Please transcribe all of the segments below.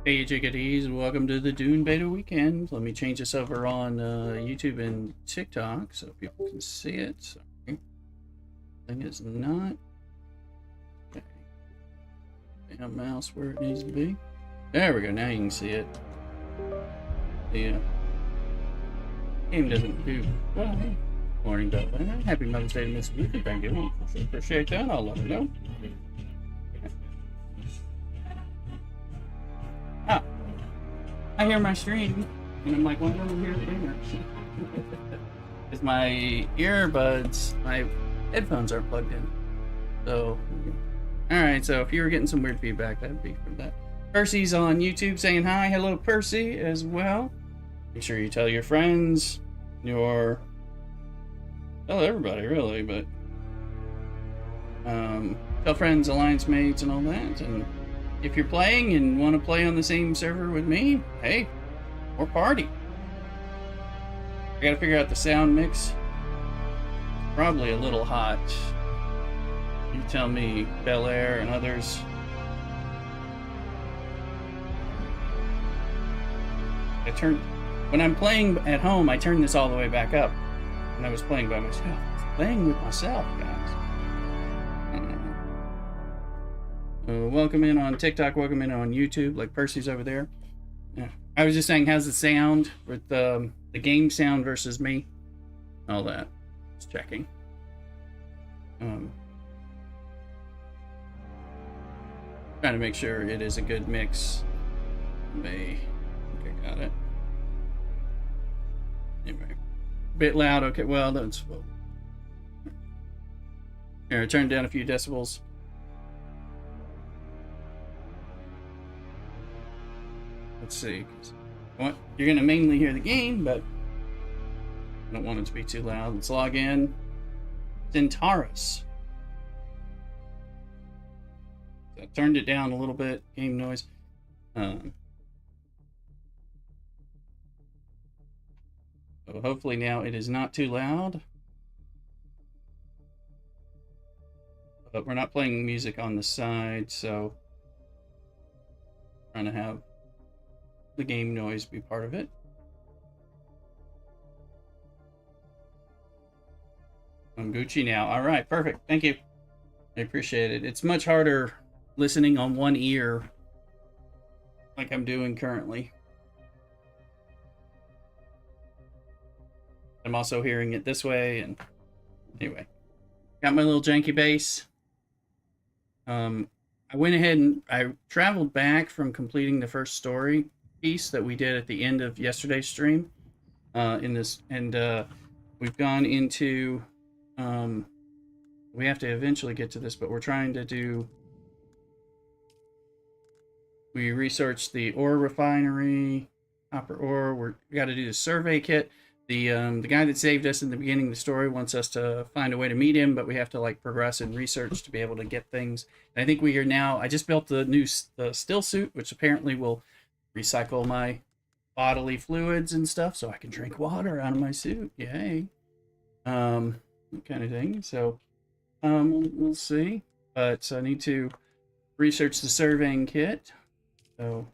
Hey chickadees, welcome to the Dune beta weekend. Let me change this over on YouTube and TikTok so people can see it. Sorry. Thing is not. Okay. Damn mouse where it needs to be. There we go, now you can see it. The game doesn't do well. Morning, Dublin. Happy Mother's Day to Miss Lucy. Thank you. Appreciate that. I'll let her know. Ah, I hear my stream, and I'm like, wonder over here gamer. Is my earbuds, my headphones are plugged in. So, alright, so if you were getting some weird feedback, that'd be from that. Percy's on YouTube saying hi. Hello, Percy, as well. Make sure you tell your friends, tell everybody, really, but tell friends, alliance mates, and all that, and if you're playing and want to play on the same server with me, hey, more party. I gotta figure out the sound mix. Probably a little hot. You tell me, Bel Air and others. When I'm playing at home, I turn this all the way back up. When I was playing by myself. I was playing with myself, guys. Welcome in on TikTok, welcome in on YouTube, like Percy's over there. Yeah. I was just saying, how's the sound with the game sound versus me? All that. Just checking. Trying to make sure it is a good mix. Okay, got it. Anyway. A bit loud, okay, well, that's... Here, I turned down a few decibels. Let's see. You're going to mainly hear the game, but I don't want it to be too loud. Let's log in. Centaurus. So I turned it down a little bit. Game noise. So hopefully now it is not too loud. But we're not playing music on the side, so I'm trying to have the game noise be part of it. I'm Gucci now. All right, perfect. Thank you. I appreciate it. It's much harder listening on one ear like I'm doing currently. I'm also hearing it this way, and anyway. Got my little janky bass. I went ahead and I traveled back from completing the first story piece that we did at the end of yesterday's stream we've gone into we have to eventually get to this, but we're trying to do, we researched the ore refinery, copper ore. We got to do the survey kit. The guy that saved us in the beginning of the story wants us to find a way to meet him, but we have to like progress in research to be able to get things. And I think we are now, I just built the still suit, which apparently will recycle my bodily fluids and stuff so I can drink water out of my suit. Yay. That kind of thing. So we'll see. But I need to research the surveying kit. So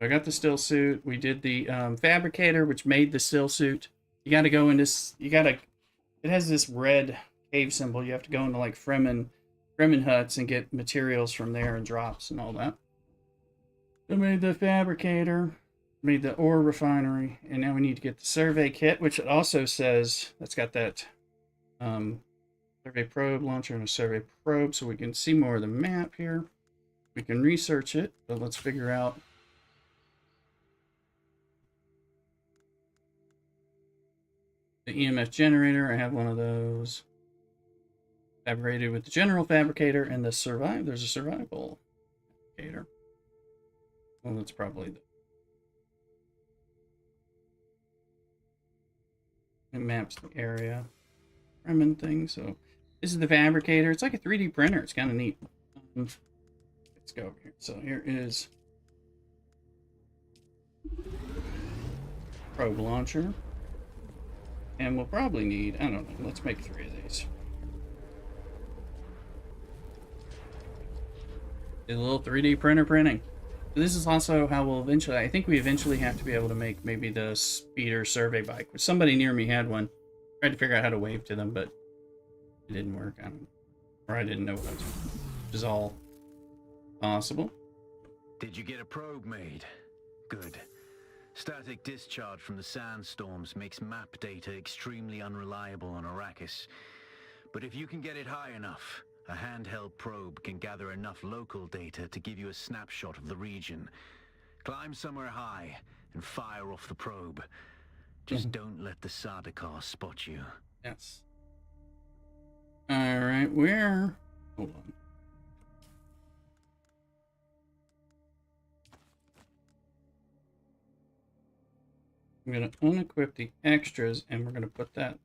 I got the still suit. We did the fabricator, which made the still suit. You got to go in this, it has this red cave symbol. You have to go into like Fremen huts and get materials from there and drops and all that. I made the fabricator, made the ore refinery, and now we need to get the survey kit, which it also says that's got that survey probe launcher and a survey probe, so we can see more of the map here. We can research it, but let's figure out the EMF generator. I have one of those. Fabricated with the general fabricator and the there's a survival fabricator. Well, that's probably it maps the area. Fremen thing. So this is the fabricator. It's like a 3D printer. It's kind of neat. Let's go over here. So here is probe launcher. And we'll probably need, I don't know, let's make 3 of these. A little 3D printer printing. This is also how we'll eventually, I think we eventually have to be able to make maybe the speeder survey bike. Somebody near me had one. Tried to figure out how to wave to them, but it didn't work. Or I didn't know what I was doing. Which is all possible. Did you get a probe made? Good. Static discharge from the sandstorms makes map data extremely unreliable on Arrakis. But if you can get it high enough, a handheld probe can gather enough local data to give you a snapshot of the region. Climb somewhere high and fire off the probe. Just don't let the Sardaukar spot you. Yes. Alright, where? Hold on. I'm going to unequip the extras, and we're going to put that,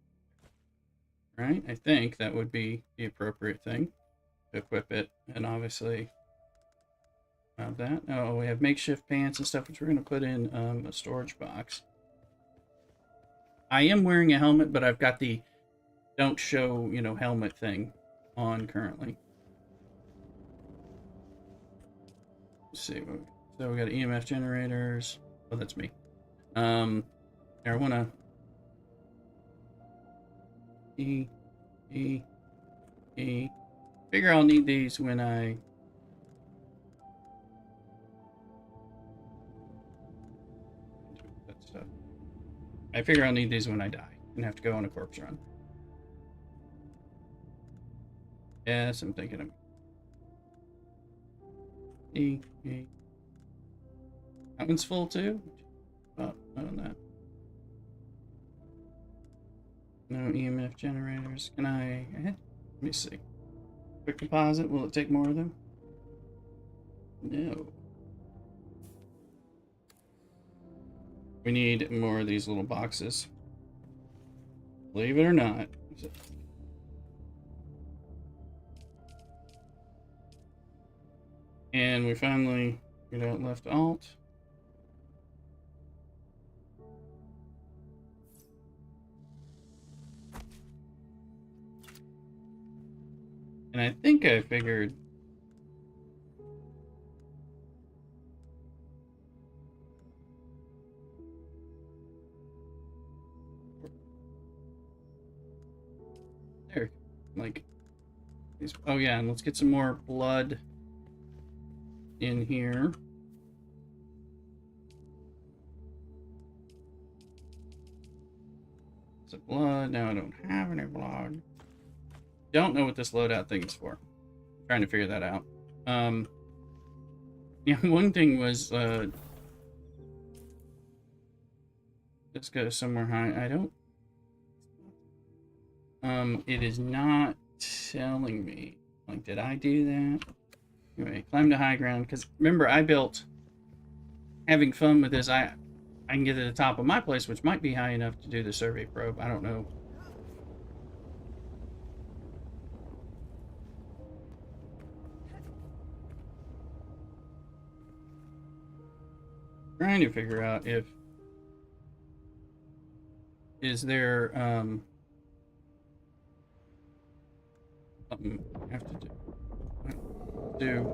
right? I think that would be the appropriate thing to equip it, and obviously have that. Oh, we have makeshift pants and stuff, which we're going to put in a storage box. I am wearing a helmet, but I've got the don't show, you know, helmet thing on currently. Let's see. So we got EMF generators. Oh, that's me. Here, I wanna figure I'll need these when I that stuff. I figure I'll need these when I die and have to go on a corpse run. Yes, I'm thinking of that one's full too. Oh, not on that. No EMF generators. Can I? Let me see. Quick deposit. Will it take more of them? No. We need more of these little boxes. Believe it or not. And we finally get out left alt. And I think I figured there, like these. Oh yeah, and let's get some more blood in here. Is it blood? No, I don't have any blood. Don't know what this loadout thing is for. I'm trying to figure that out. Yeah, one thing was let's go somewhere high. I don't it is not telling me. Like, did I do that? Anyway, climb to high ground, because remember I built having fun with this, I can get to the top of my place, which might be high enough to do the survey probe. I don't know. Trying to figure out if is there something I have to do.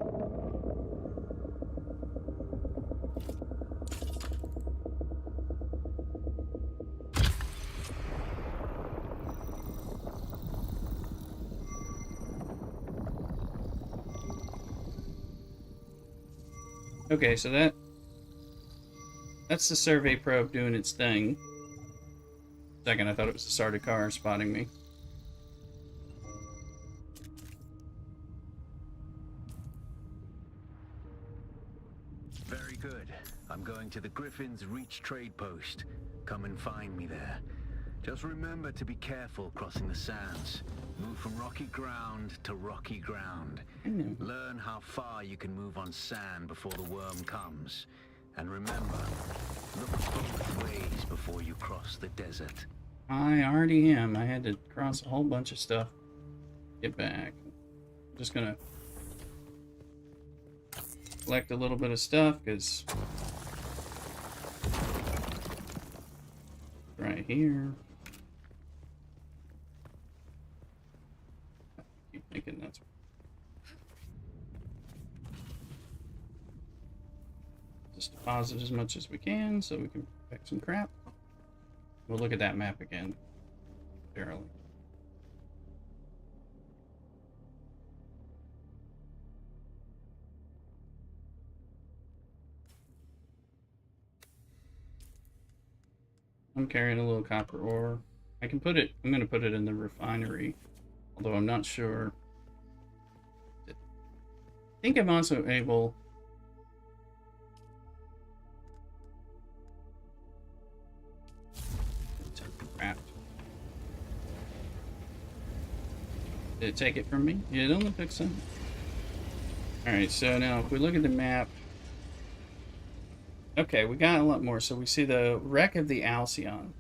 Okay, so that's the survey probe doing its thing. Second, I thought it was the Sardaukar spotting me. Very good. I'm going to the Griffin's Reach trade post. Come and find me there. Just remember to be careful crossing the sands. Move from rocky ground to rocky ground. Learn how far you can move on sand before the worm comes. And remember, look both ways before you cross the desert. I already am. I had to cross a whole bunch of stuff. Get back. I'm just gonna collect a little bit of stuff, because right here. Keep thinking that's pause it as much as we can so we can pick some crap. We'll look at that map again. Barely. I'm carrying a little copper ore. I can put it, I'm going to put it in the refinery, although I'm not sure. I think I'm also able... Crap. Did it take it from me? Yeah, it only took some. Alright, so now if we look at the map... Okay, we got a lot more. So we see the wreck of the Alcyon.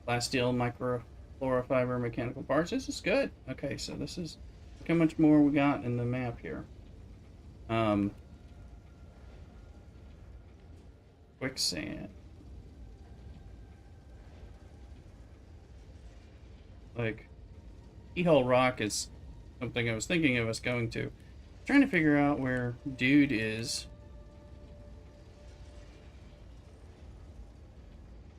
Glass steel, microfluorofiber, mechanical parts. This is good. Okay, so this is... Look how much more we got in the map here. Quicksand. Like, Keyhole Rock is something I was thinking of us going to. Trying to figure out where Dude is.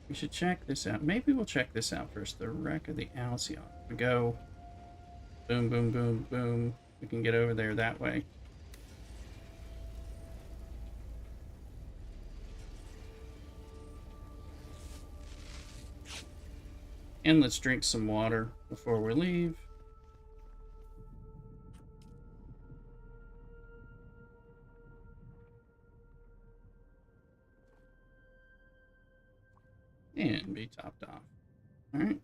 We should check this out. Maybe we'll check this out first. The wreck of the Alcyon. We go boom, boom, boom, boom. We can get over there that way. And let's drink some water before we leave. And be topped off. Alright.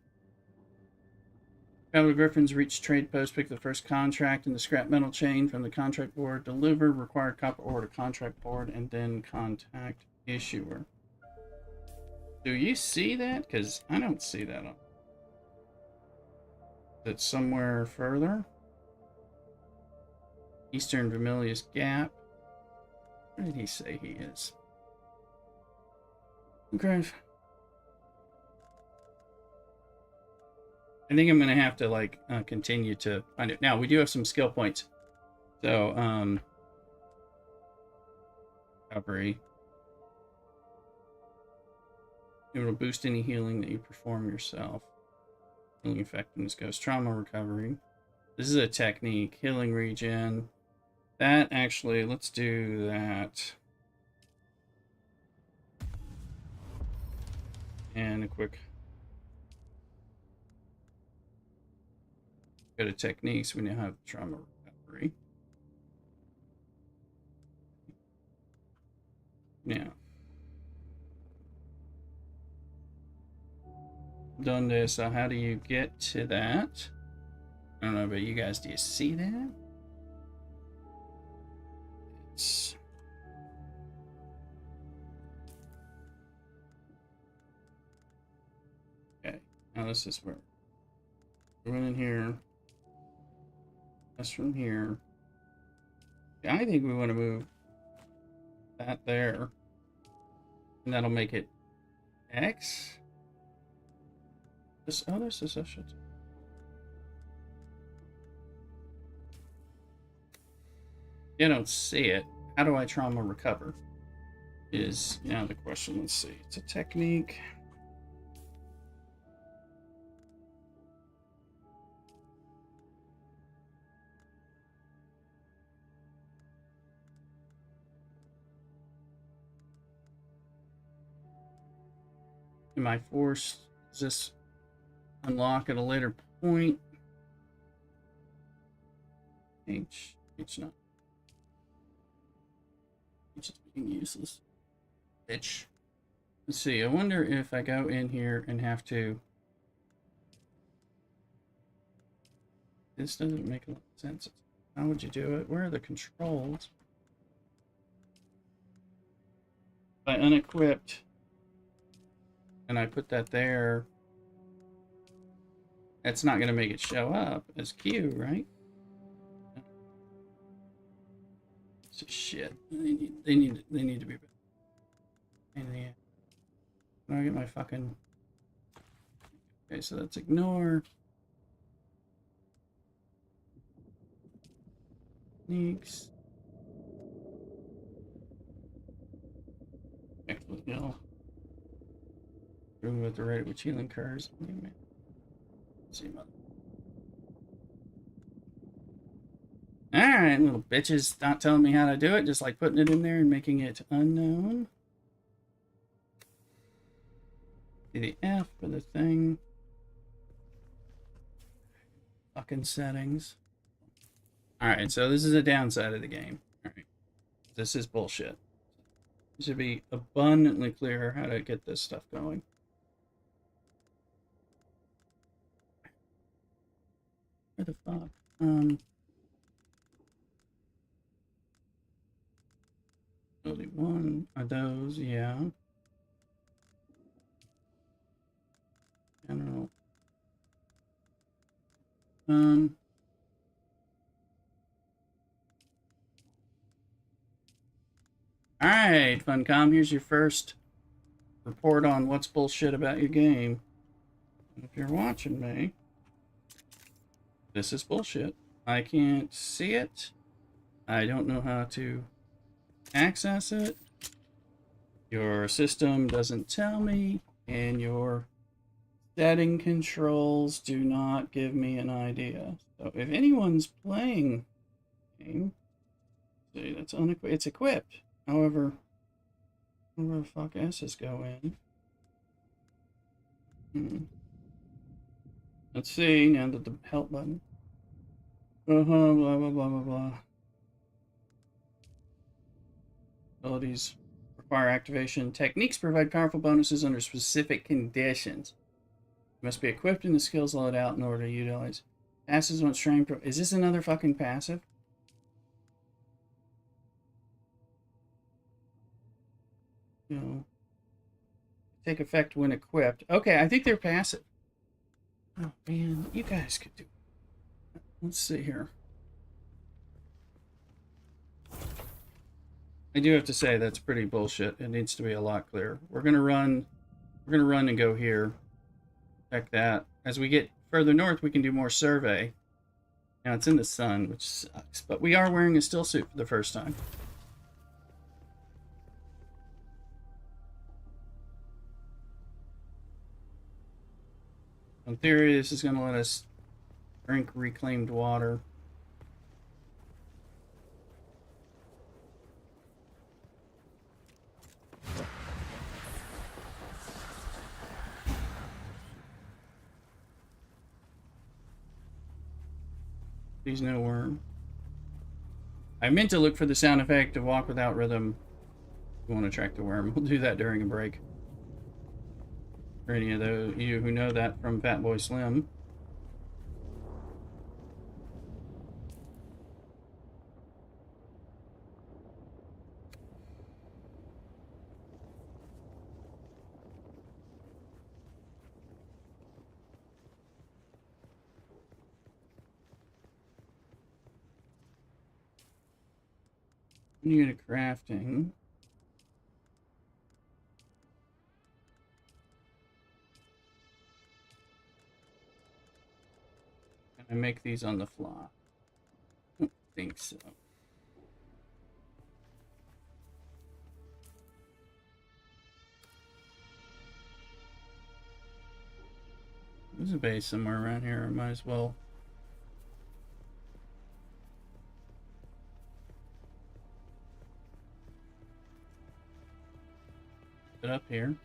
Battle Griffins reach trade post, pick the first contract in the scrap metal chain from the contract board, deliver required copper ore to contract board, and then contact issuer. Do you see that? Because I don't see that on. That's somewhere further. Eastern Vermilius Gap. Where did he say he is? Okay. I think I'm going to have to, like, continue to find it. Now, we do have some skill points. So, recovery. It will boost any healing that you perform yourself. Healing effectiveness goes. Trauma recovery. This is a technique. Healing regen. That, actually, let's do that. And a quick... Go to techniques. We now have trauma recovery. Now, done this. So how do you get to that? I don't know about you guys. Do you see that? It's... Okay. Now this is where we're in here. That's from here. I think we want to move that there. And that'll make it X. This, oh, this is a shit. You don't see it. How do I trauma recover? Is now the question. Let's see. It's a technique. Am I forced? Does this unlock at a later point? H not. H is being useless. Bitch. Let's see. I wonder if I go in here and have to. This doesn't make a lot of sense. How would you do it? Where are the controls? If I unequipped. And I put that there, that's not going to make it show up as Q, right? It's just shit. They need to be better. And yeah, I get my fucking. Okay, so let's ignore techniques. Okay. You know, doing with the rate which healing occurs. Let's see, alright, little bitches not telling me how to do it, just like putting it in there and making it unknown. See the F for the thing. Fucking settings. Alright, so this is a downside of the game. Alright. This is bullshit. It should be abundantly clear how to get this stuff going. Where the fuck? Only one of those, yeah. General. Alright, Funcom, here's your first report on what's bullshit about your game. If you're watching me, this is bullshit. I can't see it. I don't know how to access it. Your system doesn't tell me, and your setting controls do not give me an idea. So if anyone's playing game, see, that's unequipped. It's equipped. However, where the fuck S's go in? Let's see, now that the help button. Blah, blah, blah, blah, blah. Abilities require activation. Techniques provide powerful bonuses under specific conditions. You must be equipped and the skills let out in order to utilize. Passes on strength. Is this another fucking passive? No. Take effect when equipped. Okay, I think they're passive. Oh man, you guys could do. Let's see here. I do have to say that's pretty bullshit. It needs to be a lot clearer. We're gonna run and go here. Check that. As we get further north, we can do more survey. Now it's in the sun, which sucks. But we are wearing a still suit for the first time. In theory, this is going to let us drink reclaimed water. Please no worm. I meant to look for the sound effect of walk without rhythm. We want to track the worm. We'll do that during a break. For any of those you who know that from Fat Boy Slim. Unit crafting. I make these on the fly? I don't think so. There's a base somewhere around here. I might as well. Get up here.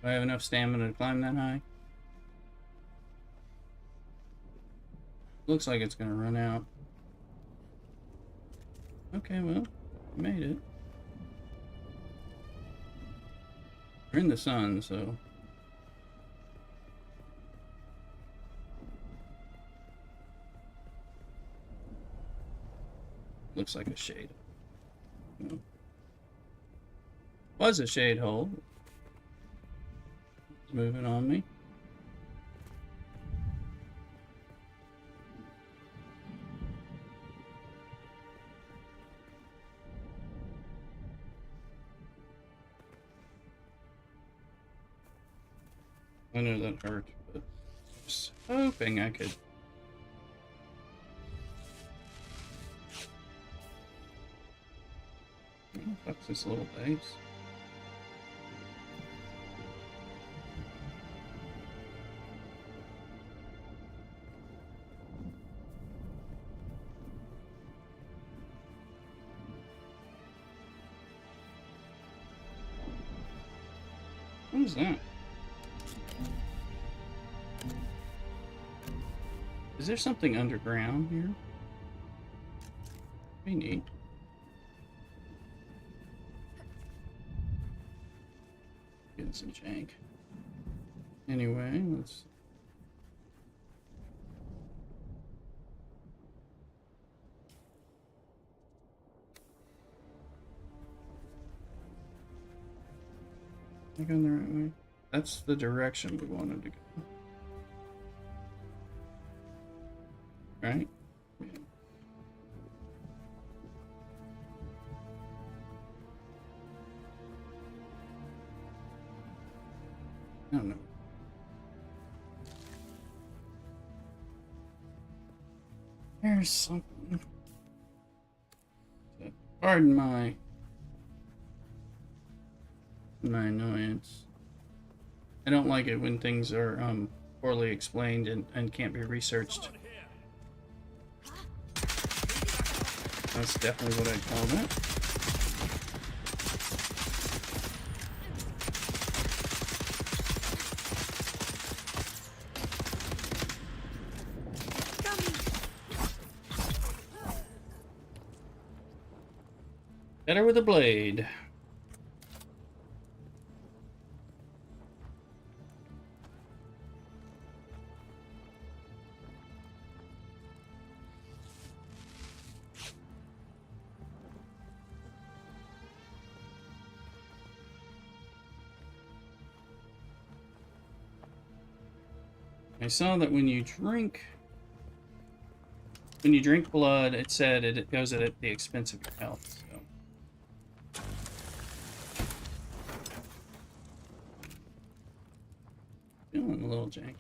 Do I have enough stamina to climb that high? Looks like it's gonna run out. Okay, well, we made it. We're in the sun, so. Looks like a shade. No. Was a shade hole. It's moving on me. I know that hurt, but I was hoping I could. Oh, fuck What's this little base? What is that? Is there something underground here? Be neat. Getting some jank. Anyway, let's. Am I going the right way? That's the direction we wanted to go. Right? Yeah. I don't know. There's something. Pardon my annoyance. I don't like it when things are poorly explained and can't be researched. That's definitely what I'd call that. Better with a blade. I saw that when you drink blood, it said it goes at the expense of your health. So. Feeling a little jank.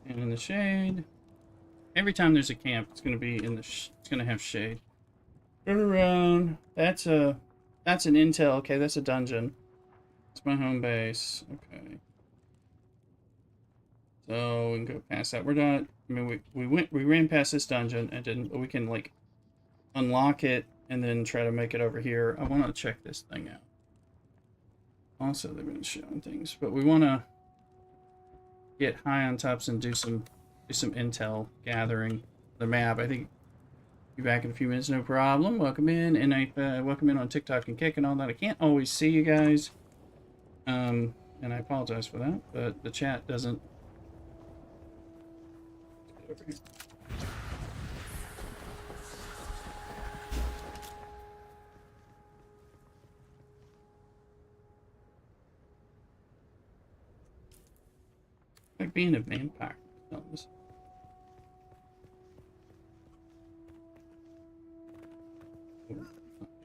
And in the shade. Every time there's a camp, it's gonna be in the. It's gonna have shade. Turn around. That's an intel. Okay, that's a dungeon. It's my home base. Okay. So we can go past that. We're not. I mean, we ran past this dungeon and didn't. But we can like unlock it and then try to make it over here. I want to check this thing out. Also, they've been showing things, but we want to get high on tops and do some intel gathering. The map. I think be back in a few minutes, no problem. Welcome in, and welcome in on TikTok and Kick and all that. I can't always see you guys, and I apologize for that. But the chat doesn't. Over here. Like being a vampire.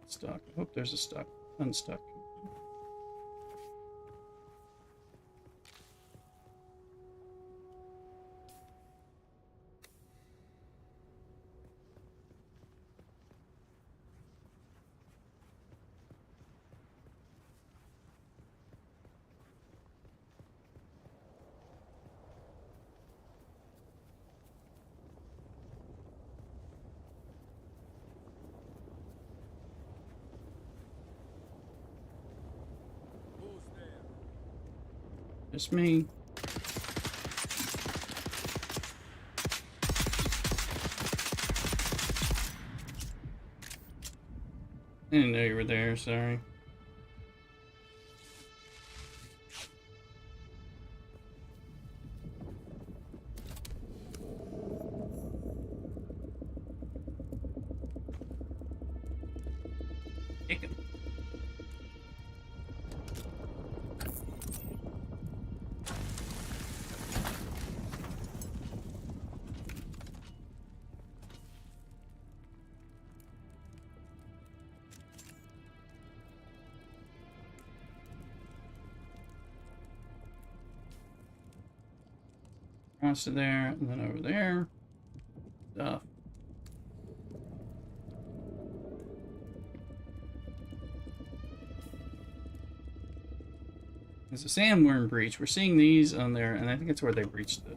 Stuck. I hope there's a stuck. Unstuck. Just me. I didn't know you were there, sorry. Take it. across to there, and then over there. Stuff. There's a sandworm breach. We're seeing these on there, and I think it's where they breached it.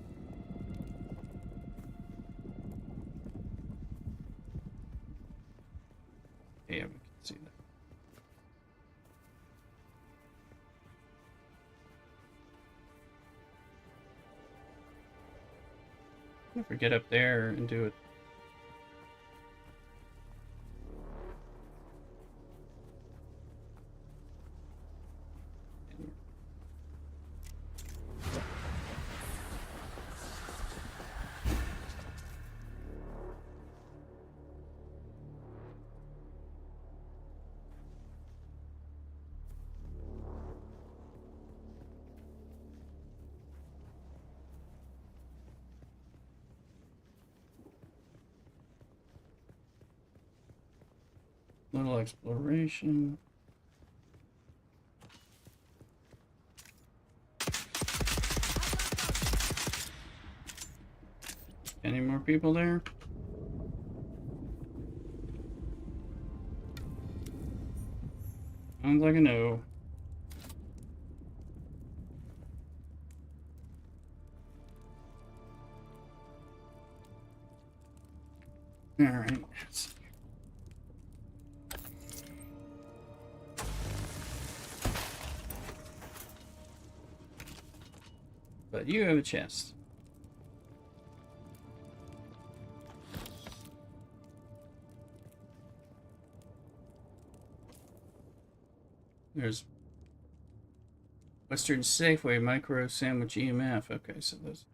Yeah, we can see that. If we get up there and do it. Little exploration. Any more people there? Sounds like a no. All right. But you have a chest. There's Western Safeway Micro Sandwich EMF. Okay, so those.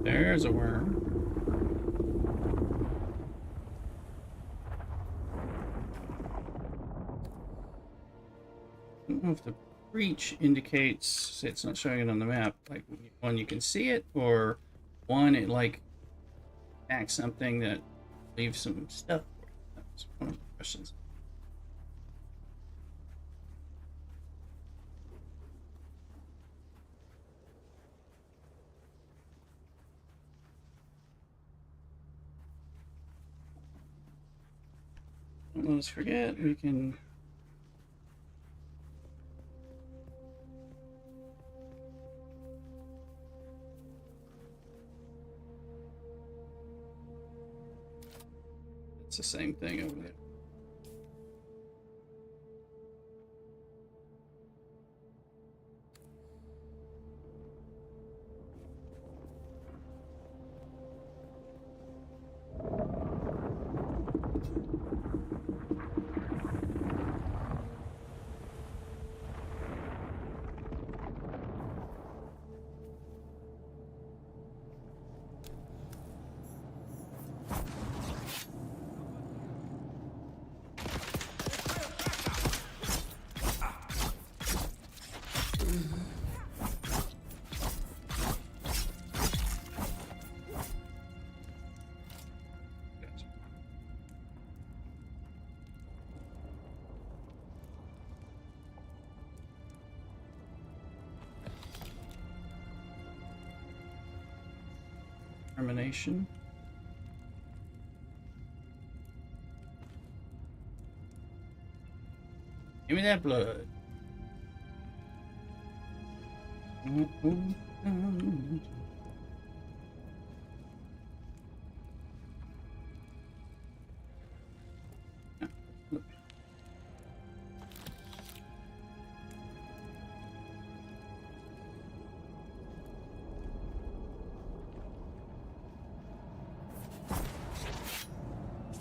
There's a worm. I don't know if the breach indicates it's not showing it on the map. Like, one, you can see it, or one, it like acts something that leaves some stuff for you. That's one of the questions. Don't let us forget, we can. It's the same thing over there. Termination. Give me that blood.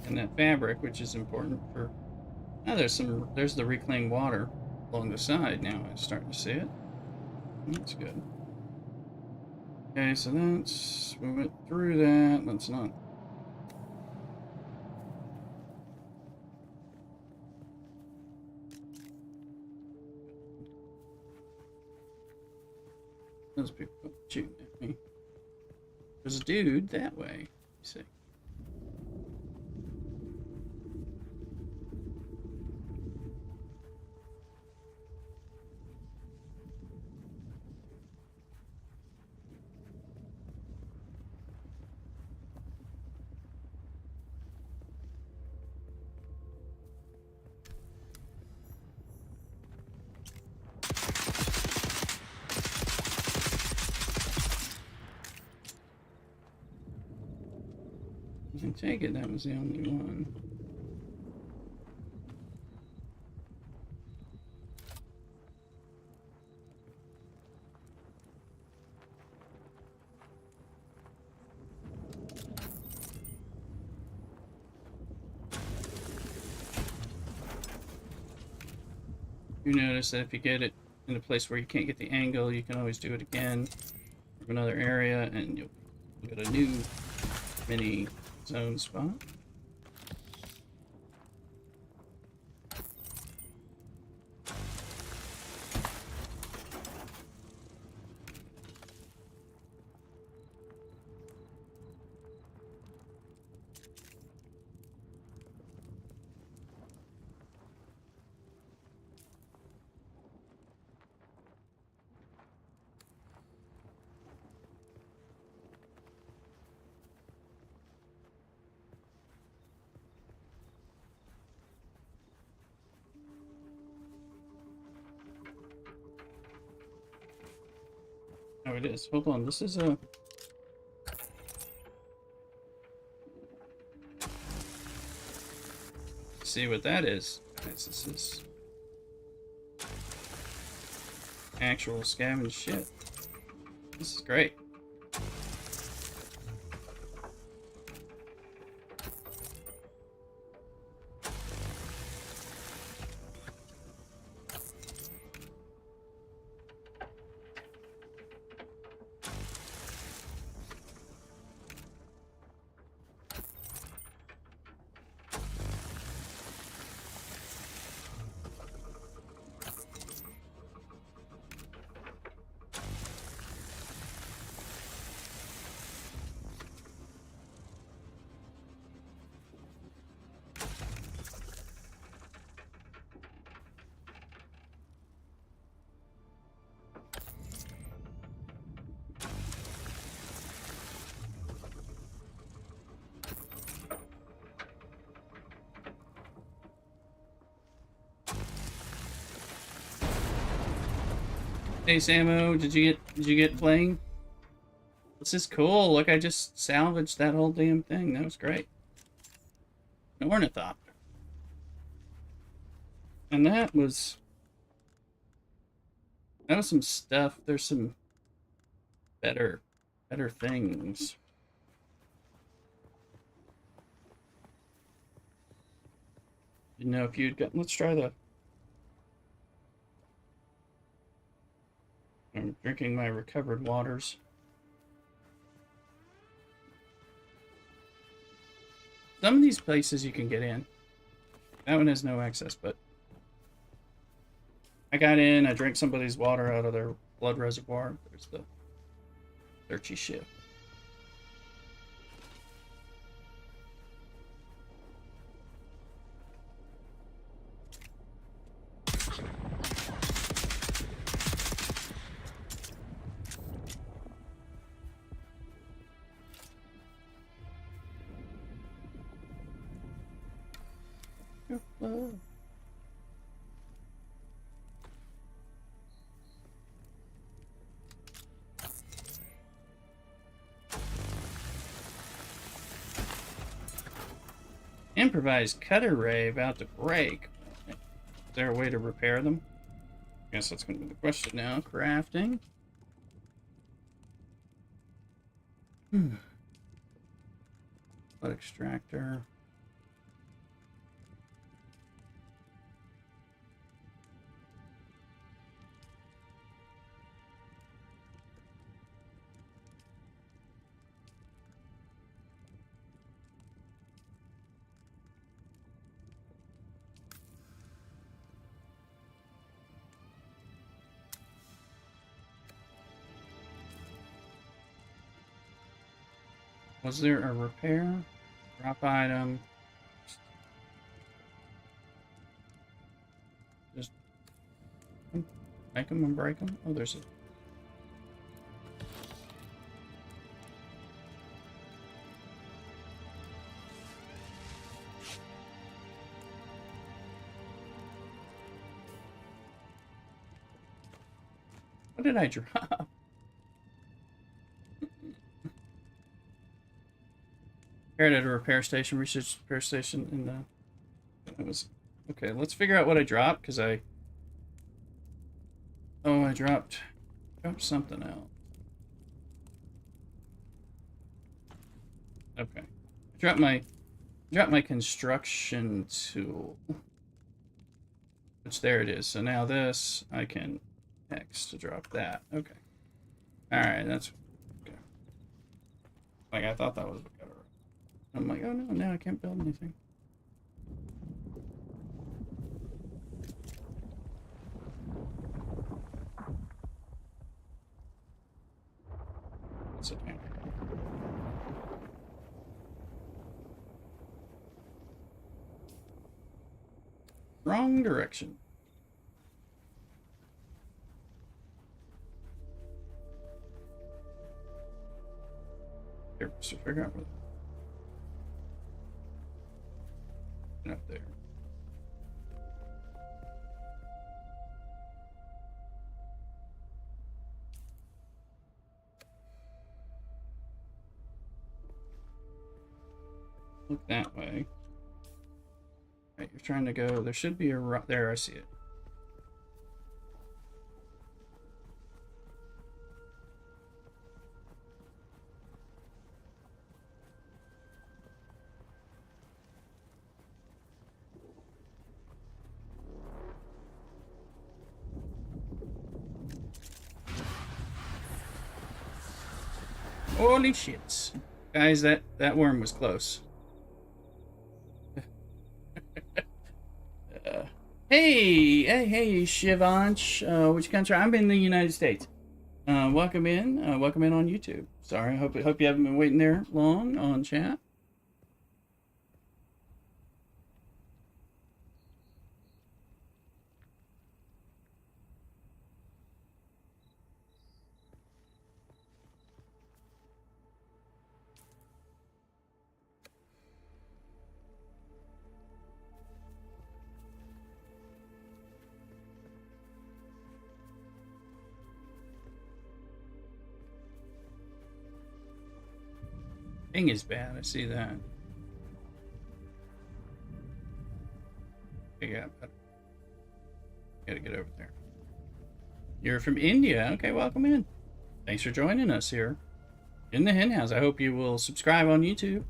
And that fabric, which is important for. Oh, there's the reclaimed water along the side now. I'm starting to see it. That's good. Okay, so we went through that. Let's not Those people shooting at me. There's a dude that way. Let's see. I take it that was the only one. You notice that if you get it in a place where you can't get the angle, you can always do it again from another area, and you'll get a new mini zone spot. Oh, it is. Hold on. This is a... See what that is. This is actual scavenge shit. This is great. Hey Samo, did you get playing? This is cool. Look, I just salvaged that whole damn thing. That was great. An ornithopter. And that was some stuff. There's some better things. Didn't know if you'd got. Let's try the. I'm drinking my recovered waters. Some of these places you can get in. That one has no access, but I got in. I drank somebody's water out of their blood reservoir. There's the searchy ship. Improvised cutter ray about to break. Is there a way to repair them? Guess that's going to be the question now. Crafting. Blood extractor. Was there a repair? Drop item. Just make them and break them. Oh, there's a... What did I drop? Repaired at a repair station, research repair station in the... It was... Okay, let's figure out what I dropped, because I... Oh, I dropped something else. Okay. I dropped my construction tool. Which, there it is. So now this, I can X to drop that. Okay. Alright, that's... Okay. Like, I thought that was... I'm like, oh no, now I can't build anything. What's it down? Wrong direction. Here, so figure out where... Up there. Look that way. Right, you're trying to go. There should be a there. I see it. Holy shit. Guys, that worm was close. Hey, Shivansh. Which country? I'm in the United States. Welcome in on YouTube. Sorry, hope you haven't been waiting there long on chat. Ping is bad, I see that. Yeah, gotta get over there. You're from India. Okay, welcome in. Thanks for joining us here in the hen house. I hope you will subscribe on YouTube.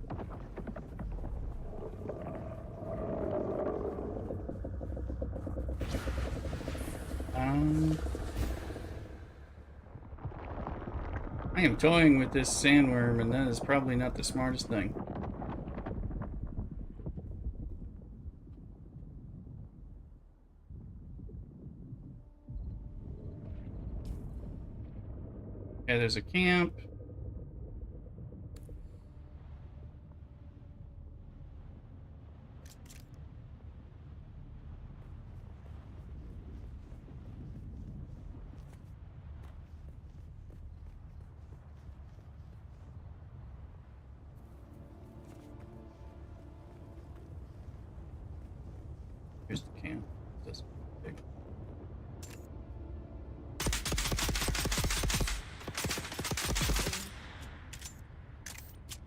I am toying with this sandworm, and that is probably not the smartest thing. Okay, there's a camp. Here's the camp. This big.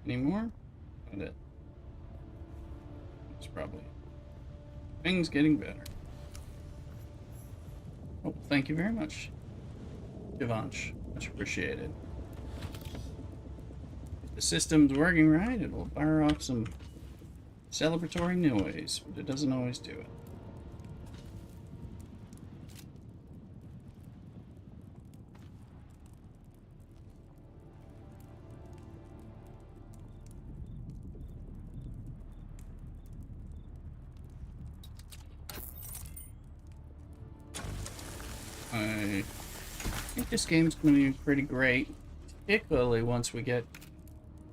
Any more? Not it. It's probably things getting better. Oh, thank you very much, Devansh. Much appreciated. If the system's working right, it will fire off some celebratory noise, but it doesn't always do it. I think this game's going to be pretty great, particularly once we get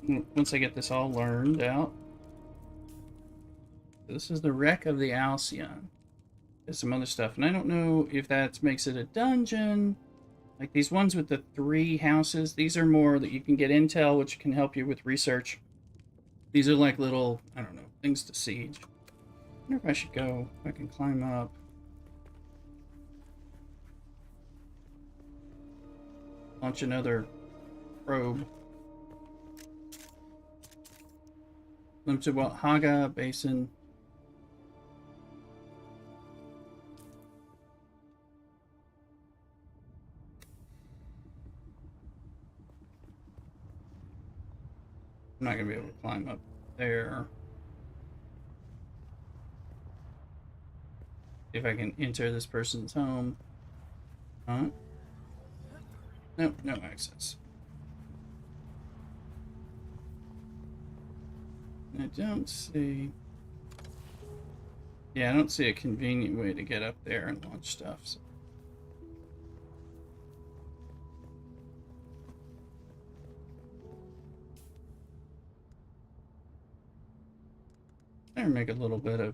once I get this all learned out. This is the wreck of the Alcyon. There's some other stuff, and I don't know if that makes it a dungeon. Like these ones with the 3 houses, these are more that you can get intel, which can help you with research. These are like little, I don't know, things to siege. I wonder if I should go, if I can climb up. Launch another probe. Limited what? Haga Basin. I'm not going to be able to climb up there. See if I can enter this person's home. Huh? Nope, no access. I don't see... Yeah, I don't see a convenient way to get up there and launch stuff. So. Or make a little bit of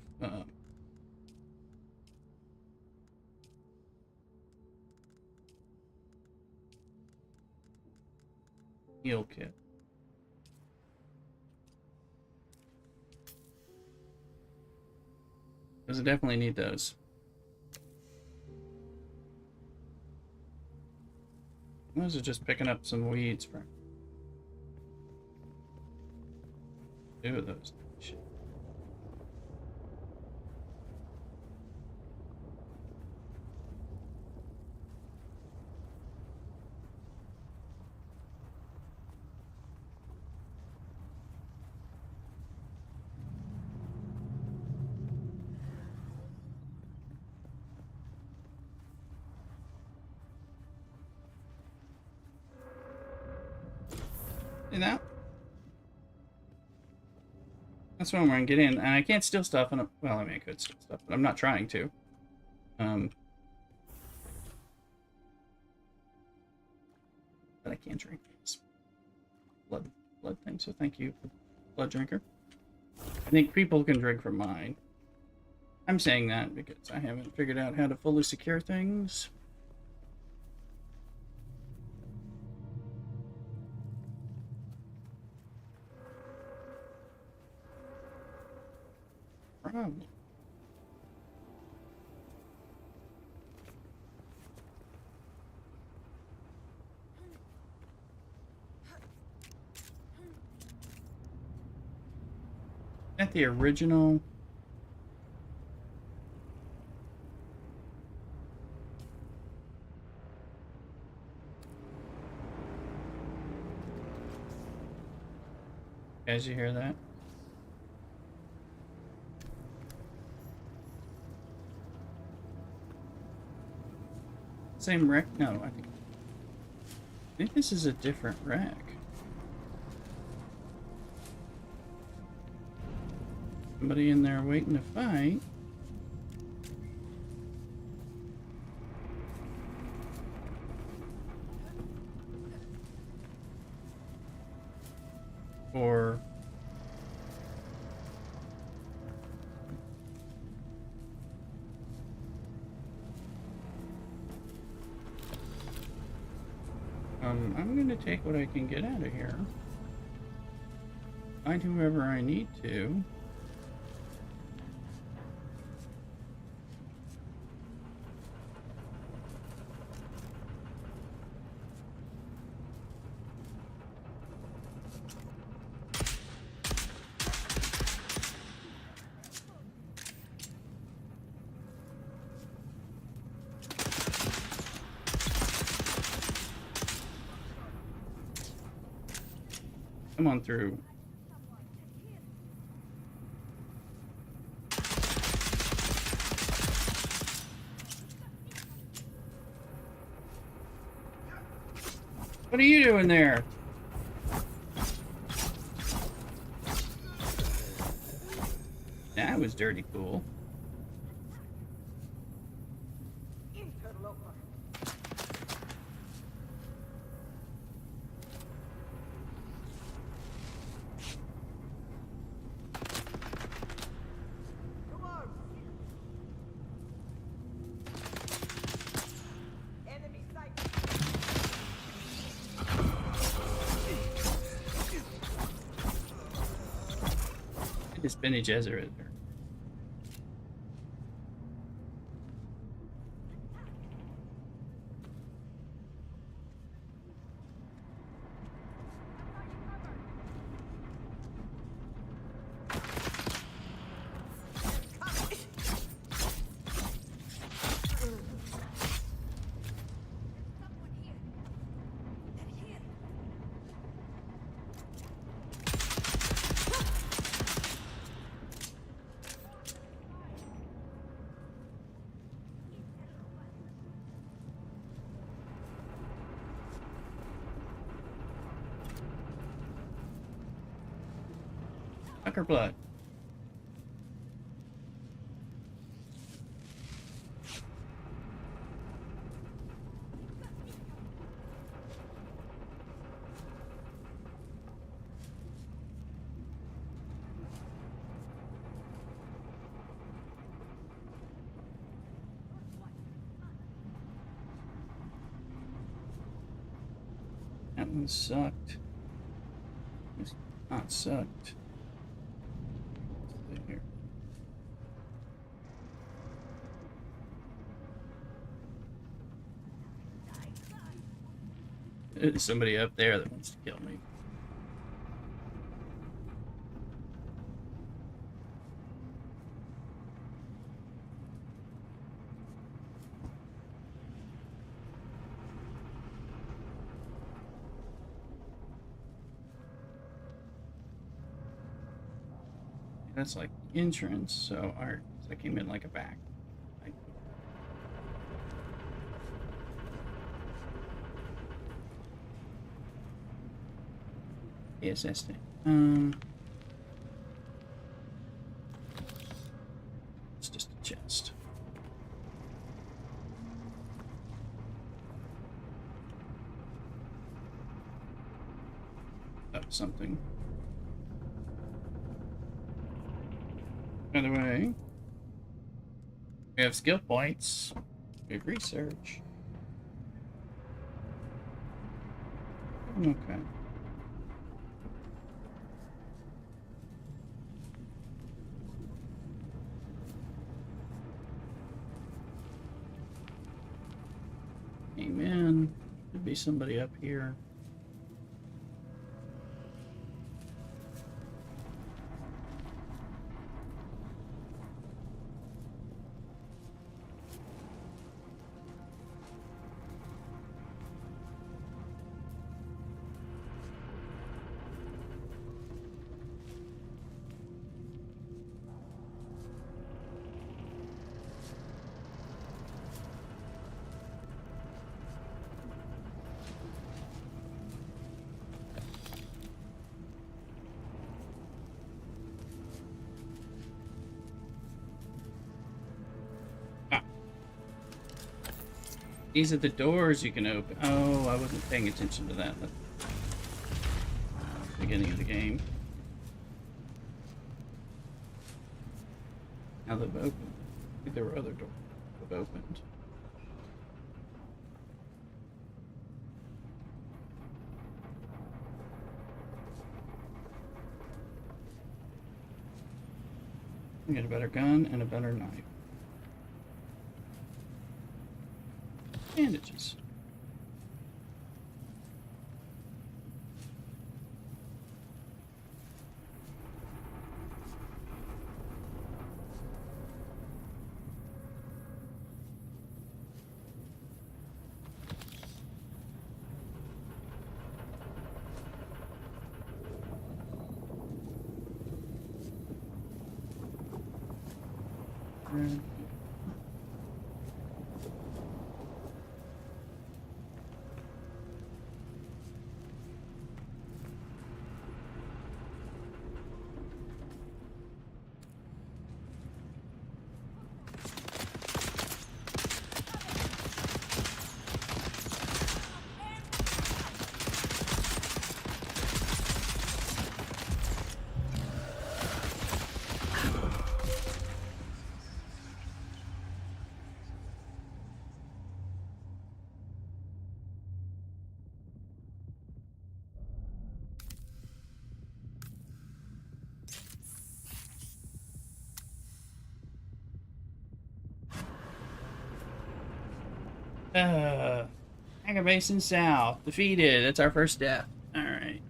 heal kit. Because I definitely need those. Those are just picking up some weeds for 2 of those. Shit. See that? That's one where I can get in, and I can't steal stuff. And well, I mean, I could steal stuff, but I'm not trying to. But I can't drink this blood thing. So thank you, blood drinker. I think people can drink from mine. I'm saying that because I haven't figured out how to fully secure things. Problem. Is that the original? Guys, you hear that? Same wreck? No, I think this is a different wreck. Somebody in there waiting to fight. Or I'm gonna take what I can get out of here. Find whoever I need to. Come on through. What are you doing there? That was dirty cool. His Bene Gesserit. Sucker blood. That one sucked. It's not sucked. Here. There's somebody up there that wants to kill me. That's like the entrance, so I came in like a back. PSS thing. It's just a chest. That was something. By the way, we have skill points. We have research. Okay. Amen. Could be somebody up here. These are the doors you can open. Oh, I wasn't paying attention to that at the beginning of the game. Now they've opened. I think there were other doors that have opened. I get a better gun and a better knife. Bandages. Red. Mega Basin South. Defeated. That's our first death. Alright.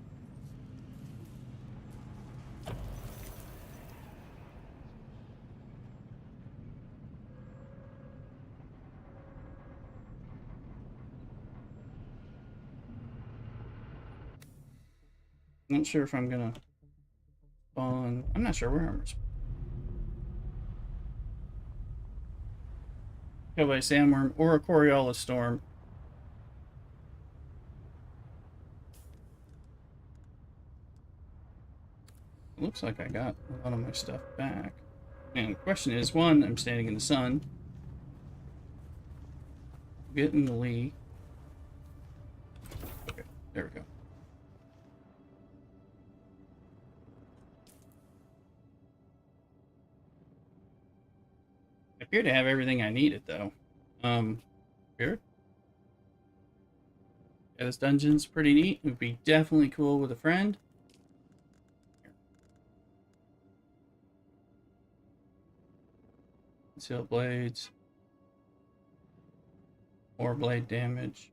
Not sure if I'm gonna spawn. I'm not sure where I'm killed by a sandworm or a Coriolis storm. It looks like I got a lot of my stuff back. And the question is, one, I'm standing in the sun. Get in the lee. Okay, there we go. I appear to have everything I needed, though. Here. Yeah, this dungeon's pretty neat. It would be definitely cool with a friend. Concealed blades. More blade damage.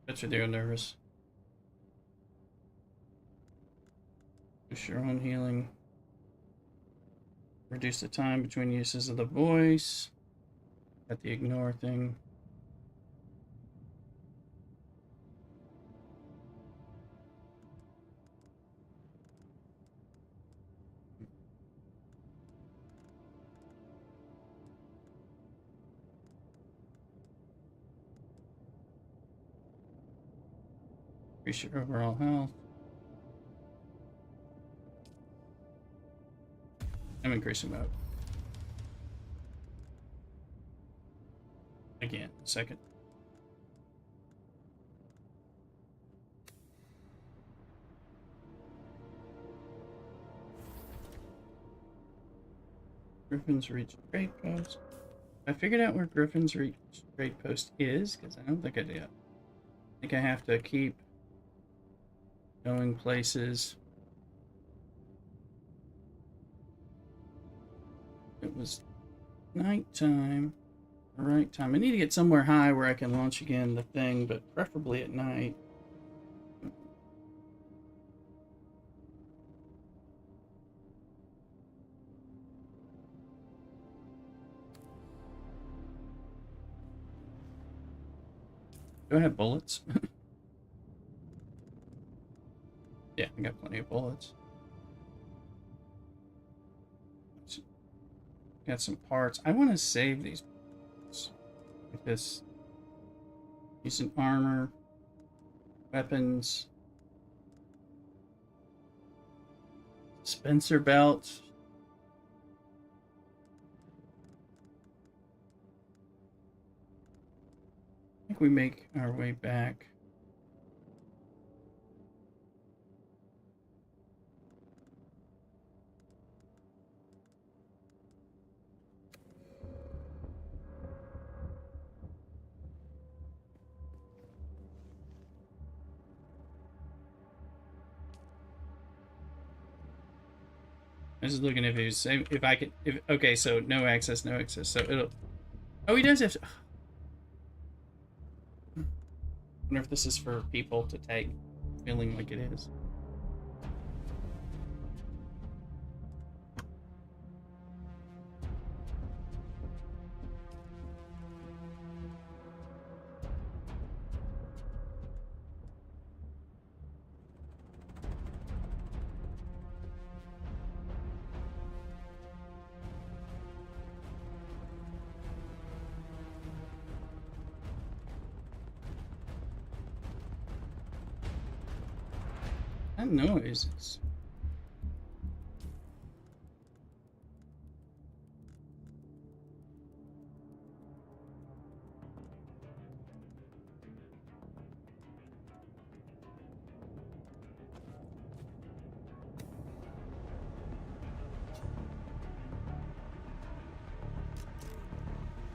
Bet you're nervous. Push your own healing. Reduce the time between uses of the voice. Got the ignore thing. Increase your overall health. I'm increasing mode. Again, second. Griffin's Reach Trade Post. I figured out where Griffin's Reach Trade Post is, because I don't think I did. I think I have to keep going places. It was nighttime. Right time. I need to get somewhere high where I can launch again the thing, but preferably at night. Do I have bullets? Yeah, I got plenty of bullets. Got some parts. I want to save these parts. Like this. Decent armor. Weapons. Spencer belt. I think we make our way back. I was just looking if he was save, if I could, if okay, so no access, no access. So it'll. Oh, he does have to. I wonder if this is for people to take, feeling like it is. That noise is.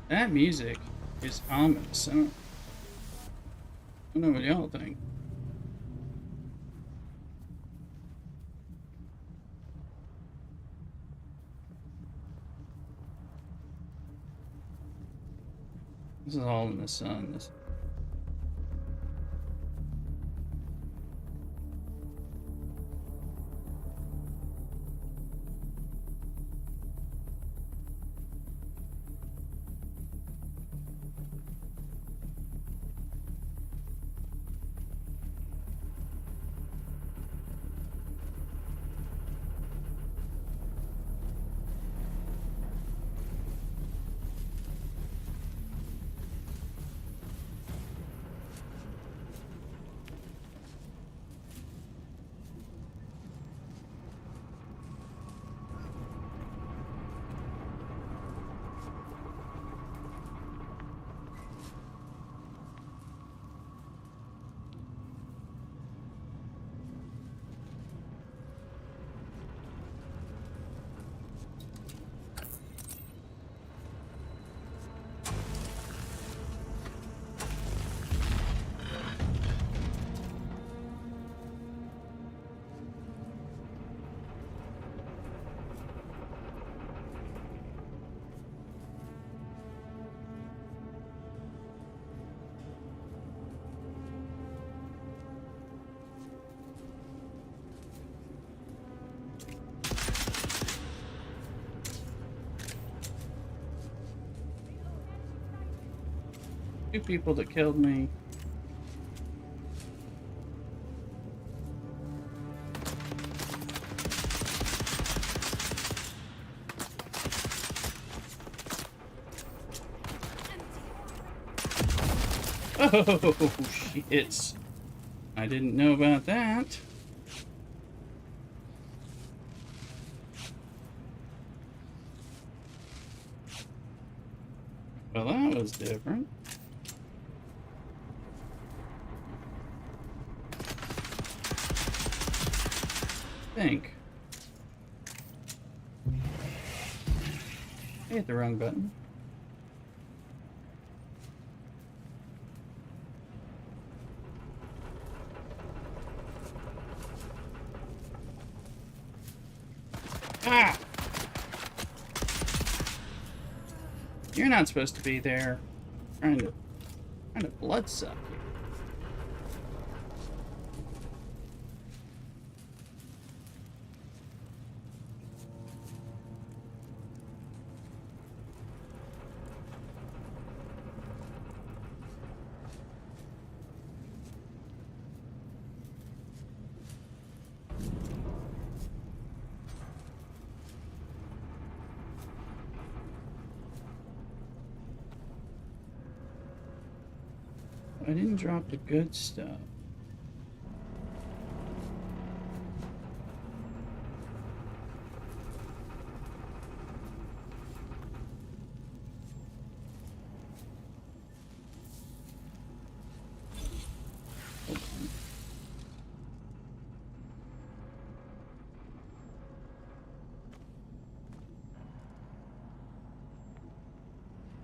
That music. is ominous. I don't know what y'all think. This is all in the sun. This. Two people that killed me. Oh, shit. I didn't know about that. Well, that was different. I think. I hit the wrong button. Ah! You're not supposed to be there. Trying to blood suck you. I didn't drop the good stuff.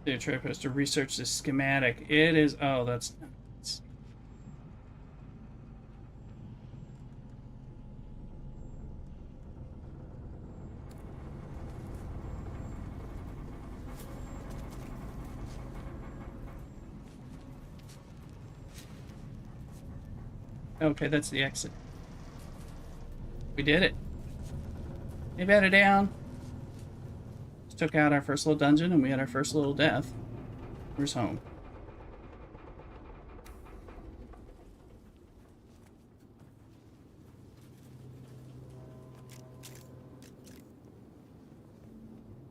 The trip is to research the schematic. It is. Oh, that's nuts. Okay, that's the exit. We did it. They bedded down. Just took out our first little dungeon and we had our first little death. Where's home?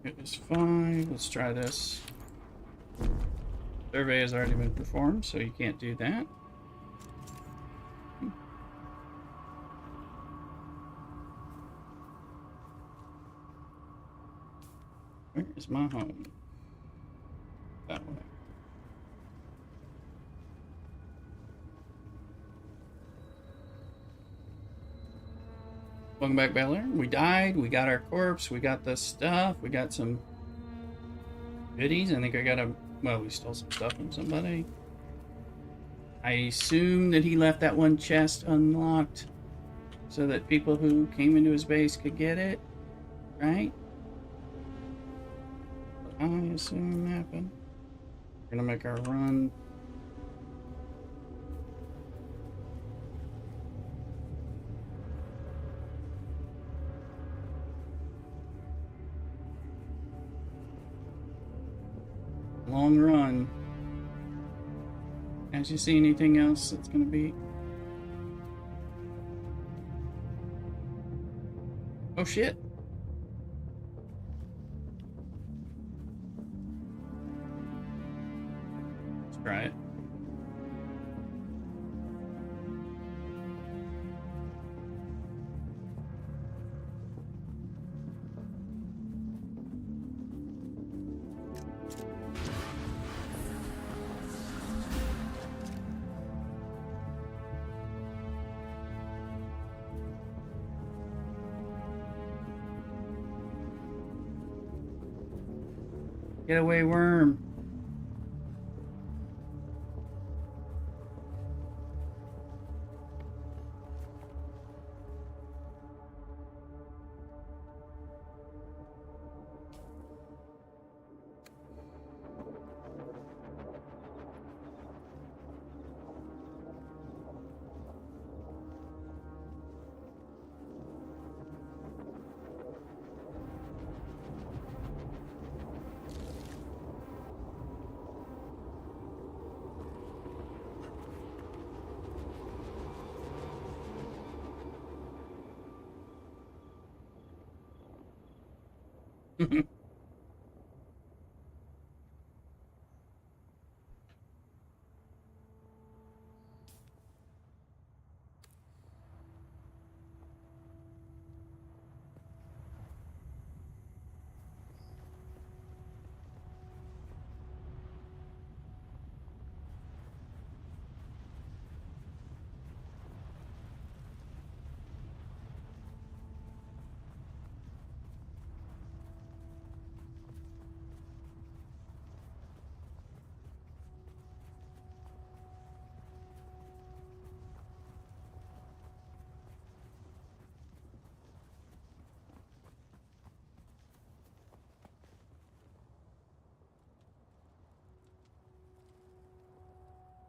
It is 5. Let's try this. Survey has already been performed, so you can't do that. Where is my home? That way. Welcome back, Bel Air. We died. We got our corpse. We got the stuff. We got some goodies. I think I got a Well, we stole some stuff from somebody. I assume that he left that one chest unlocked so that people who came into his base could get it, right? I assume happened. We're gonna make our run. Long run. As you see anything else that's gonna be? Oh shit. Let's try it. Get away, worm.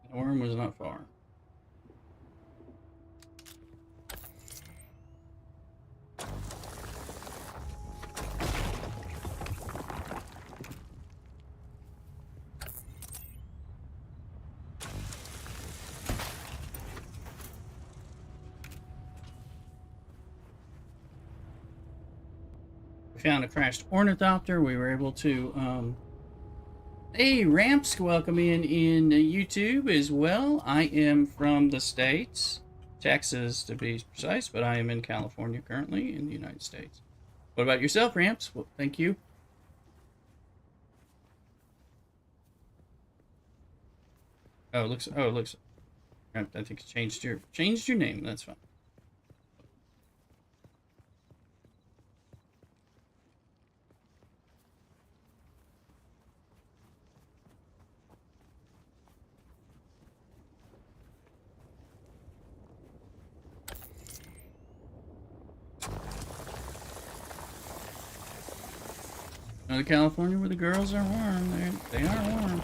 The worm was not far. We found a crashed ornithopter. We were able to hey, Ramps, welcome in YouTube as well. I am from the States, Texas to be precise, but I am in California currently in the United States. What about yourself, Ramps? Well, thank you. Oh, it looks. I think it's changed your name. That's fine. Another California where the girls are warm. They are warm.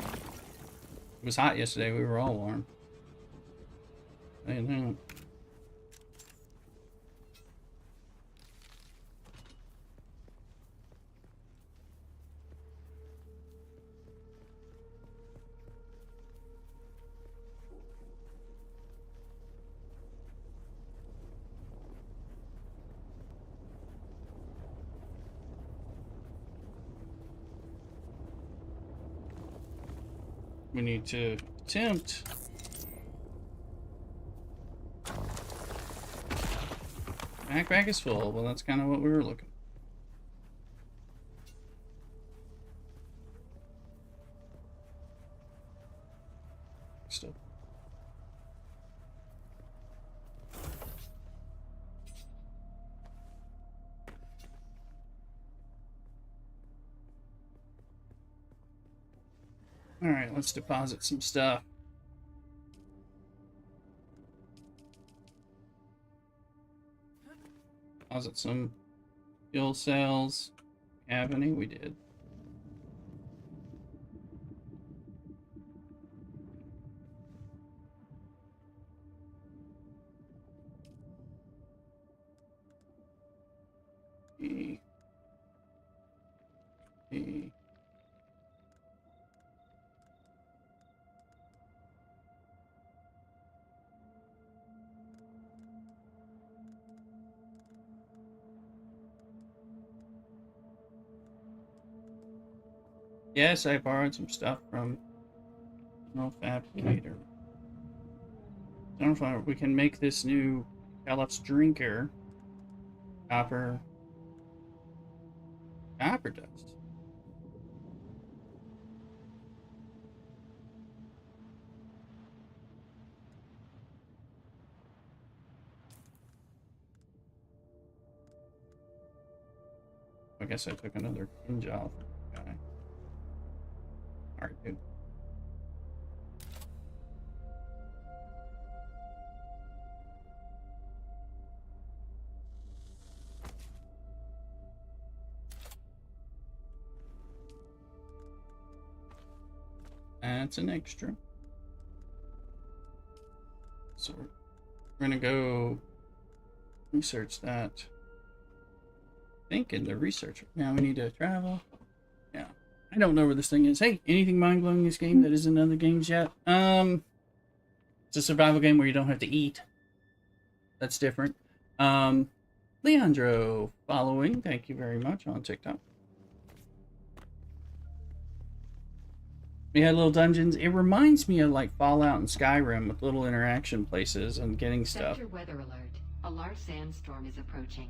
It was hot yesterday. We were all warm. I know. We need to attempt. Backpack is full. Well, that's kind of what we were looking. Still. Alright, let's deposit some stuff. Deposit some fuel cells. Have any? We did. E. E. Yes, I borrowed some stuff from no fabricator. I don't know if we can make this new Calip's drinker. Copper dust. I guess I took another hinge off. Okay. Alright, dude. That's an extra. So we're gonna go research that. I think in the research. Now we need to travel. Yeah. I don't know where this thing is. Hey, anything mind-blowing in this game that isn't in other games yet? It's a survival game where you don't have to eat. That's different. Leandro following. Thank you very much on TikTok. We had little dungeons. It reminds me of like Fallout and Skyrim with little interaction places and getting stuff. Sector weather alert. A large sandstorm is approaching.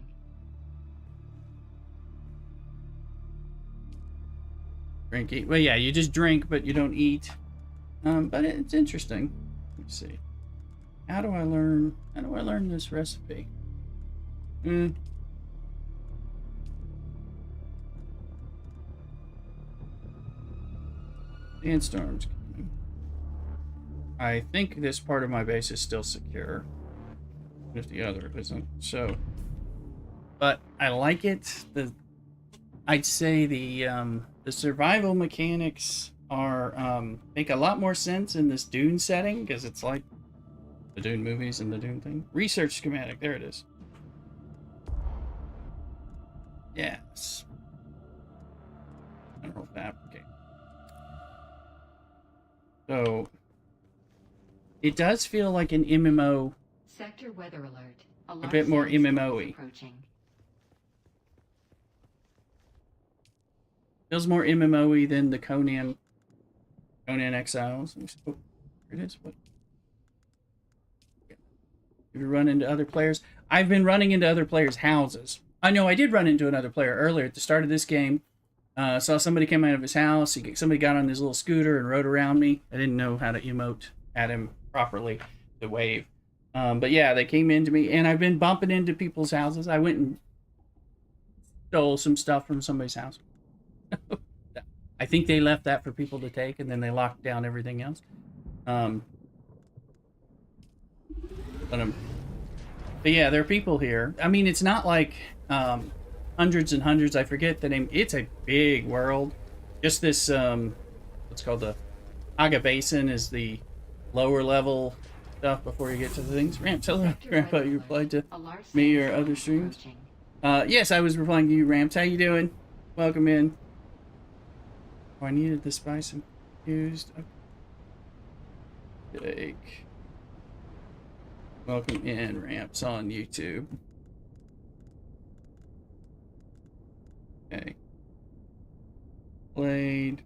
Drink, eat. Well, yeah, you just drink, but you don't eat. But it's interesting. Let's see. How do I learn this recipe? Sandstorms. I think this part of my base is still secure. If the other isn't. So, but I like it. I'd say the survival mechanics are make a lot more sense in this Dune setting because it's like the Dune movies and the Dune thing. Research schematic. There it is. Yes. Mineral fabricate. So it does feel like an MMO. Sector weather alert. A bit more MMO-y. Feels more MMO-y than the Conan Exiles. Oh, here it is. What? If you run into other players, I've been running into other players' houses. I know I did run into another player earlier at the start of this game. Saw somebody came out of his house. Somebody got on his little scooter and rode around me. I didn't know how to emote at him properly to wave. But yeah, they came into me, and I've been bumping into people's houses. I went and stole some stuff from somebody's house. I think they left that for people to take, and then they locked down everything else. But yeah, there are people here. I mean, it's not like hundreds and hundreds. I forget the name. It's a big world. Just this, what's called the Aga Basin is the lower level stuff before you get to the things. Ramp, tell Grandpa you replied to me or other streams. Yes, I was replying to you, Ramps. How you doing? Welcome in. Oh, I needed the spice infused. Okay. Welcome in, Ramps on YouTube. Okay. Blade.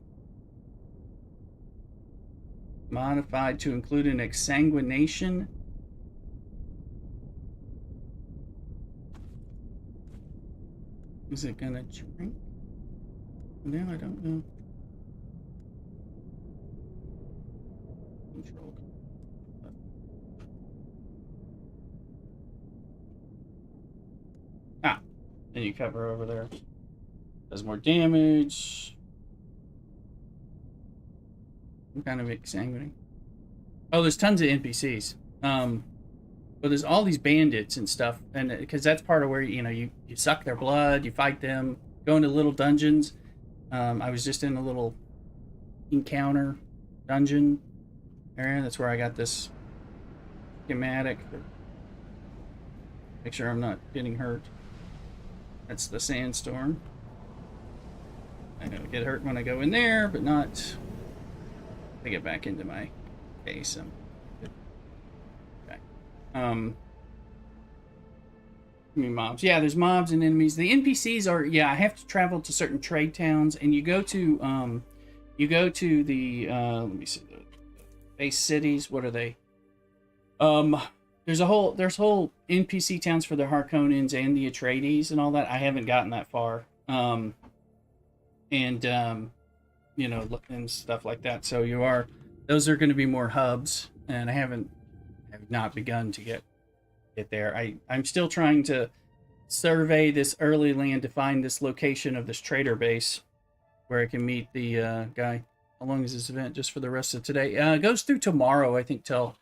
Modified to include an exsanguination. Is it gonna drink? Now I don't know. Control. Ah, and you cover over there. Does more damage. Some kind of exsanguinating. Oh, there's tons of NPCs. But there's all these bandits and stuff, and because that's part of where you suck their blood, you fight them, go into little dungeons. I was just in a little encounter dungeon area. That's where I got this schematic. Make sure I'm not getting hurt. That's the sandstorm. I'm gonna get hurt when I go in there, but not to get back into my base. Okay. I mean mobs. Yeah, there's mobs and enemies. The NPCs are, yeah, I have to travel to certain trade towns, and you go to the let me see, the base cities. What are they? There's whole NPC towns for the Harkonnens and the Atreides and all that. I haven't gotten that far. And and stuff like that. So those are going to be more hubs, and I have not begun to get there. I'm still trying to survey this early land to find this location of this trader base where I can meet the guy. How long is this event? Just for the rest of today? It goes through tomorrow, I think, till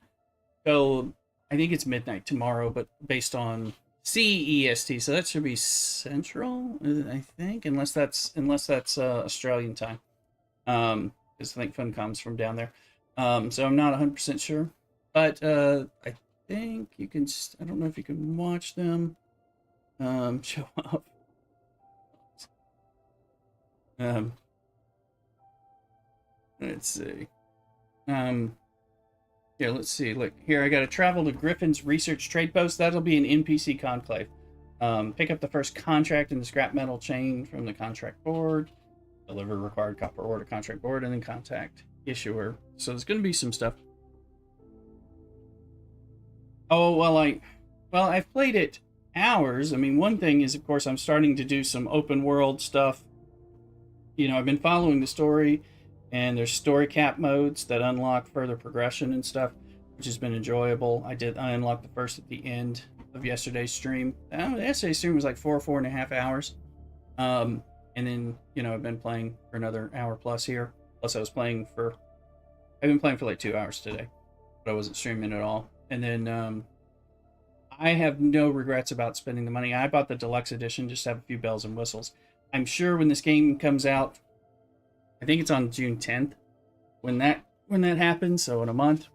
I think it's midnight tomorrow, but based on CEST, so that should be Central, I think, unless that's Australian time. Because I think Funcom's from down there. So I'm not 100% sure, but I think you can. I don't know if you can watch them show up. Let's see. Yeah, let's see. Look here, I got to travel to Griffin's research trade post. That'll be an NPC conclave. Pick up the first contract in the scrap metal chain from the contract board. Deliver required copper ore to contract board, and then contact issuer. So there's going to be some stuff. Oh, I've played it hours. I mean, one thing is, of course, I'm starting to do some open world stuff. I've been following the story, and there's story cap modes that unlock further progression and stuff, which has been enjoyable. I unlocked the first at the end of yesterday's stream. Yesterday's stream was like 4.5 hours. And then, I've been playing for another hour plus here. Plus I've been playing for like 2 hours today, but I wasn't streaming at all. And then, I have no regrets about spending the money. I bought the deluxe edition just to have a few bells and whistles. I'm sure when this game comes out, I think it's on June 10th when that happens, so in a month,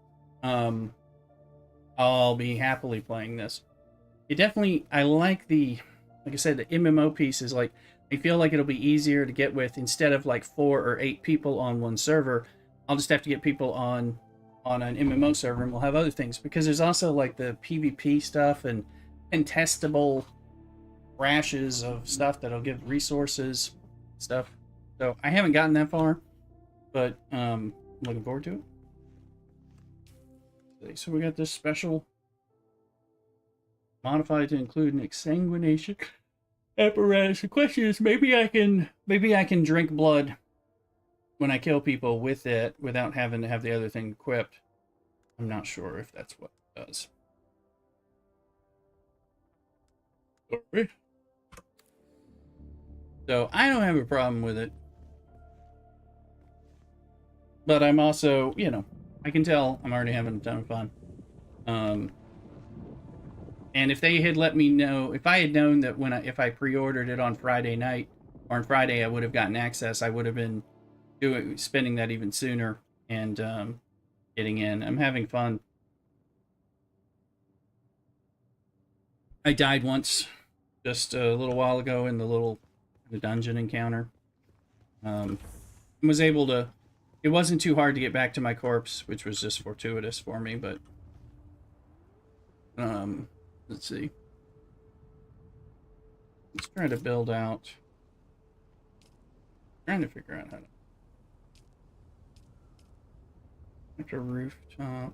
I'll be happily playing this. I like like I said, the MMO piece is like, I feel like it'll be easier to get with. Instead of like 4 or 8 people on one server, I'll just have to get people on an MMO server, and we'll have other things, because there's also like the PvP stuff and testable rashes of stuff that'll give resources stuff. So I haven't gotten that far, but I'm looking forward to it. So we got this special modified to include an exsanguination apparatus. The question is, maybe I can drink blood when I kill people with it without having to have the other thing equipped. I'm not sure if that's what it does. Sorry. So I don't have a problem with it. But I'm also, I can tell I'm already having a ton of fun. And if they had let me know, if I had known that if I pre-ordered it on Friday night, or on Friday I would have gotten access, I would have been spending that even sooner and getting in. I'm having fun. I died once just a little while ago in the dungeon encounter. Was able to. It wasn't too hard to get back to my corpse, which was just fortuitous for me, but let's see. Let's try to build out. Trying to figure out how to. Like a rooftop.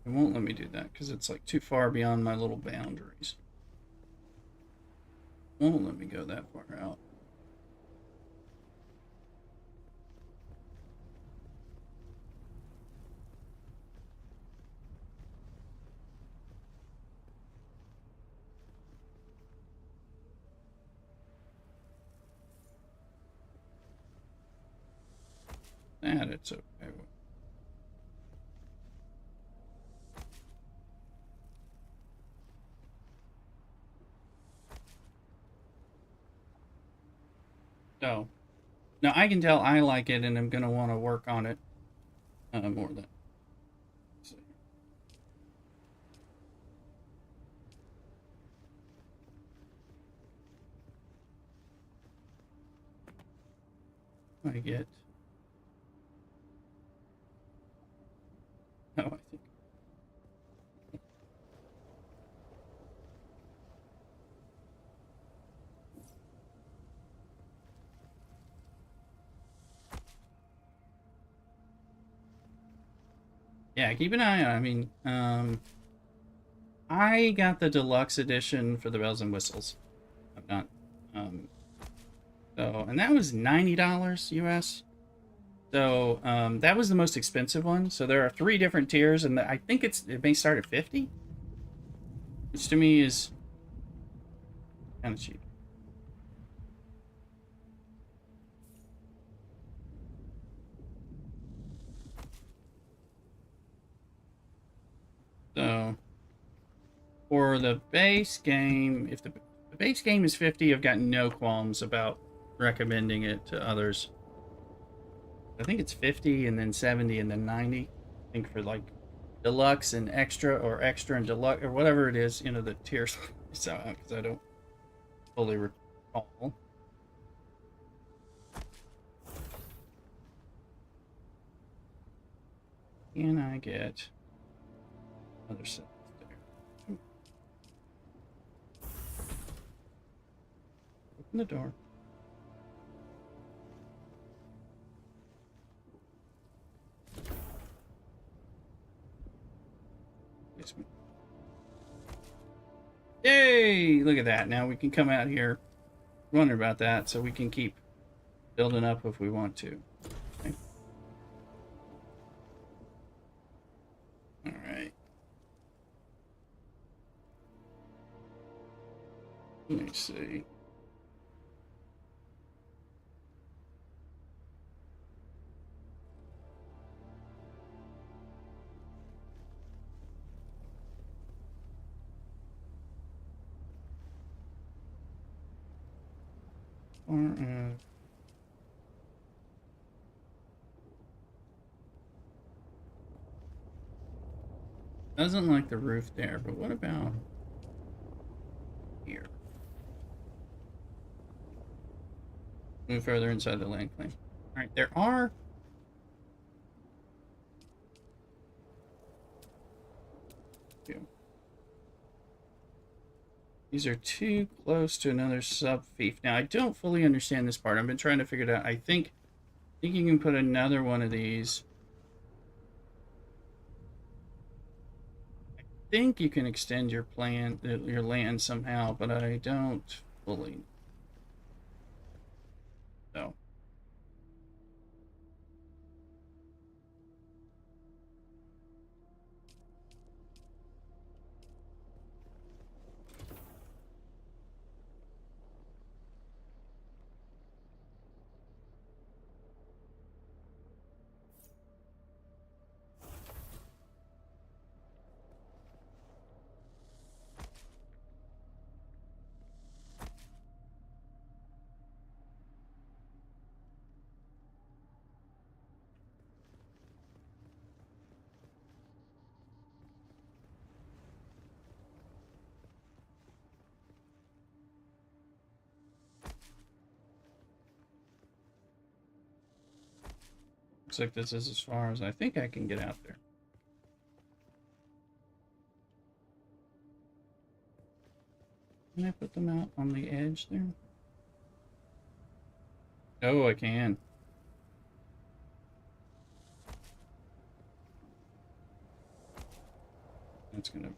It won't let me do that because it's like too far beyond my little boundaries. It won't let me go that far out. that, it's okay. So, now I can tell I like it, and I'm gonna want to work on it more than. Let's see. I get. Oh, I think. Yeah, keep an eye on. I mean, I got the deluxe edition for the bells and whistles. I've not. Um, and that was $90 US. So that was the most expensive one. So there are 3 different tiers, and I think it may start at 50, which to me is kind of cheap. So for the base game, if the base game is 50, I've got no qualms about recommending it to others. I think it's 50 and then 70 and then 90. I think for like deluxe and extra, or extra and deluxe, or whatever it is, the tiers. So because I don't fully recall. Can I get another set there? Open the door. Yay! Look at that. Now we can come out here. Wonder about that, so we can keep building up if we want to. Okay. All right. Let me see. Doesn't like the roof there, but what about here? Move further inside the land claim. All right, there are. These are too close to another sub-fief. Now, I don't fully understand this part. I've been trying to figure it out. I think you can put another one of these. I think you can extend your land somehow, but I don't fully. So. Looks like this is as far as I think I can get out there. Can I put them out on the edge there? Oh, I can. That's gonna.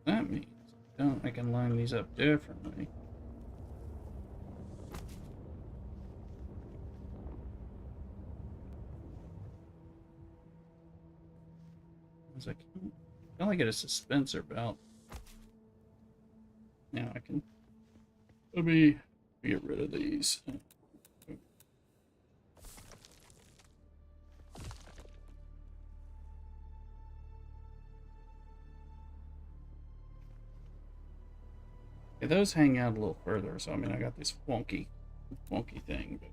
That means I can line these up differently. As I can. I only get a dispenser belt. Now I can. Let me get rid of these. Okay, those hang out a little further, so I mean I got this wonky thing, but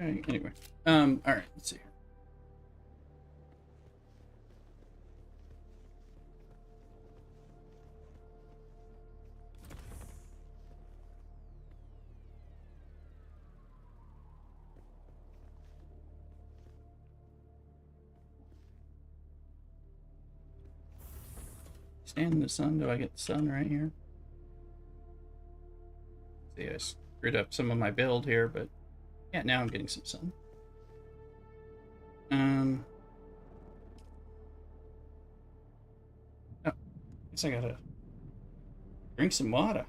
okay, anyway. All right, let's see here. Stand in the sun. Do I get the sun right here? See, I screwed up some of my build here, but yeah, now I'm getting some sun. Oh, guess I gotta drink some water.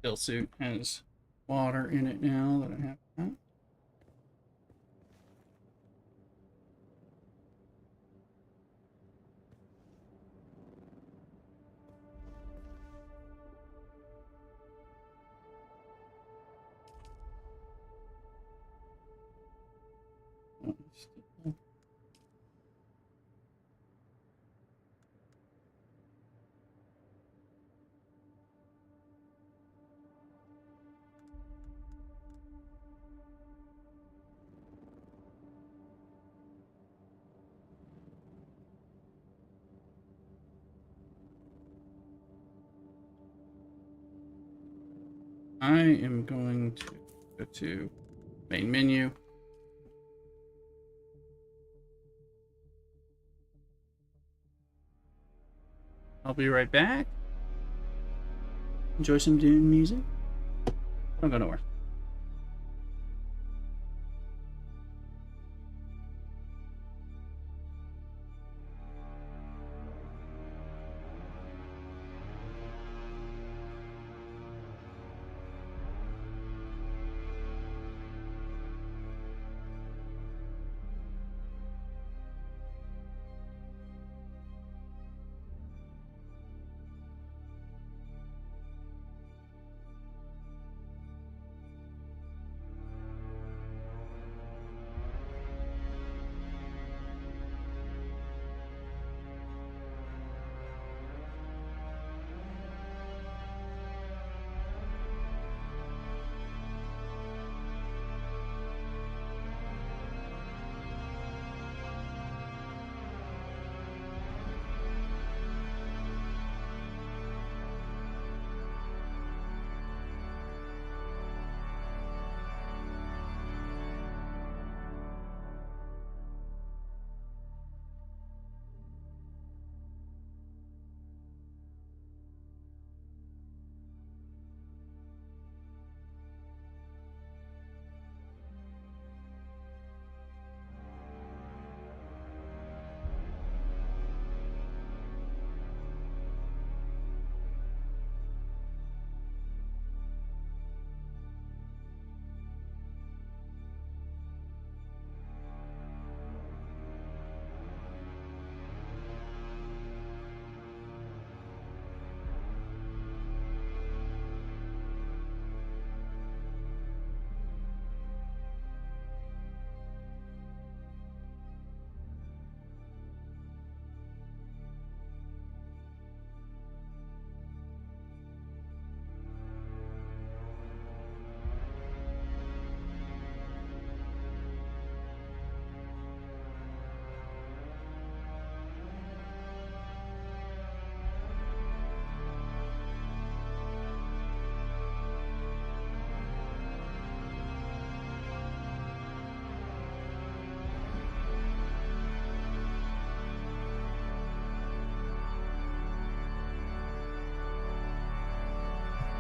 Still suit has water in it now that I have that. I am going to go to main menu. I'll be right back. Enjoy some Dune music. Don't go nowhere.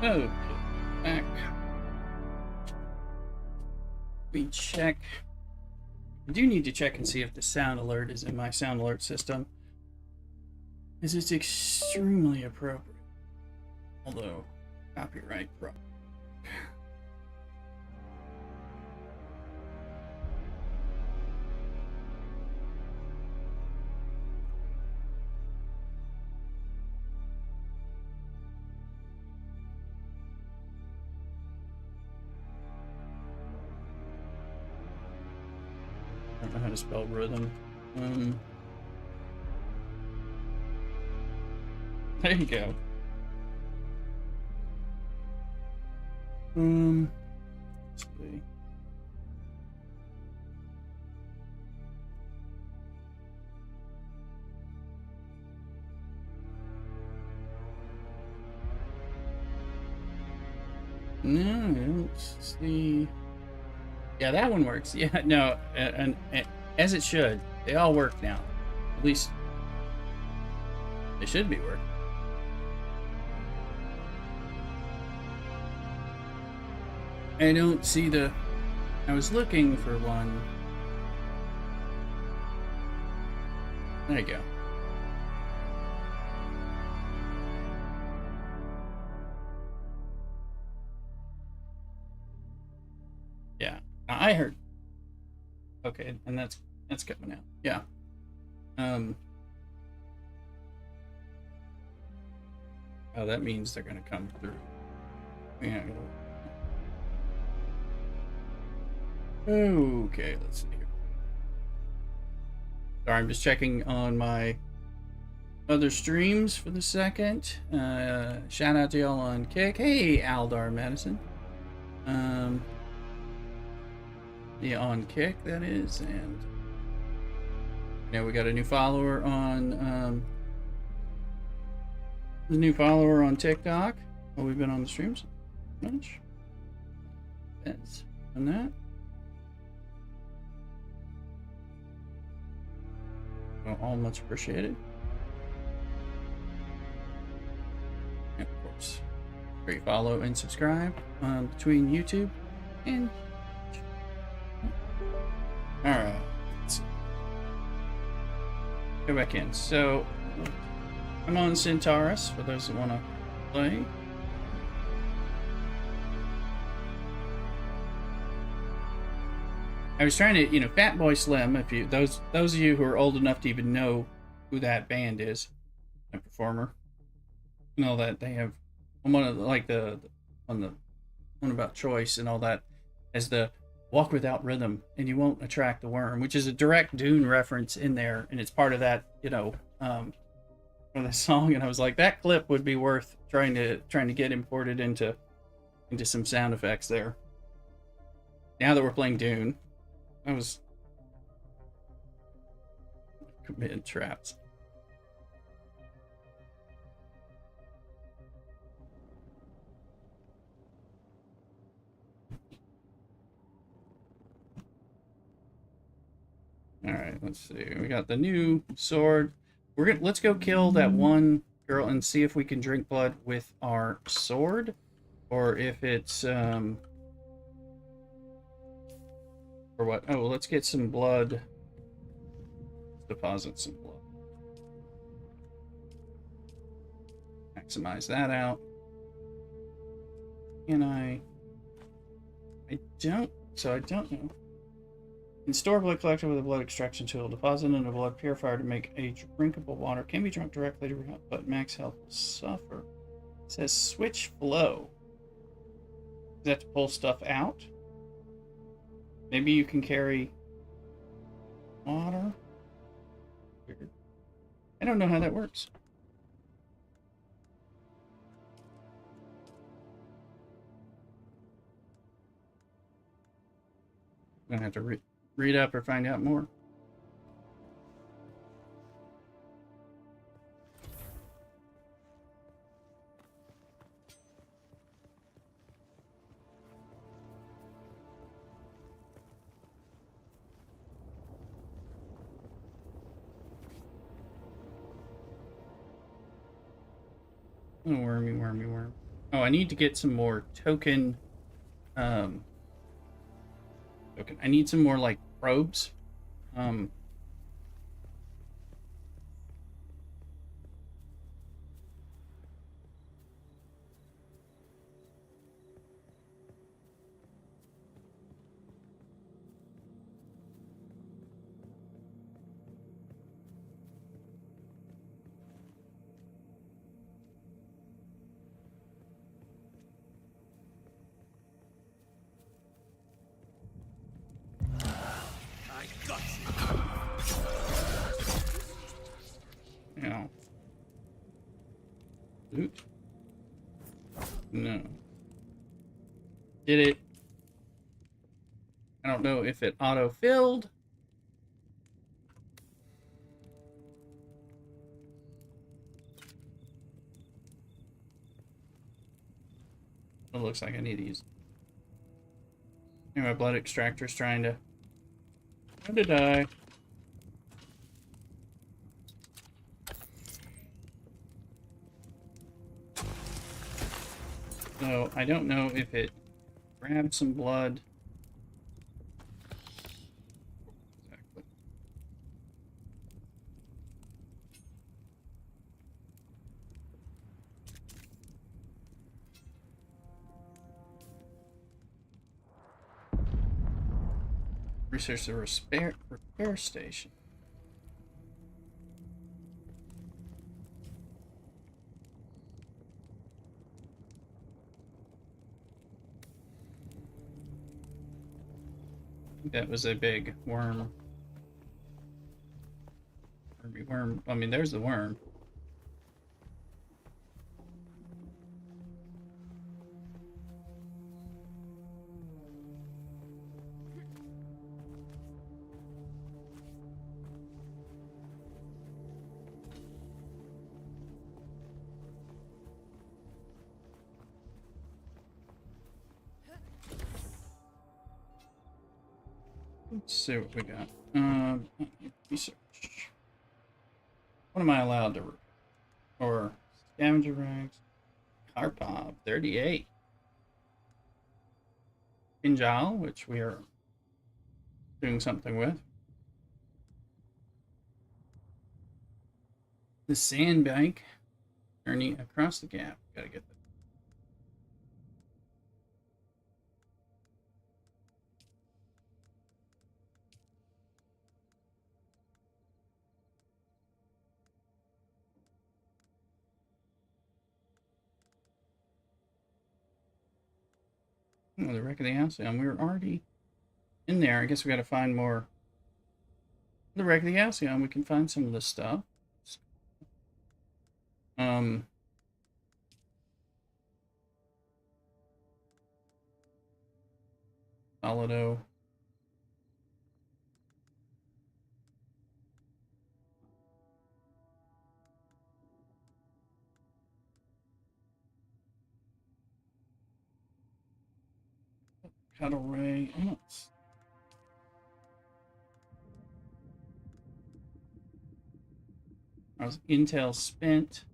Okay, back. We check. I do need to check and see if the sound alert is in my sound alert system, as it's extremely appropriate. Although, copyright problem. I don't know how to spell rhythm. There you go. Let's see. No, let's see. Yeah, that one works. Yeah, no, and as it should. They all work now. At least they should be working. I don't see the. I was looking for one. There you go. Yeah, I heard. Okay, and that's coming out. Yeah. Oh, that means they're gonna come through. Yeah. Okay, let's see here. Sorry, I'm just checking on my other streams for the second. Shout out to y'all on Kick. Hey, Aldar Madison. Yeah, on Kick, that is. And yeah, we got a new follower on TikTok. Well, we've been on the streams much. That's on that. Well, all much appreciated. And of course, great follow and subscribe between YouTube and. All right, let's go back in. So I'm on Centaurus for those that want to play. I was trying to, Fatboy Slim. If you those of you who are old enough to even know who that band is, a performer, that they have one of the one about choice and all that, as the walk without rhythm and you won't attract the worm, which is a direct Dune reference in there, and it's part of that, for the song. And I was like, that clip would be worth trying to get imported into some sound effects there. Now that we're playing Dune. I was committing traps. All right, let's see. We got the new sword. Let's go kill that one girl and see if we can drink blood with our sword, or if it's or what? Oh, well, let's get some blood. Let's deposit some blood. Maximize that out. Can I don't know. In store blood collected with a blood extraction tool. Deposit in a blood purifier to make a drinkable water. Can be drunk directly, but max health will suffer. It says switch flow. Does that have to pull stuff out? Maybe you can carry water? Weird. I don't know how that works. I'm gonna have to read up or find out more. Oh, wormy worm. Oh, I need to get some more token. Token. I need some more like probes. Um, you know, loot. No. Did it? I don't know if it auto-filled. It looks like I need to use. Anyway, my blood extractor's trying to. When did I? So I don't know if it grabbed some blood. Exactly. Research the repair station. I think that was a big worm. Worm. I mean, there's the worm. Let's see what we got. Research. What am I allowed to? Or scavenger rags. Karpov 38. Kinjal, which we are doing something with. The sandbank. Journey across the gap. Gotta get that. Oh, the wreck of the Halcyon. We were already in there. I guess we gotta find more. The wreck of the Halcyon. We can find some of this stuff. Solido. Cuddle Ray. I was Intel spent.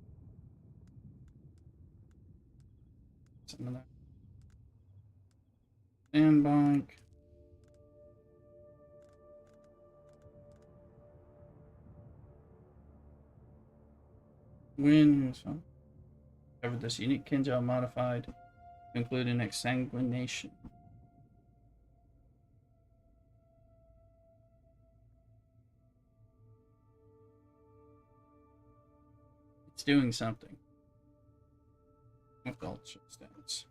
Some of that. Sandbank. Win. Covered this unique Kinjal modified to include an exsanguination. It's doing something. With all stats.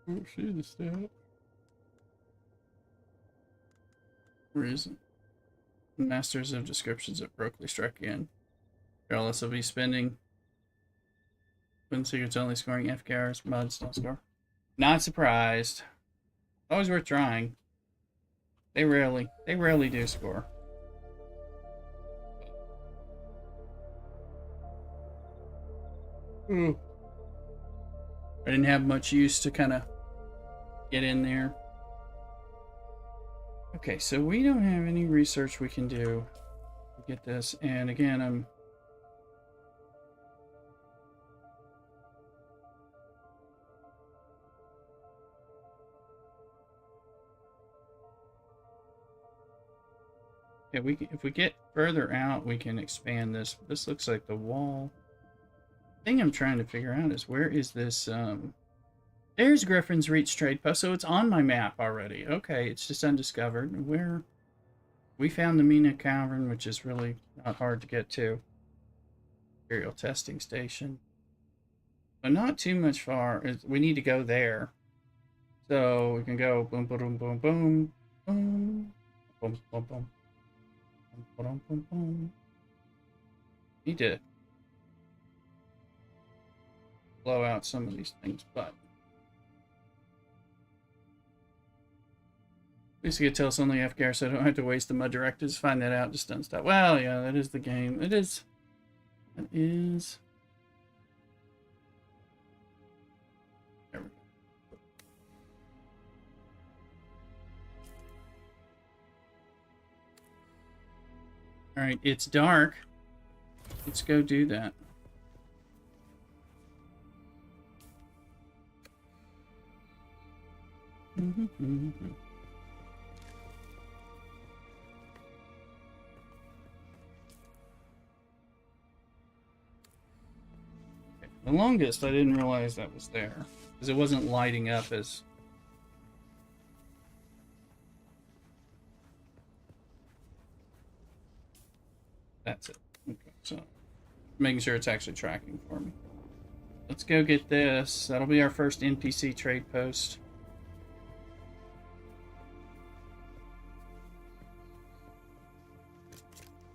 Oh, see the stat. Where is it? Masters of Descriptions at Berkeley struck again. Careless will be spending. Twin Secrets only scoring FKRs. Mods don't score. Not surprised. Always worth trying. They rarely do score. I didn't have much use to kind of get in there. Okay, so we don't have any research we can do to get this. And again, Yeah, if we get further out, we can expand this. This looks like the wall. The thing I'm trying to figure out is where is this, there's Griffin's Reach trade post, so it's on my map already. Okay, it's just undiscovered. Where, we found the Mina Cavern, which is really not hard to get to. Imperial testing station. But not too much far. We need to go there. So we can go boom, boom, boom, boom, boom, boom, boom, boom. Boom, boom, boom. Need to blow out some of these things, but at least you can tell it's only FGAR, so I don't have to waste the mud directives. Find that out, just done stuff. Well, yeah, that is the game. It is. It is. There we go. All right, it's dark. Let's go do that. The longest, I didn't realize that was there because it wasn't lighting up as. That's it. Okay, so making sure it's actually tracking for me. Let's go get this. That'll be our first NPC trade post.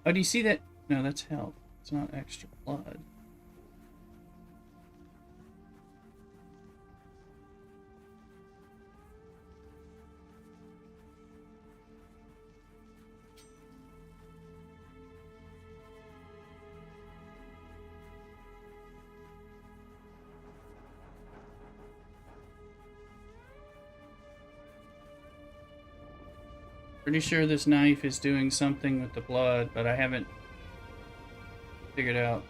Oh, do you see that? No, that's health. It's not extra blood. Pretty sure this knife is doing something with the blood, but I haven't figured out.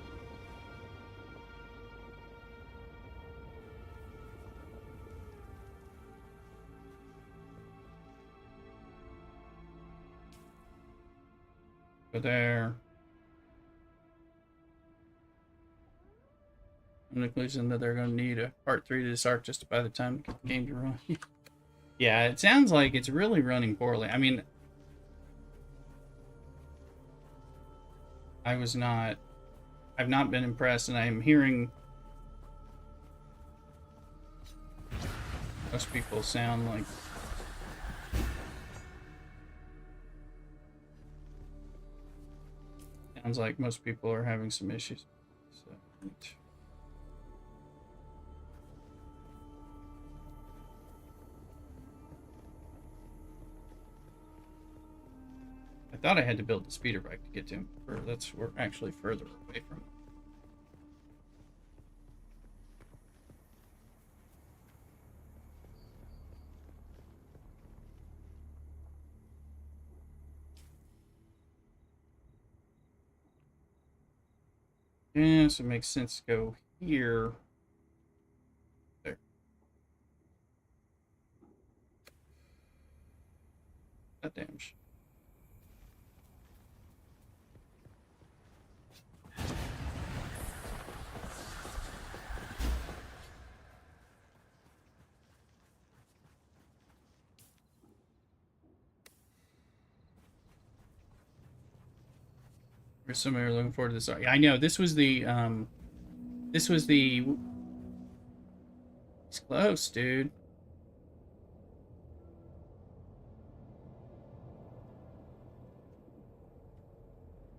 Go there. I'm conclusion that they're going to need a part 3 to this arc just by the time to get the game to run. Yeah, it sounds like it's really running poorly. I mean, I've not been impressed, and I'm hearing most people sound like most people are having some issues. So, I thought I had to build the speeder bike to get to him. We're actually further away from him. Yeah, so it makes sense to go here. There. That damn shit. Somebody were looking forward to this. I know this was the it's close, dude.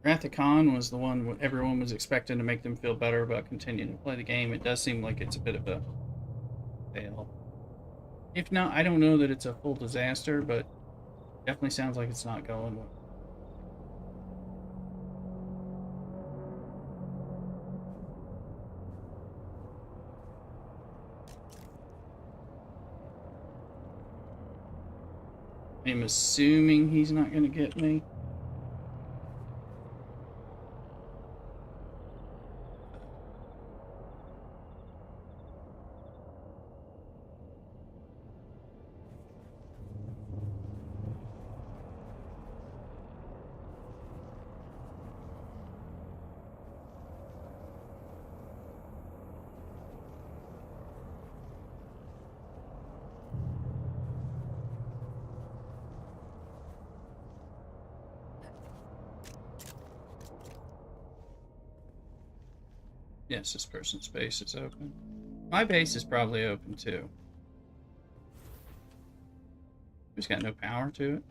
Wrath of Khan was the one everyone was expecting to make them feel better about continuing to play the game. It does seem like it's a bit of a fail. If not, I don't know that it's a full disaster, but definitely sounds like it's not going well. I'm assuming he's not going to get me. Yes, this person's base is open. My base is probably open too. Just got no power to it.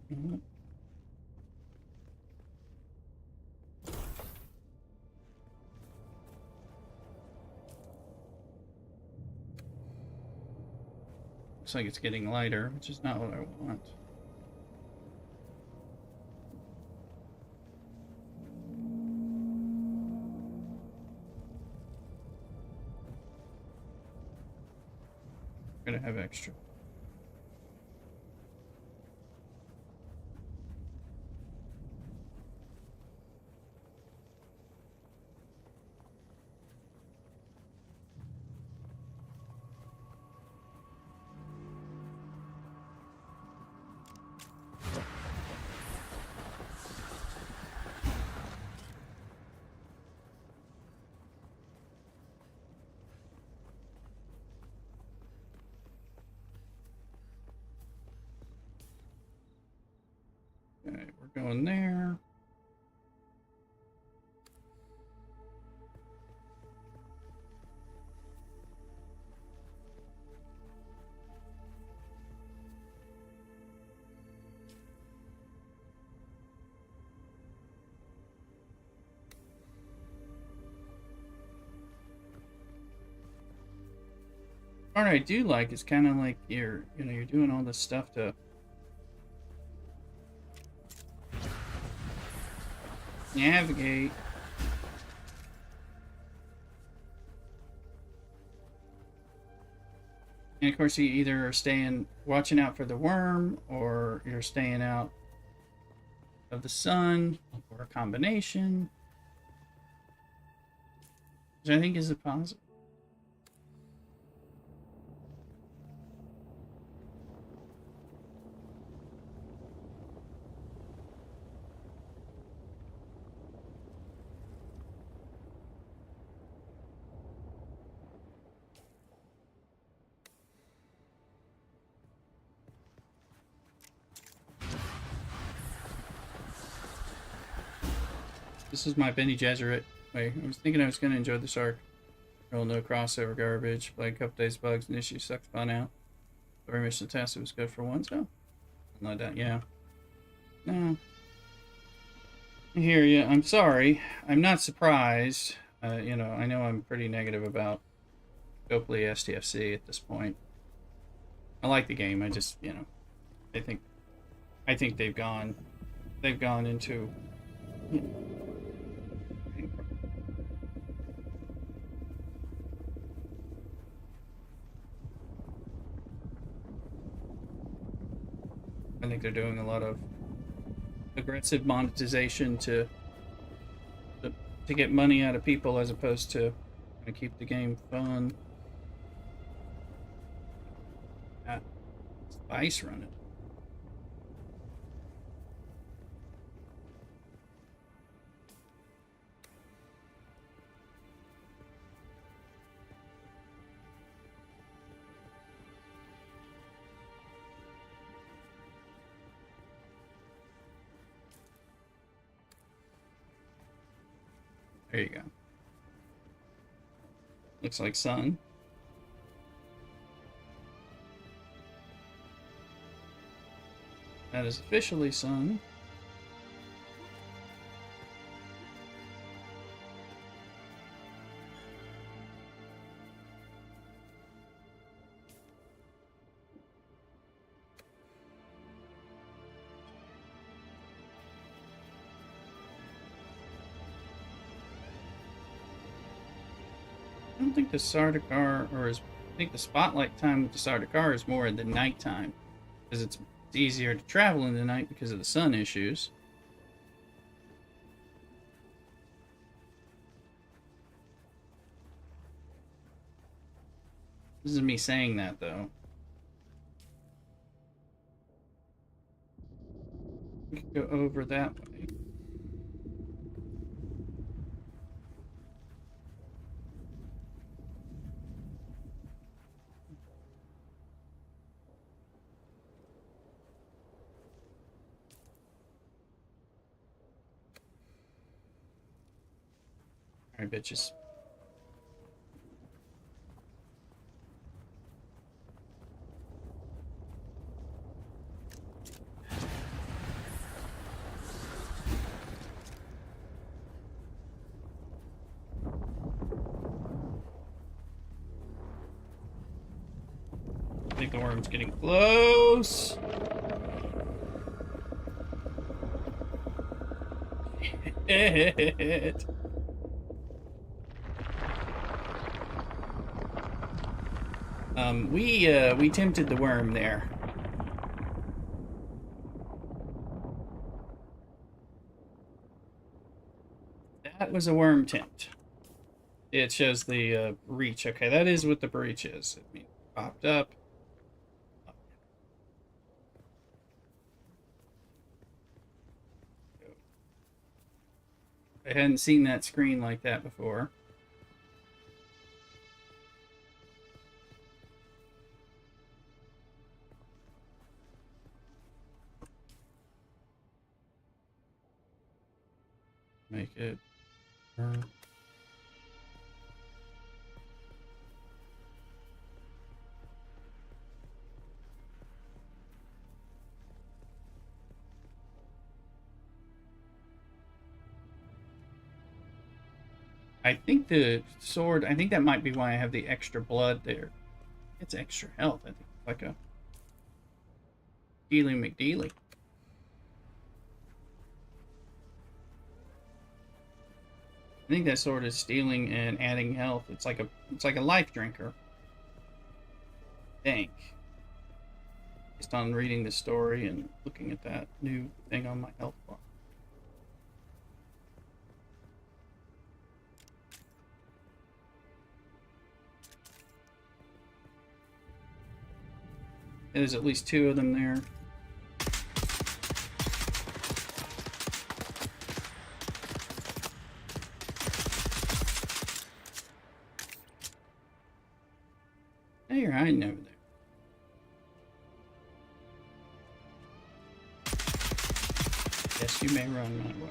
Looks like it's getting lighter, which is not what I want. I'm gonna have extra. Okay, we're going there. Part I do like is kind of like you're doing all this stuff to navigate. And of course, you either are watching out for the worm, or you're staying out of the sun, or a combination, which I think is a positive. This is my Benny Gesserit. Wait, I was thinking I was going to enjoy this arc. Roll no crossover garbage. Play a couple days bugs and issues sucks fun out. Story mission test, it was good for once. Oh, not that, yeah. No. I hear you. I'm sorry. I'm not surprised. I know I'm pretty negative about Copley STFC at this point. I like the game. I just, I think they've gone into. I think they're doing a lot of aggressive monetization to get money out of people as opposed to keep the game fun. Ice running. There you go. Looks like sun. That is officially sun. I don't think the Sardaukar, I think the spotlight time with the Sardaukar is more in the nighttime, because it's easier to travel in the night because of the sun issues. This is me saying that, though. We could go over that way. Alright, bitches. think the worm's getting close. It. We tempted the worm there. That was a worm tempt. It shows the reach. Okay, that is what the breach is. It means it popped up. I hadn't seen that screen like that before. Make it. I think the sword, I think that might be why I have the extra blood there. It's extra health. I think it's like a Dealy McDealy. I think that sword is stealing and adding health. It's like a life drinker. Think. Based on reading the story and looking at that new thing on my health bar. There's at least 2 of them there. Hey, you're hiding over there. Yes, you may run my way.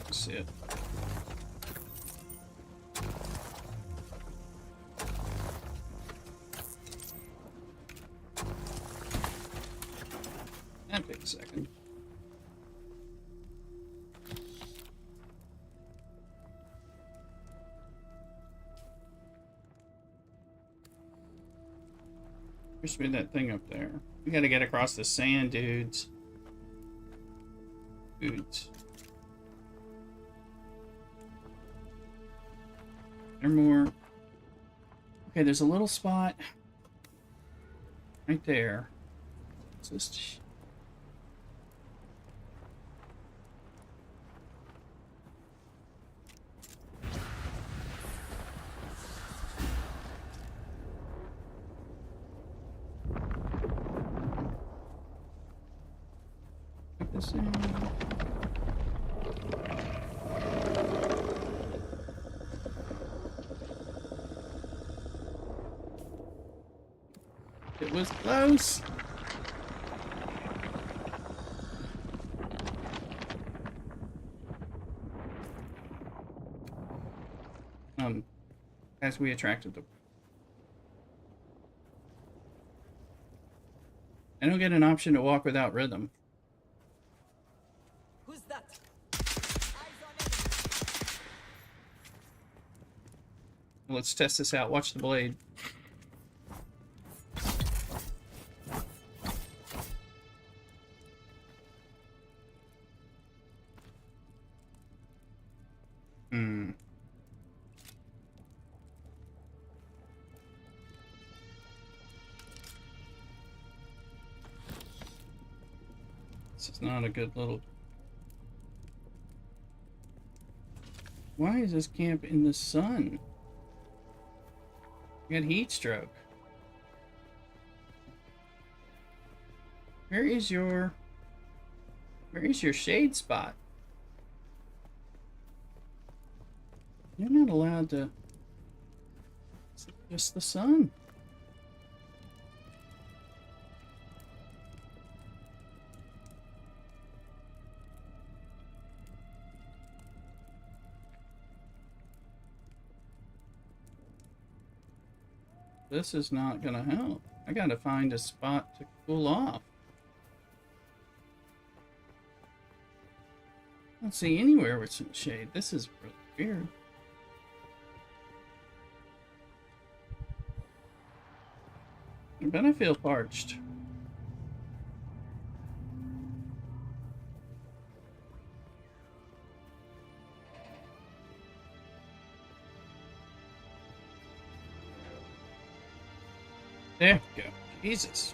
That's it. That takes a second. There should be that thing up there. We gotta get across the sand, dudes. Dudes. There are more. Okay, there's a little spot right there. What's this? Put this in. It was close. As we attracted the. I don't get an option to walk without rhythm. Who's that? Eyes on enemy. Let's test this out. Watch the blade. This is not a good little... Why is this camp in the sun? I got heat stroke. Where is your shade spot? You're not allowed to... It's just the sun. This is not gonna help. I gotta find a spot to cool off. I don't see anywhere with some shade. This is really weird. I bet I feel parched. There we go. Jesus.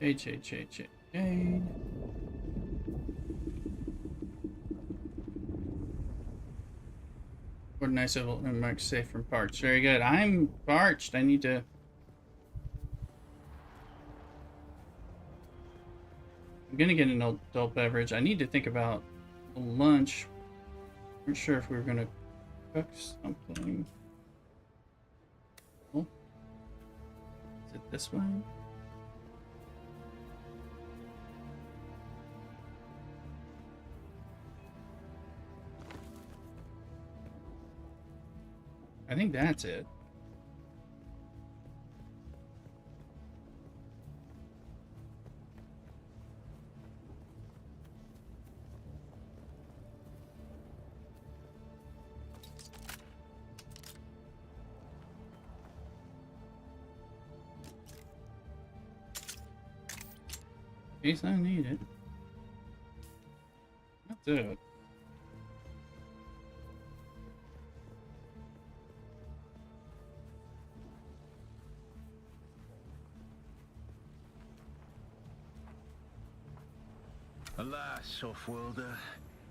H. What a nice little mark safe from parched. Very good. I'm parched. I need to... I'm gonna get an adult beverage. I need to think about lunch. I'm not sure if we were gonna cook something. Oh. Is it this way? I think that's it. In case I need it. That's it. Alas, Offworlder,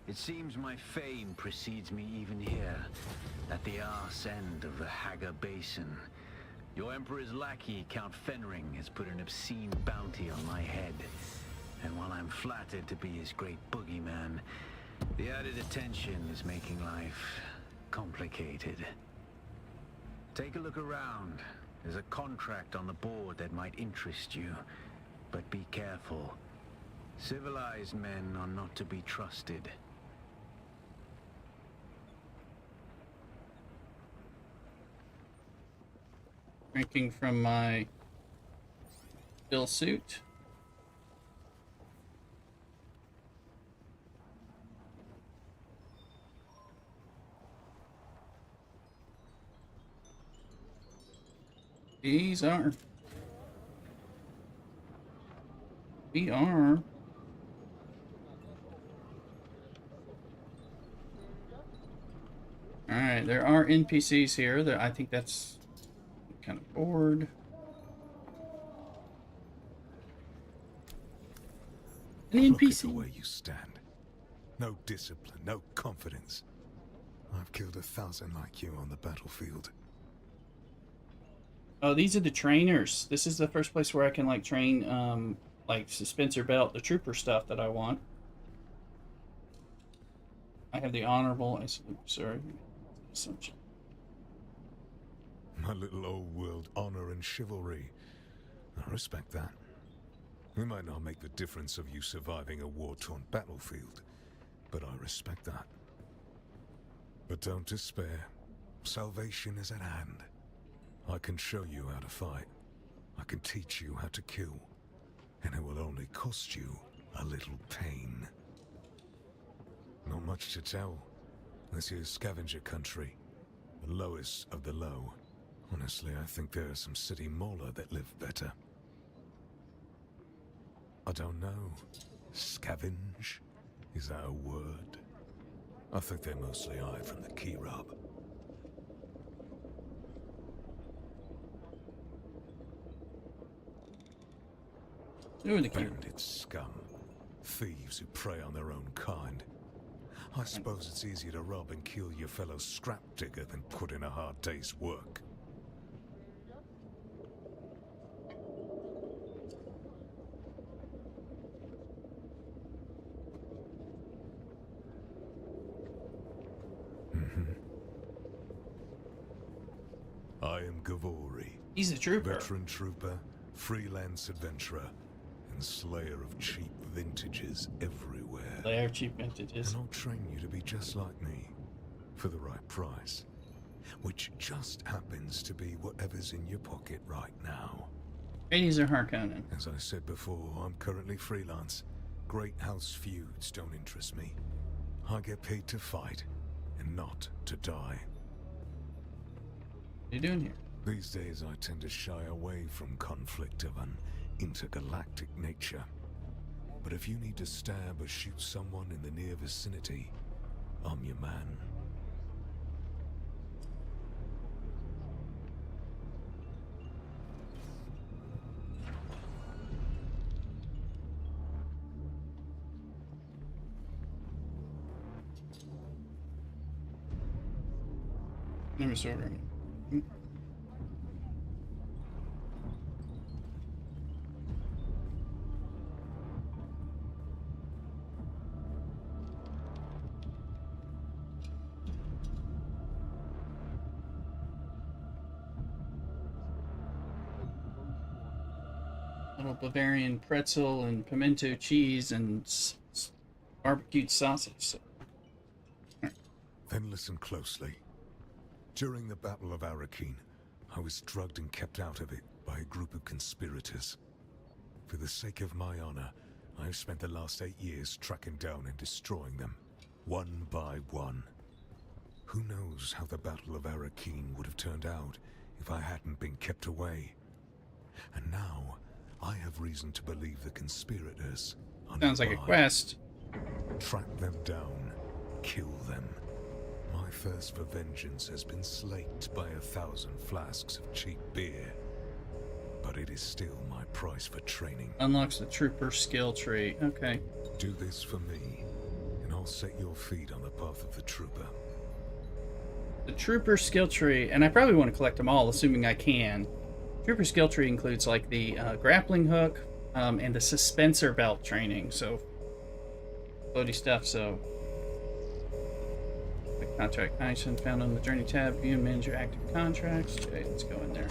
it seems my fame precedes me even here, at the arse end of the Haga Basin. Your Emperor's lackey, Count Fenring, has put an obscene bounty on my head. And while I'm flattered to be his great boogeyman, the added attention is making life complicated. Take a look around. There's a contract on the board that might interest you, but be careful. Civilized men are not to be trusted. Drinking from my bill suit. These are... We are... Alright, there are NPCs here. That I think that's kind of bored. An Look at NPC. the way you stand. No discipline, no confidence. I've killed 1,000 like you on the battlefield. Oh, these are the trainers. This is the first place where I can like train like Spencer Belt, the trooper stuff that I want. I have the honorable, I salute, sorry. Assumption. My little old world honor and chivalry. I respect that. We might not make the difference of you surviving a war-torn battlefield, but I respect that. But don't despair. Salvation is at hand. I can show you how to fight. I can teach you how to kill. And it will only cost you a little pain. Not much to tell. This is scavenger country. The lowest of the low. Honestly, I think there are some city mauler that live better. I don't know. Scavenge? Is that a word? I think they mostly hide from the key rub. Ooh, the key. Bandit scum. Thieves who prey on their own kind. I suppose it's easier to rob and kill your fellow scrap digger than put in a hard day's work. I am Gavori, He's a trooper. veteran trooper, freelance adventurer, and slayer of cheap vintages everywhere. They are cheap vintages. And I'll train you to be just like me, for the right price. Which just happens to be whatever's in your pocket right now. Ladies are Harkonnen. As I said before, I'm currently freelance. Great house feuds don't interest me. I get paid to fight, and not to die. What are you doing here? These days I tend to shy away from conflict of an intergalactic nature. But if you need to stab or shoot someone in the near vicinity, I'm your man. Let me sort him. Little Bavarian pretzel and pimento cheese and barbecued sausage. Then listen closely. During the Battle of Arakeen, I was drugged and kept out of it by a group of conspirators. For the sake of my honor, I have spent the last 8 years tracking down and destroying them, one by one. Who knows how the Battle of Arakeen would have turned out if I hadn't been kept away. And now, I have reason to believe the conspirators are Sounds like a nearby. quest. Track them down, kill them. My thirst for vengeance has been slaked by 1,000 flasks of cheap beer. But it is still my price for training. Unlocks the trooper skill tree. Okay. Do this for me, and I'll set your feet on the path of the trooper. The trooper skill tree, and I probably want to collect them all, assuming I can. Trooper skill tree includes like the grappling hook and the suspensor belt training. So, floaty stuff. So, the contract item found on the journey tab. View and manage your active contracts. Okay, let's go in there.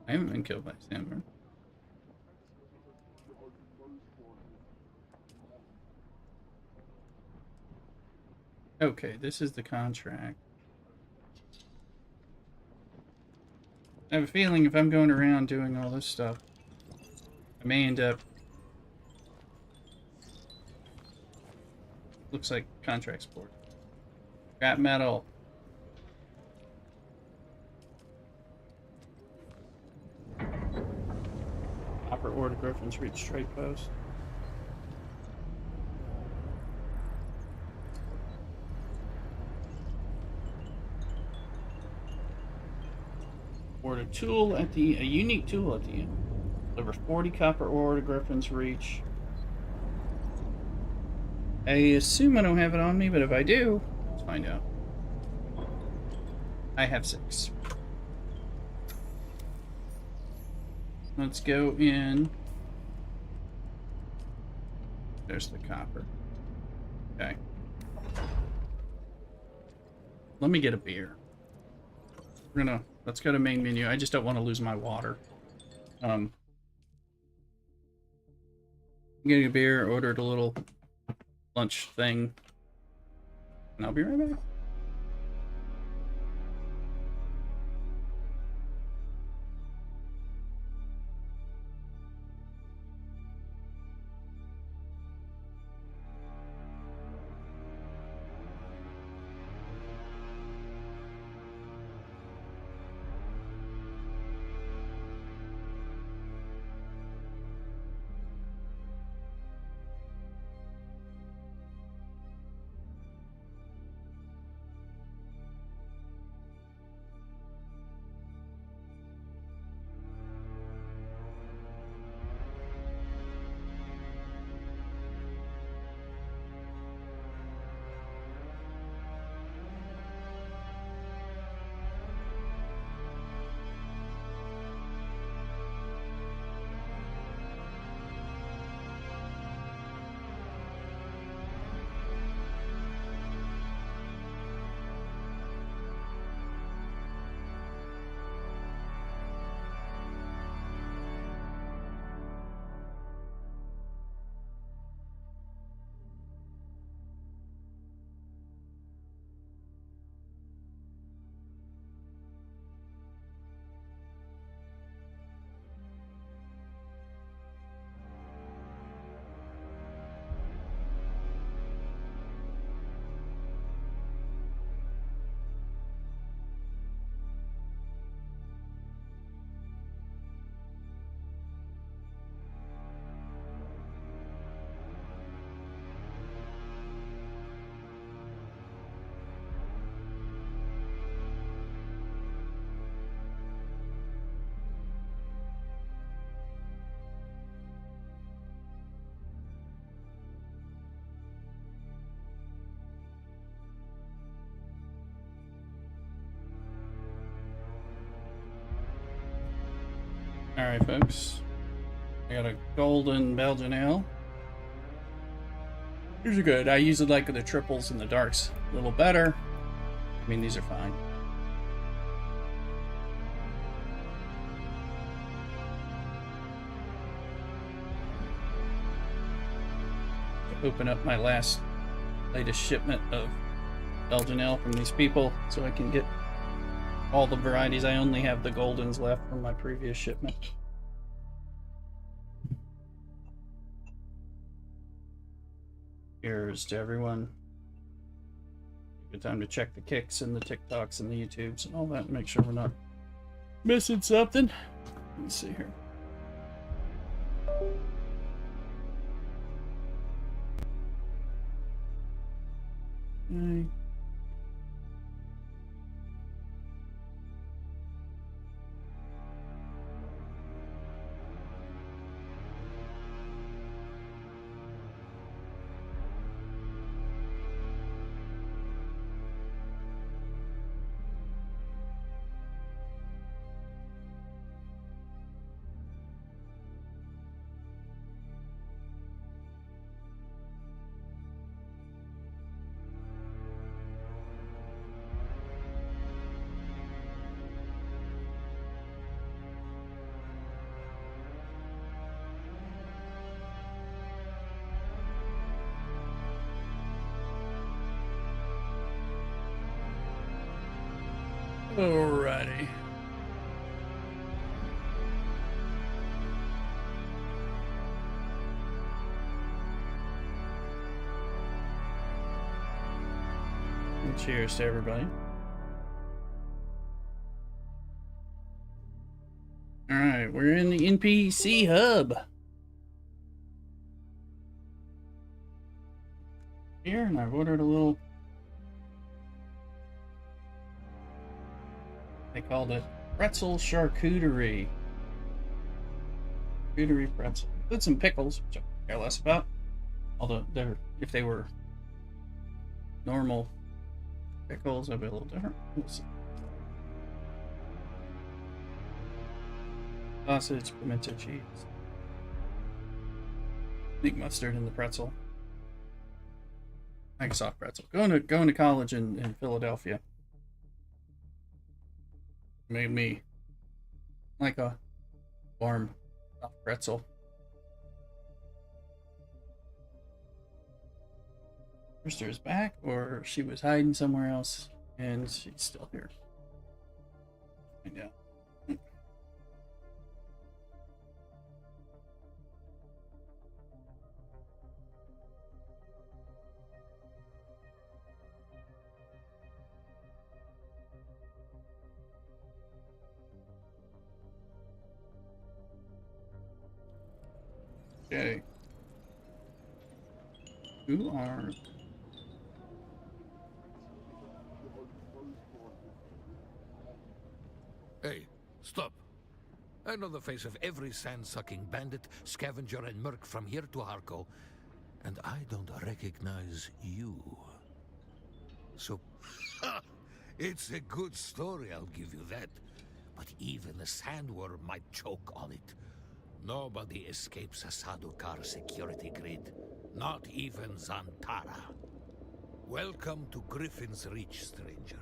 I haven't been killed by Sandburn. Okay, this is the contract. I have a feeling if I'm going around doing all this stuff, I may end up... Looks like contract support. Scrap metal. Copper ore to Griffin's Reach trade post. Order tool at the a unique tool at the end. Deliver 40 copper ore to Griffin's Reach. I assume I don't have it on me, but if I do, let's find out. I have 6. Let's go in. There's the copper. Okay. Let me get a beer. Let's go to main menu. I just don't want to lose my water. getting a beer, ordered a little lunch thing, and I'll be right back. Alright, folks. I got a golden Belgian ale. These are good. I usually like the triples and the darks a little better. I mean, these are fine. Open up my latest shipment of Belgian ale from these people so I can get all the varieties. I only have the Goldens left from my previous shipment. Here's to everyone. Good time to check the kicks and the TikToks and the YouTubes and all that and make sure we're not missing something. Let's see here. Okay. Alrighty. And cheers to everybody. Alright, we're in the NPC hub. Here, and I've ordered a little. They called it pretzel charcuterie. Charcuterie pretzel. With some pickles, which I care less about. Although if they were normal pickles, that'd be a little different. We'll see. Sausage, pimento cheese. Big mustard in the pretzel. Like a soft pretzel. Going to college in Philadelphia made me like a warm soft pretzel. Brewster is back, or she was hiding somewhere else and she's still here. Find out. Okay. Who are... Hey, stop. I know the face of every sand-sucking bandit, scavenger, and merc from here to Harko, and I don't recognize you. So, it's a good story, I'll give you that. But even a sandworm might choke on it. Nobody escapes a Sadukar security grid. Not even Zantara. Welcome to Griffin's Reach, stranger.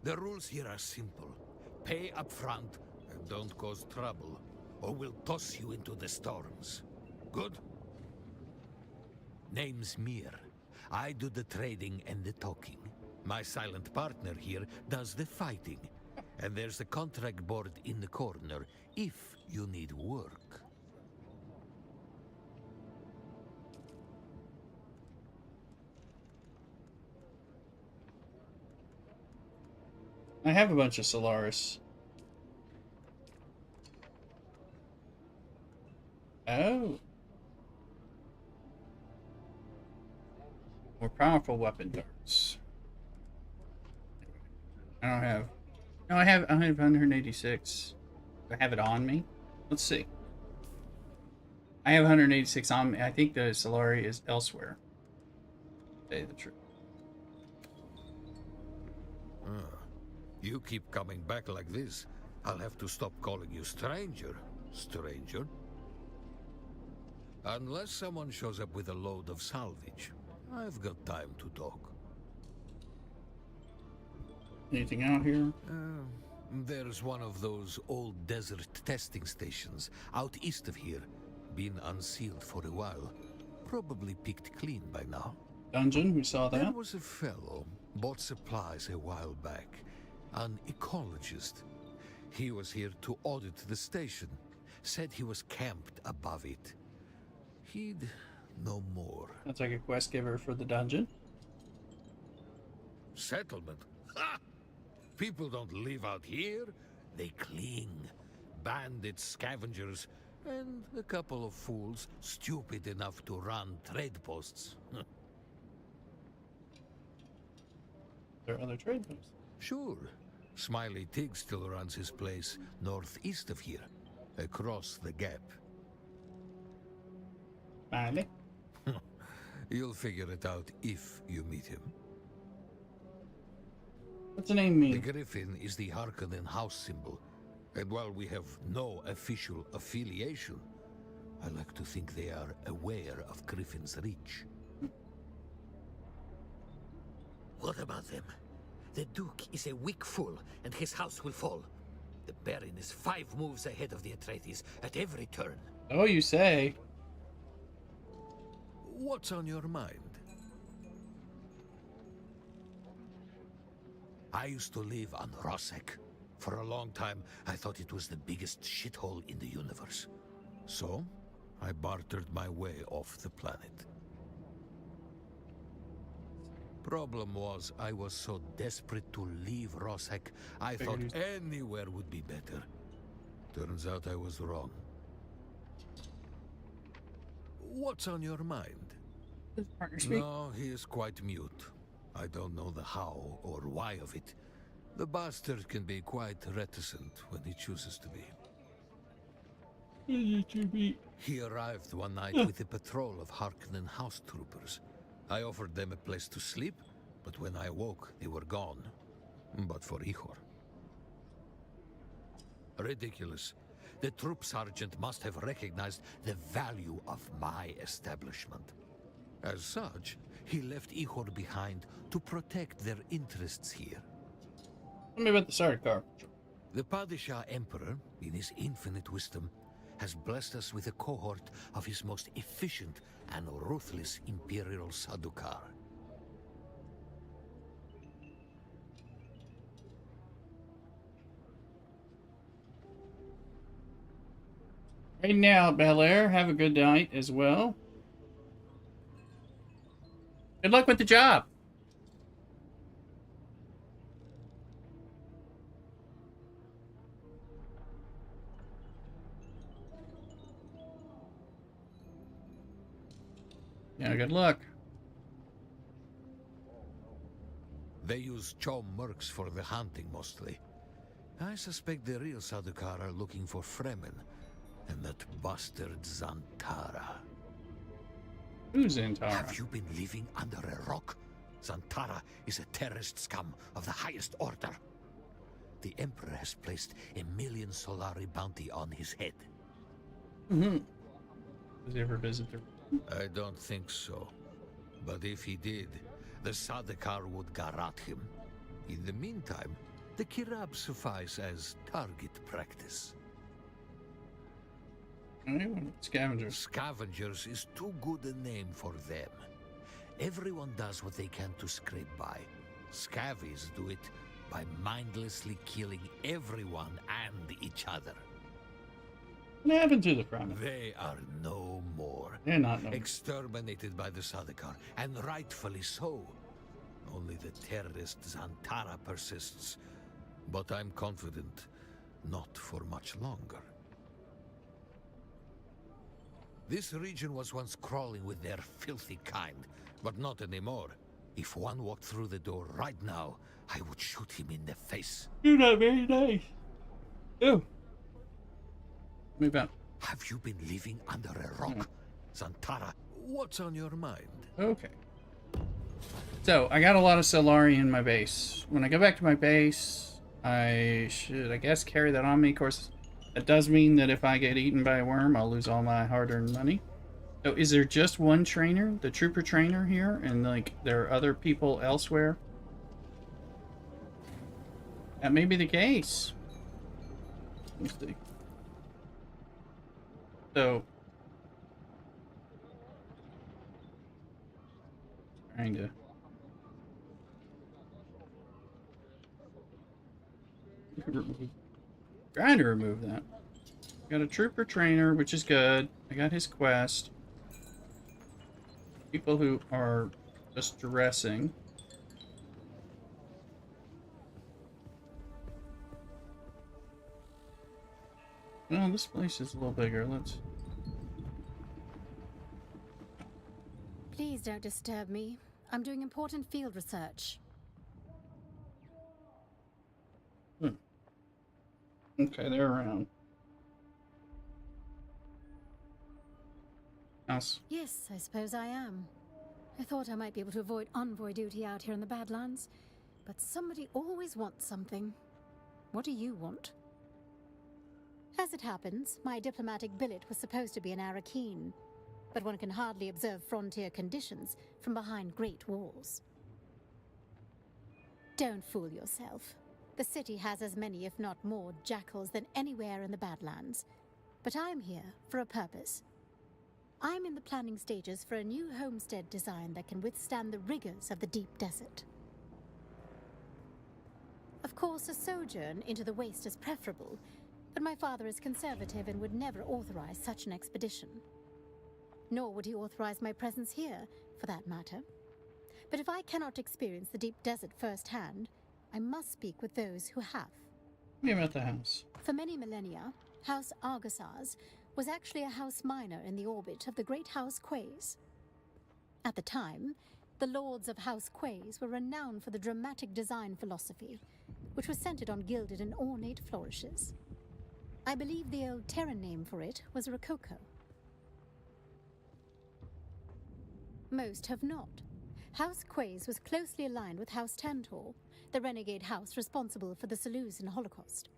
The rules here are simple. Pay up front and don't cause trouble, or we'll toss you into the storms. Good? Name's Mir. I do the trading and the talking. My silent partner here does the fighting. And there's a contract board in the corner if you need work. I have a bunch of Solaris. Oh. More powerful weapon darts. I don't have... No, I have 186. Do I have it on me? Let's see. I have 186 on me. I think the Solari is elsewhere. To tell you the truth. You keep coming back like this, I'll have to stop calling you stranger, stranger. Unless someone shows up with a load of salvage, I've got time to talk. Anything out here? There's one of those old desert testing stations out east of here. Been unsealed for a while. Probably picked clean by now. Dungeon, we saw There that. was a fellow, bought supplies a while back. An ecologist. He was here to audit the station. Said he was camped above it. He'd know more. That's like a quest giver for the dungeon. Settlement? Ha! People don't live out here. They cling. Bandits, scavengers, and a couple of fools stupid enough to run trade posts. There are other trade posts. Sure. Smiley Tig still runs his place northeast of here, across the gap. Smiley. You'll figure it out if you meet him. What's the name The mean? Griffin is the Harkonnen house symbol, and while we have no official affiliation, I like to think they are aware of Griffin's Reach. What about them? The Duke is a weak fool, and his house will fall. The Baron is 5 moves ahead of the Atreides at every turn. Oh, you say. What's on your mind? I used to live on Rosek. For a long time, I thought it was the biggest shithole in the universe. So, I bartered my way off the planet. Problem was, I was so desperate to leave Rosek, I thought anywhere would be better. Turns out I was wrong. What's on your mind? Does partner speak? No, he is quite mute. I don't know the how or why of it. The bastard can be quite reticent when he chooses to be. He arrived one night with a patrol of Harkonnen house troopers. I offered them a place to sleep, but when I woke, they were gone. But for Ihor. Ridiculous. The troop sergeant must have recognized the value of my establishment. As such, he left Ihor behind to protect their interests here. Tell me about the Sardaukar. The Padishah Emperor, in his infinite wisdom, has blessed us with a cohort of his most efficient and ruthless Imperial Sadukar. Right now, Bel Air, have a good night as well. Good luck with the job. Yeah, good luck. They use Chom mercs for the hunting mostly. I suspect the real Sardaukar are looking for Fremen and that bastard Zantara. Who's Antara? Have you been living under a rock? Zantara is a terrorist scum of the highest order. The Emperor has placed a 1,000,000 Solari bounty on his head. Mm-hmm. Does he ever visit the... I don't think so. But if he did, the Sardaukar would garrote him. In the meantime, the Kirab suffice as target practice. Scavengers. Scavengers is too good a name for them. Everyone does what they can to scrape by. Scavies do it by mindlessly killing everyone and each other. What happened to the Fremen? They are no more. They're not no more. Exterminated by the Sardaukar, and rightfully so. Only the terrorist Zantara persists. But I'm confident not for much longer. This region was once crawling with their filthy kind, but not anymore. If one walked through the door right now, I would shoot him in the face. You're not very nice. Oh. Move out. Have you been living under a rock? Zantara, what's on your mind? Okay. So, I got a lot of Solari in my base. When I go back to my base, I should, I guess, carry that on me. Of course, that does mean that if I get eaten by a worm, I'll lose all my hard-earned money. So, is there just one trainer, the trooper trainer here, and, like, there are other people elsewhere? That may be the case. Let's see. So, trying to remove that. Got a trooper trainer, which is good. I got his quest. People who are just dressing. Well, this place is a little bigger. Let's... Please don't disturb me. I'm doing important field research. Okay, they're around. House. Yes, I suppose I am. I thought I might be able to avoid envoy duty out here in the Badlands, but somebody always wants something. What do you want? As it happens, my diplomatic billet was supposed to be in Arakeen, but one can hardly observe frontier conditions from behind great walls. Don't fool yourself. The city has as many, if not more, jackals than anywhere in the Badlands. But I'm here for a purpose. I'm in the planning stages for a new homestead design that can withstand the rigors of the deep desert. Of course, a sojourn into the waste is preferable, but my father is conservative and would never authorize such an expedition. Nor would he authorize my presence here, for that matter. But if I cannot experience the deep desert firsthand, I must speak with those who have. Tell me about the house. For many millennia, House Argosars was actually a house minor in the orbit of the great House Quays. At the time, the lords of House Quays were renowned for the dramatic design philosophy, which was centered on gilded and ornate flourishes. I believe the old Terran name for it was Rococo. Most have not. House Quays was closely aligned with House Tantor, the renegade house responsible for the Seleucid Holocaust.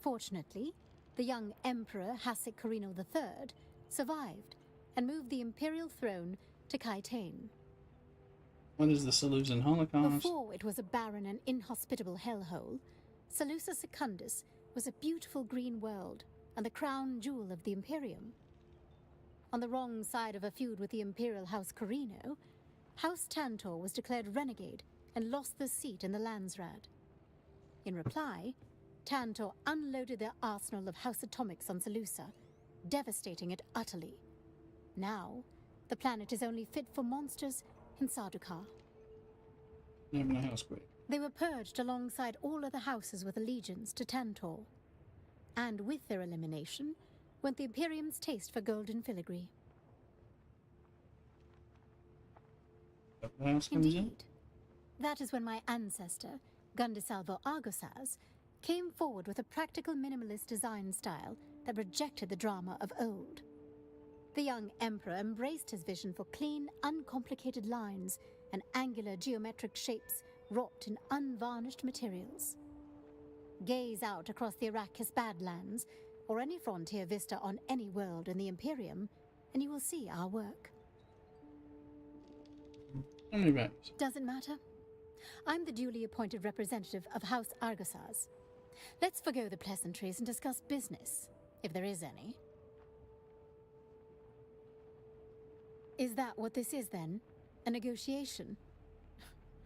Fortunately, the young Emperor Hasek Carino III survived and moved the imperial throne to Kaitane. What is the Seleucid Holocaust? Before it was a barren and inhospitable hellhole, Seleucus Secundus was a beautiful green world and the crown jewel of the Imperium. On the wrong side of a feud with the Imperial House Carino, House Tantor was declared renegade and lost the seat in the Landsraad. In reply, Tantor unloaded their arsenal of House Atomics on Seleucia devastating it utterly. Now, the planet is only fit for monsters in Sardaukar. Having a house quake. They were purged alongside all other houses with allegiance to Tantor. And with their elimination went the Imperium's taste for golden filigree. The house comes in. Indeed. That is when my ancestor, Gundisalvo Argosaz, came forward with a practical minimalist design style that rejected the drama of old. The young emperor embraced his vision for clean, uncomplicated lines and angular geometric shapes wrought in unvarnished materials. Gaze out across the Arrakis Badlands, or any frontier vista on any world in the Imperium, and you will see our work. How many values? Doesn't matter. I'm the duly appointed representative of House Argosaz. Let's forgo the pleasantries and discuss business, if there is any. Is that what this is, then? A negotiation?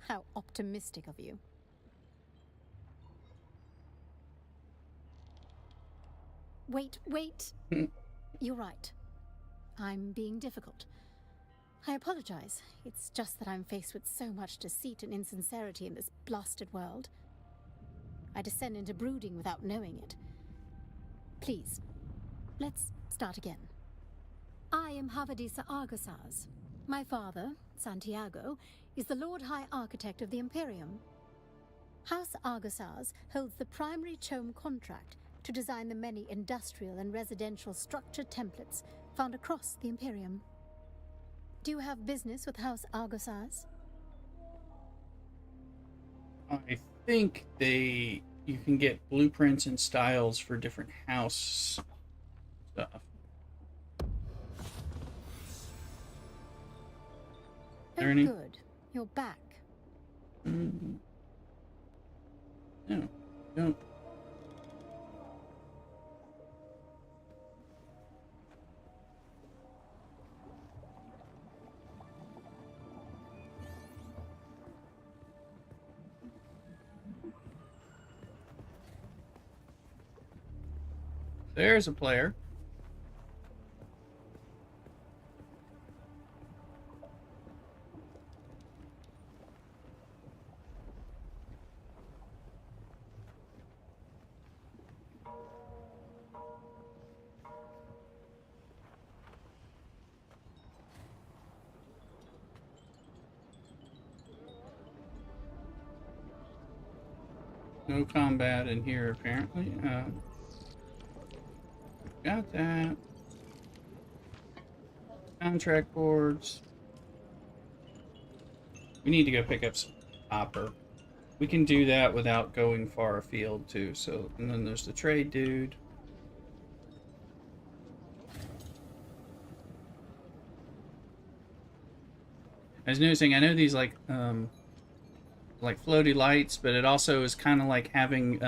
How optimistic of you. Wait. You're right. I'm being difficult. I apologize. It's just that I'm faced with so much deceit and insincerity in this blasted world. I descend into brooding without knowing it. Please, let's start again. I am Havadisa Argosaz. My father, Santiago, is the Lord High Architect of the Imperium. House Argosaz holds the primary CHOAM contract to design the many industrial and residential structure templates found across the Imperium. Do you have business with House Argosaz? I think you can get blueprints and styles for different house stuff. Oh, Ernie? good. You're back. No, don't. There's a player. No combat in here, apparently. Got that. Contract boards. We need to go pick up some copper. We can do that without going far afield, too. So, and then there's the trade dude. I was noticing, I know these like floaty lights, but it also is kind of like having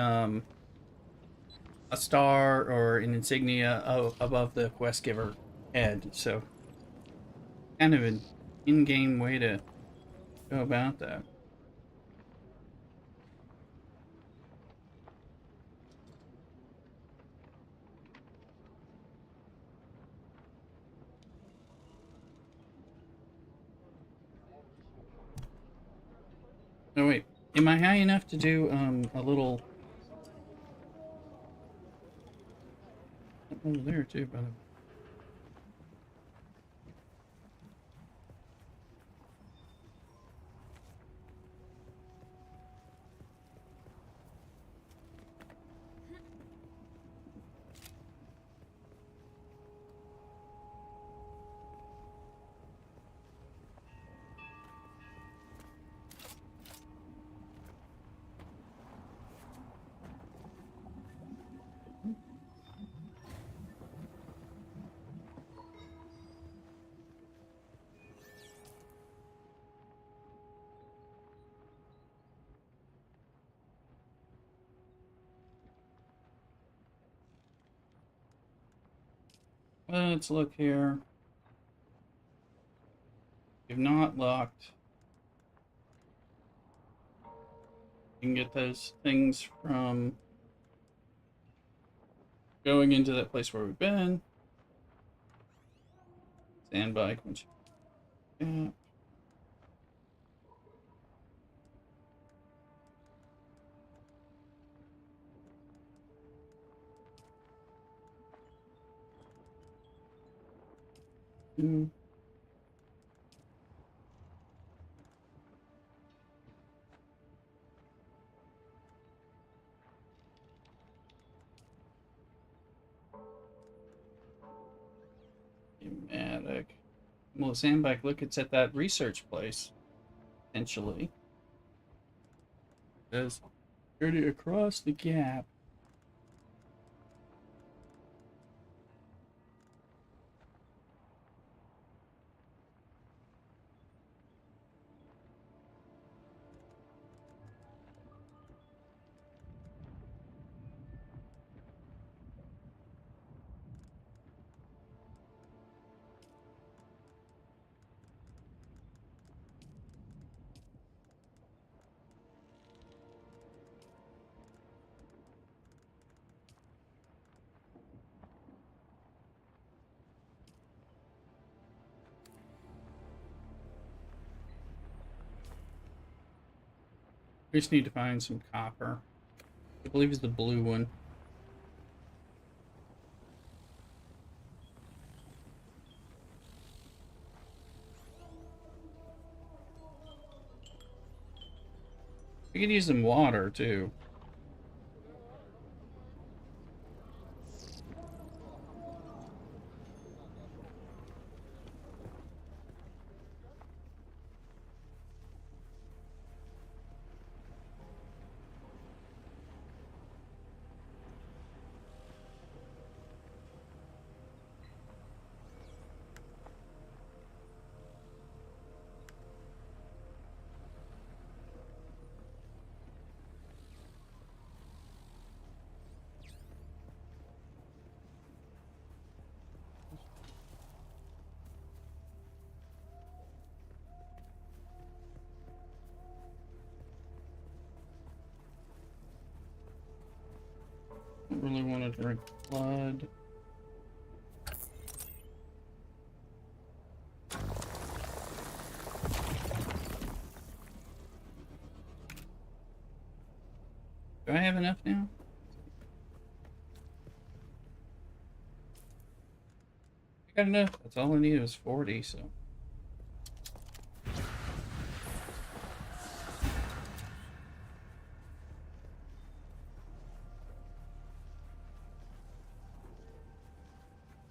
a star or an insignia above the quest giver head. So kind of an in-game way to go about that. Oh wait, am I high enough to do a little over there too, by the way? Let's look here. If not locked, you can get those things from going into that place where we've been. Sand bike. Which, yeah. Mm. Thematic. Well, the sandbike, look, it's at that research place, potentially. It says, journey across the gap. We just need to find some copper. I believe it's the blue one. We could use some water too. Don't really want to drink blood. Do I have enough now? I got enough. That's all I needed was 40, so.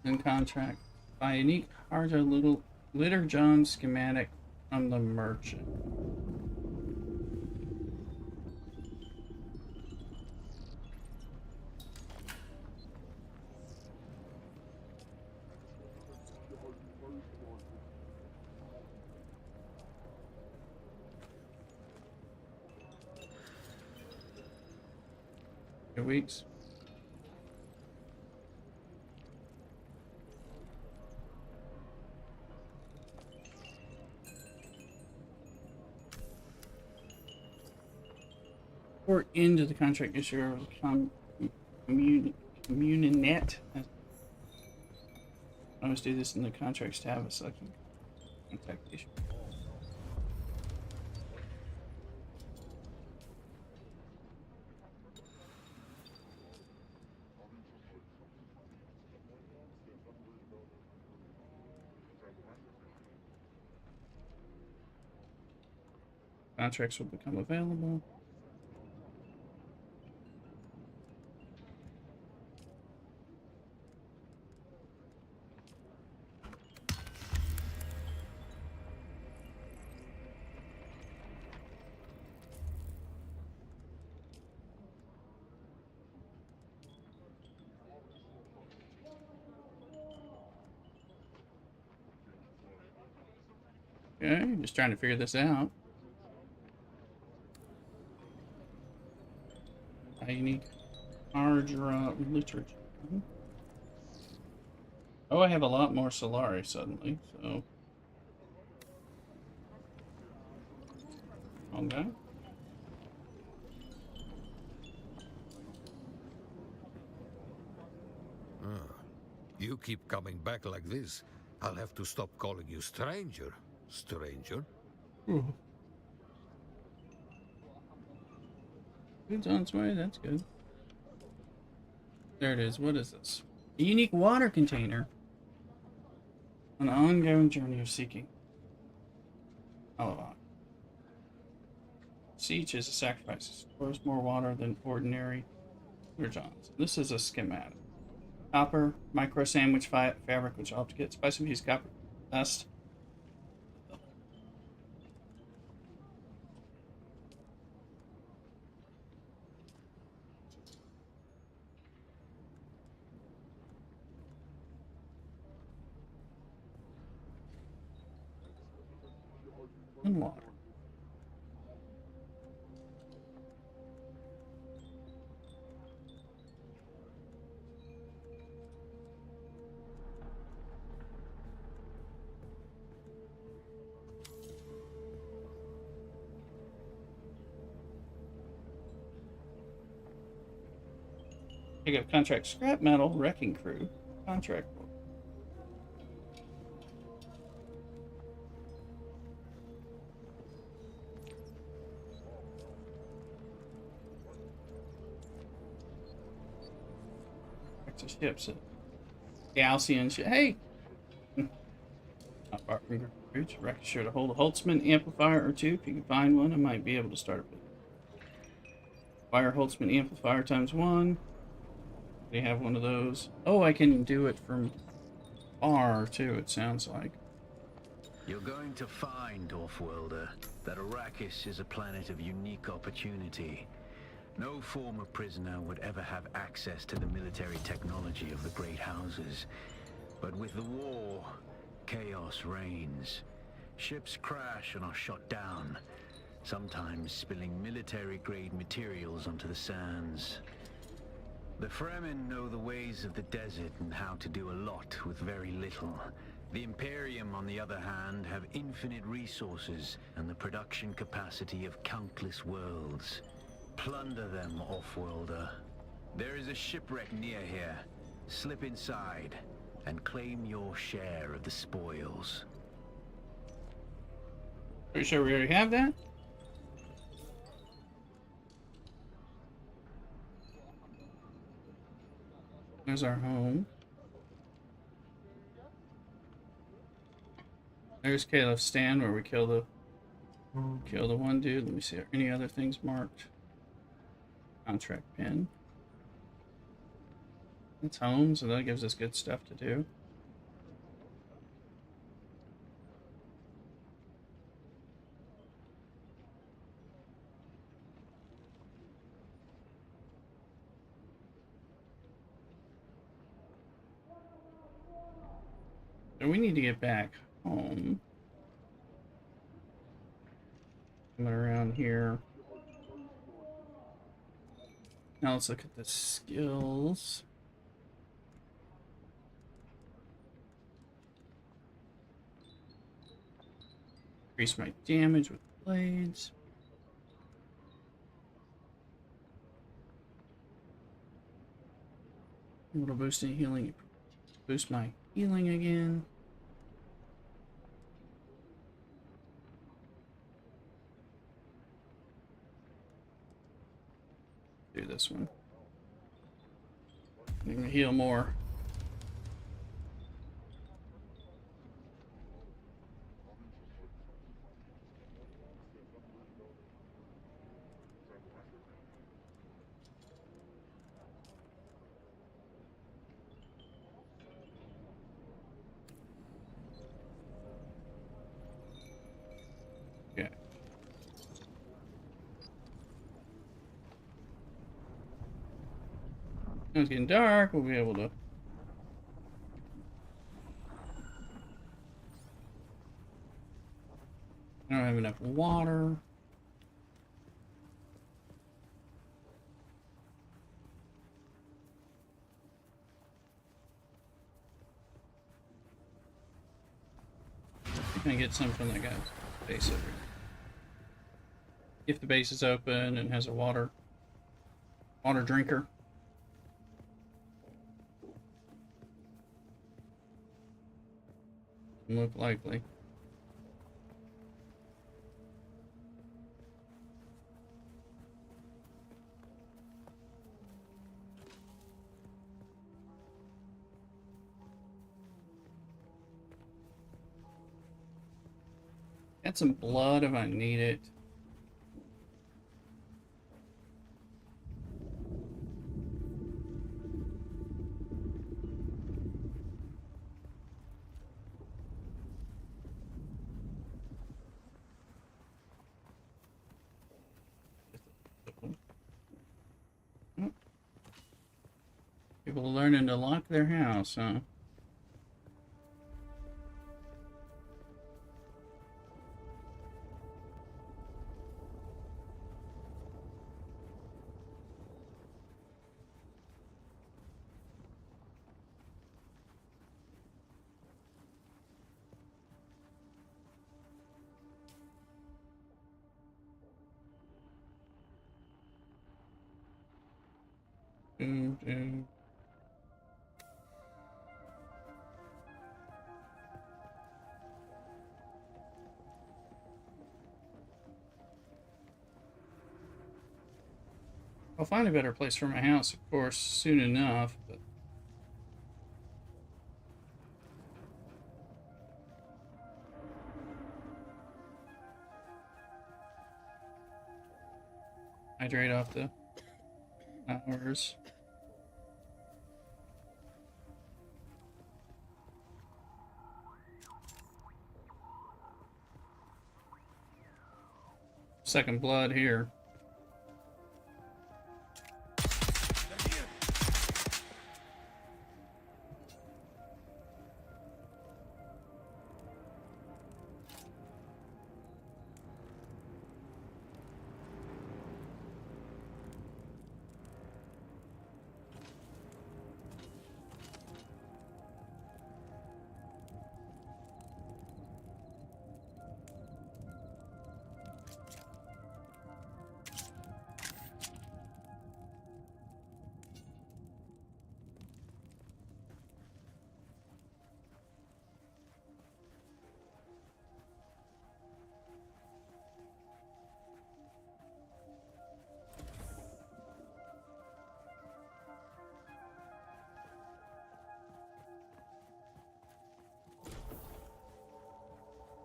In contract. Buy unique hardware little litter John schematic from the merchant. Weeks. Or into the contract issuer of Communinet. I always do this in the contracts tab so I can contact the issue. Contracts will become available. Okay, just trying to figure this out. Unique Ardra literature. Oh, I have a lot more Solari suddenly, so. Okay. You keep coming back like this, I'll have to stop calling you stranger, stranger. It's on its way, that's good. There it is. What is this? A unique water container. An ongoing journey of seeking. Alavon. Siege is a sacrifice. It stores more water than ordinary Johns. This is a schematic. Copper, micro sandwich fabric, which I'll have to get. Spicy piece copper dust. And water. Pick up contract scrap metal, wrecking crew, contract. To ships. Gaussian ship. Hey! Not far from reach. Wreck sure to hold a Holtzman amplifier or two. If you can find one, I might be able to start it. Fire Holtzman amplifier ×1. They have one of those. Oh, I can do it from far too, it sounds like. You're going to find, Offworlder, that Arrakis is a planet of unique opportunity. No former prisoner would ever have access to the military technology of the Great Houses. But with the war, chaos reigns. Ships crash and are shot down, sometimes spilling military-grade materials onto the sands. The Fremen know the ways of the desert and how to do a lot with very little. The Imperium, on the other hand, have infinite resources and the production capacity of countless worlds. Plunder them, Offworlder. There is a shipwreck near here. Slip inside and claim your share of the spoils. Are you sure we already have that? There's our home. There's Caleb's stand where we kill the one dude. Let me see. Are any other things marked? Contract pin. It's home, so that gives us good stuff to do. So we need to get back home. Coming around here. Now let's look at the skills. Increase my damage with blades. Little boosting healing. Boost my healing again. Do this one. I'm gonna heal more. Okay. When it's getting dark, we'll be able to. I don't have enough water. Can I get some from that guy's base over here? If the base is open and has a water drinker. Look likely. Got some blood if I need it. People are learning to lock their house, huh? Dun, dun. I'll find a better place for my house, of course, soon enough, but hydrate off the hours. Second blood here.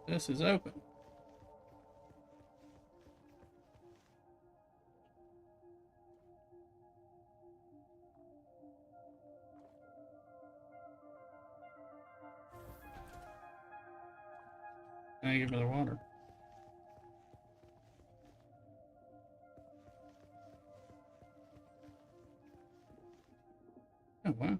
This is open. Can I give her the water? Oh, wow.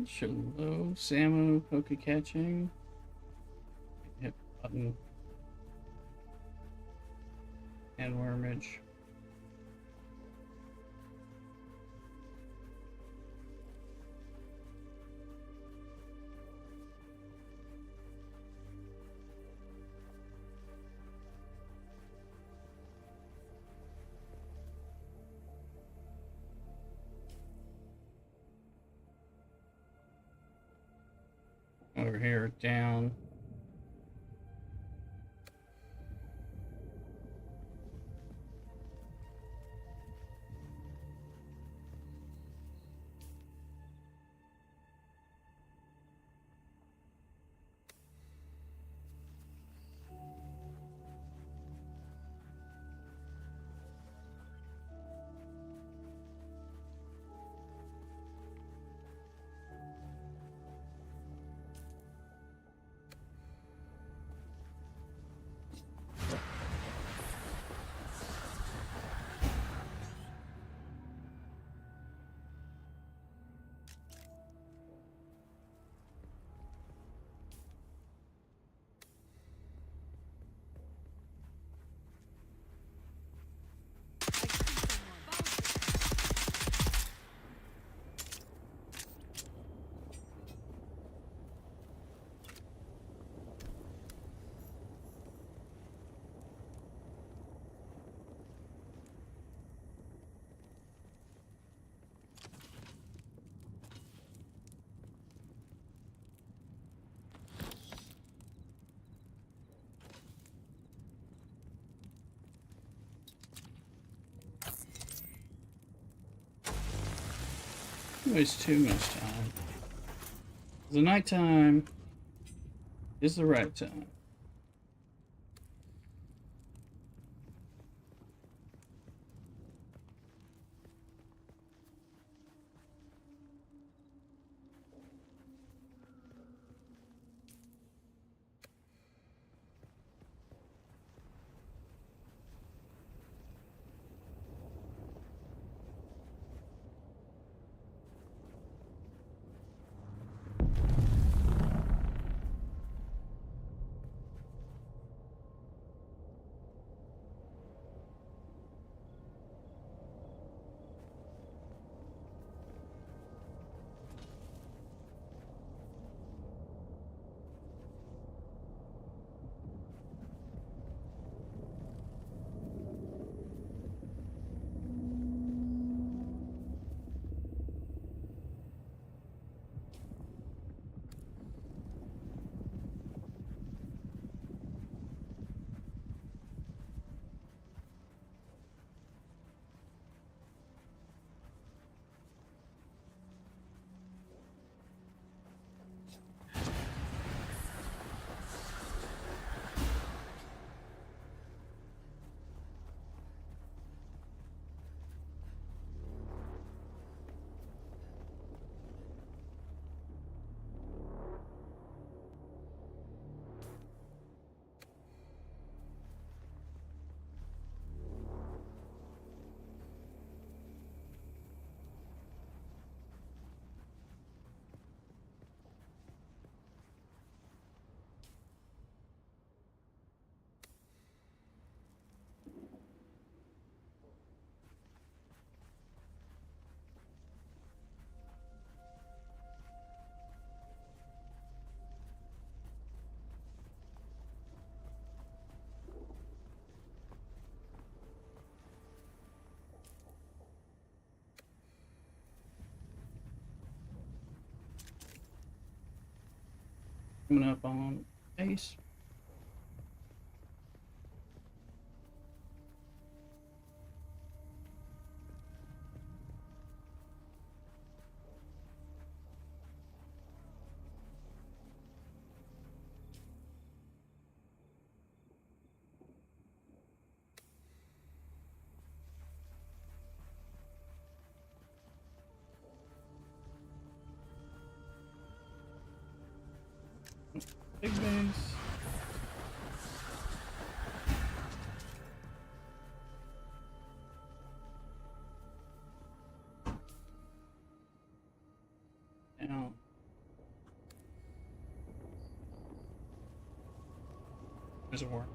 Shallow, Samu, poke catching. Hit button. And wormage. Over here, down. waste too much time. The nighttime is the right time. Coming up on base. Big base. Now, there's a war.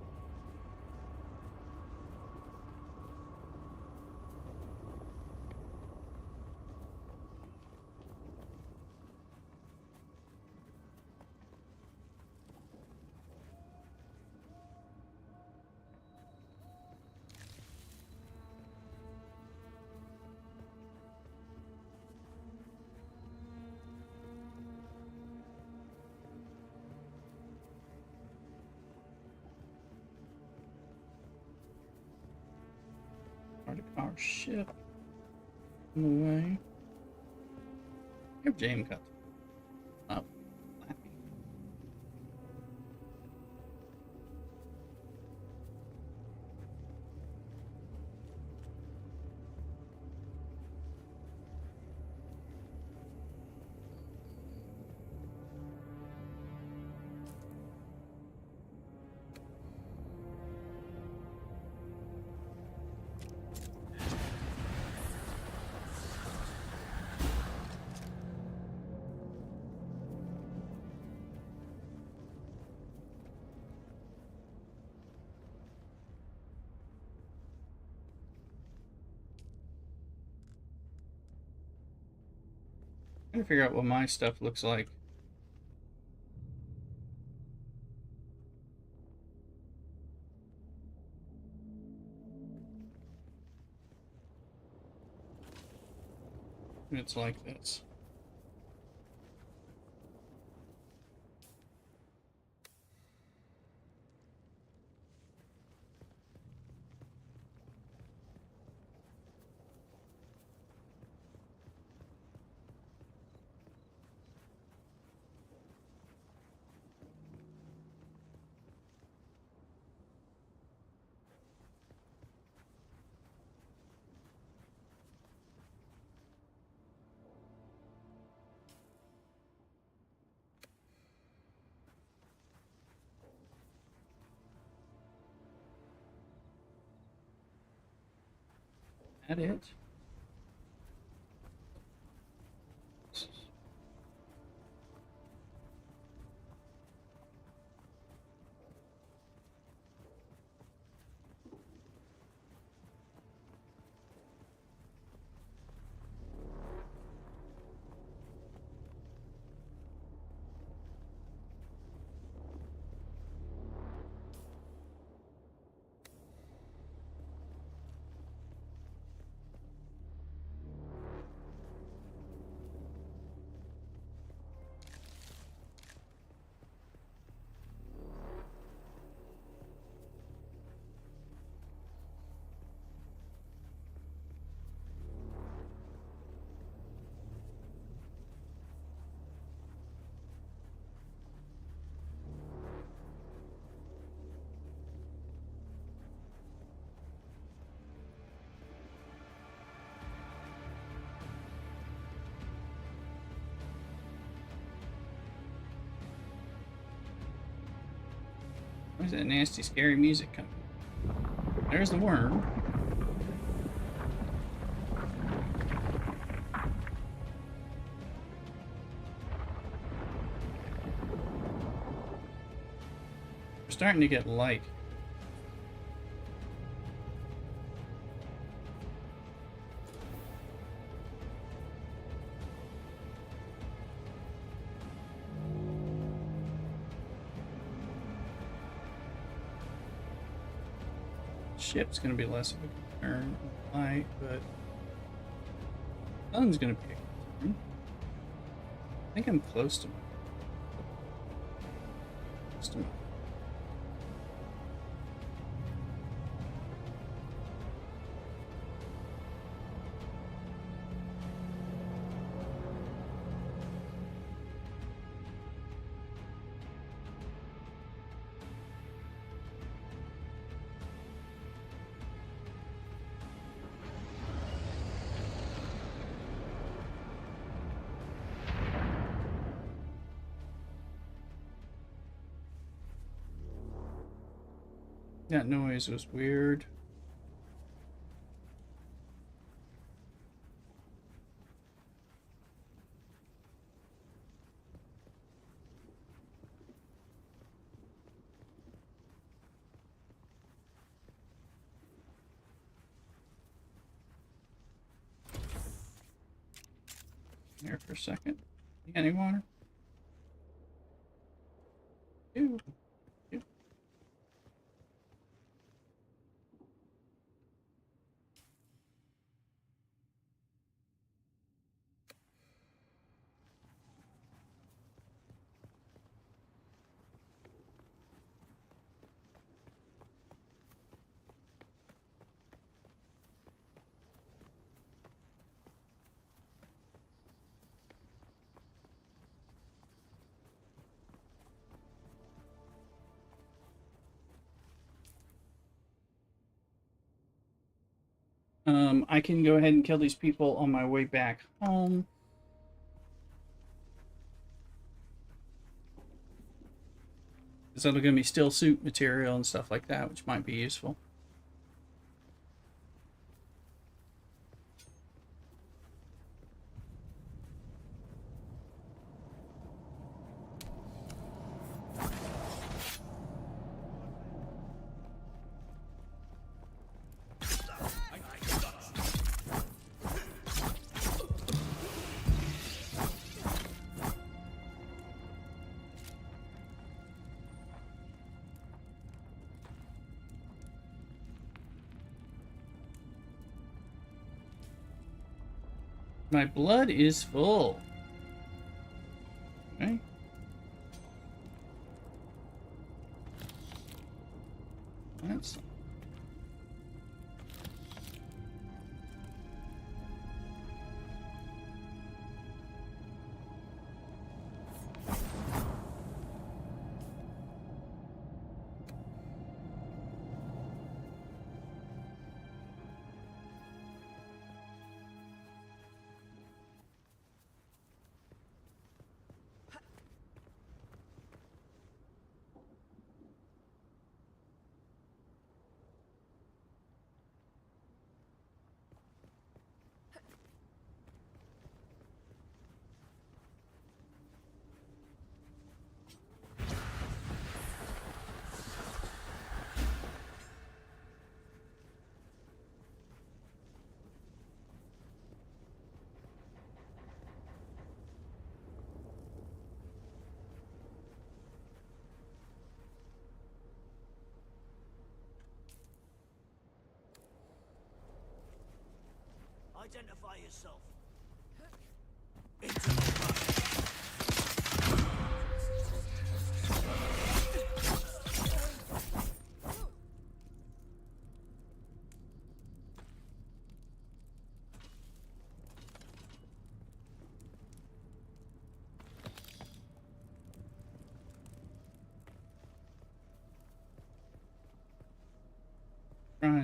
Our ship on the way. Your James cut up. Trying to figure out what my stuff looks like. It's like this. that it? Where's that nasty, scary music coming? There's the worm. We're starting to get light. Ship's gonna be less of a concern, light, but sun's gonna be a concern. I think I'm close to my. That noise was weird. There for a second. You got any water? Ew. Ew. I can go ahead and kill these people on my way back home. Because that'll give me still suit material and stuff like that, which might be useful. My blood is full. Okay. That's... identify yourself. Into the front.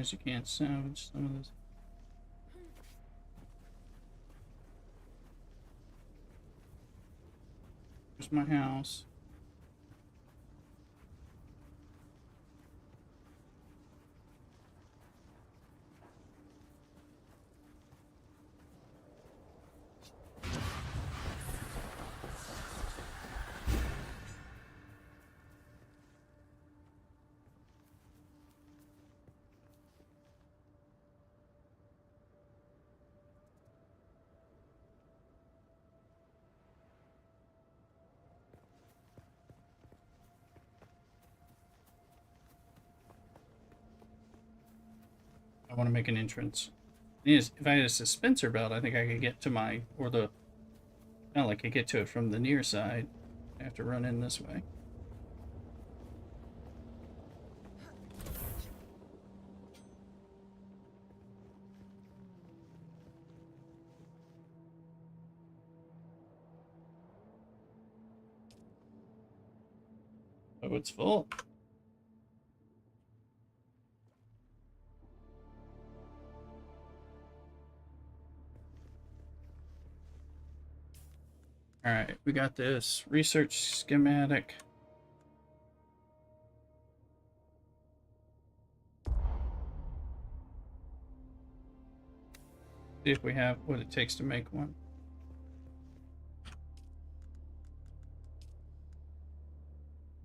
Surprised you can't salvage some of this. Here's my house. I want to make an entrance. If I had a suspensor belt, I think I could get to my, or the, not like I get to it from the near side. I have to run in this way. Oh, it's full. Alright, we got this. Research schematic. See if we have what it takes to make one.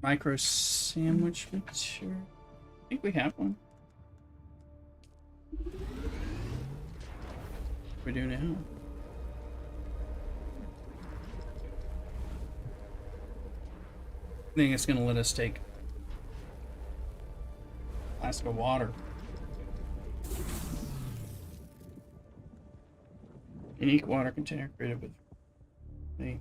Micro sandwich material. I think we have one. We do now. I think it's gonna let us take a flask of water. Unique water container created with me.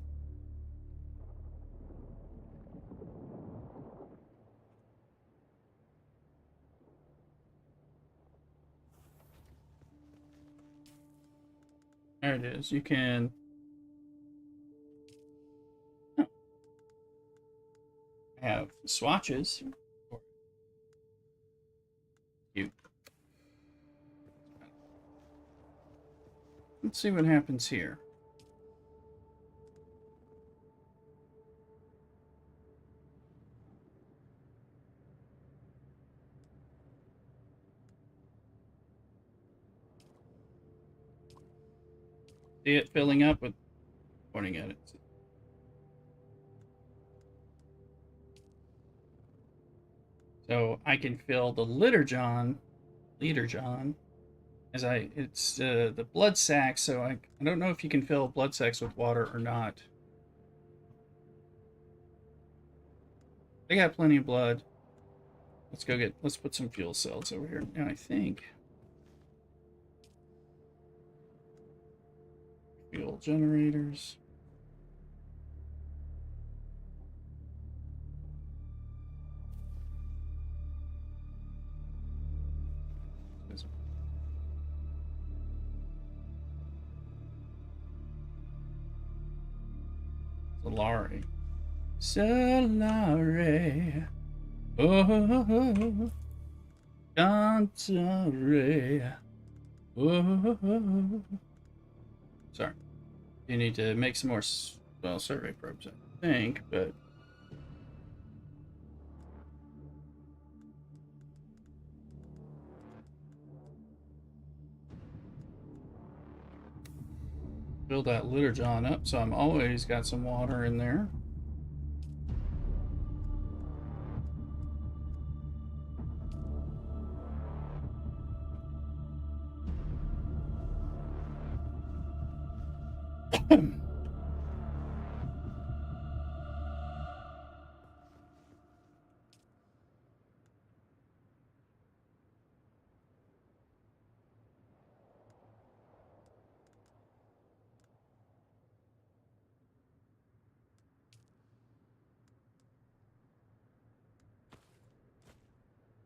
There it is. You can. Oh. I have swatches. Cute. Let's see what happens here. See it filling up with pointing at it. So I can fill the liter john, as it's the blood sac. So I don't know if you can fill blood sacs with water or not. They got plenty of blood. Let's put some fuel cells over here. Now I think fuel generators. Solari. Solari. Oh, Cantare. Oh. Sorry. You need to make some more, well, survey probes, I think, but. Fill that liter john up, so I'm always got some water in there.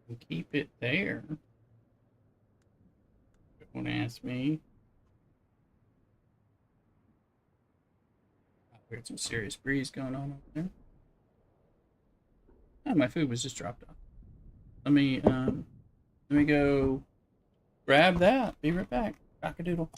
And keep it there. Don't ask me. Oh, we had some serious breeze going on over there. Oh, my food was just dropped off. Let me go grab that. Be right back. Cock-a-doodle.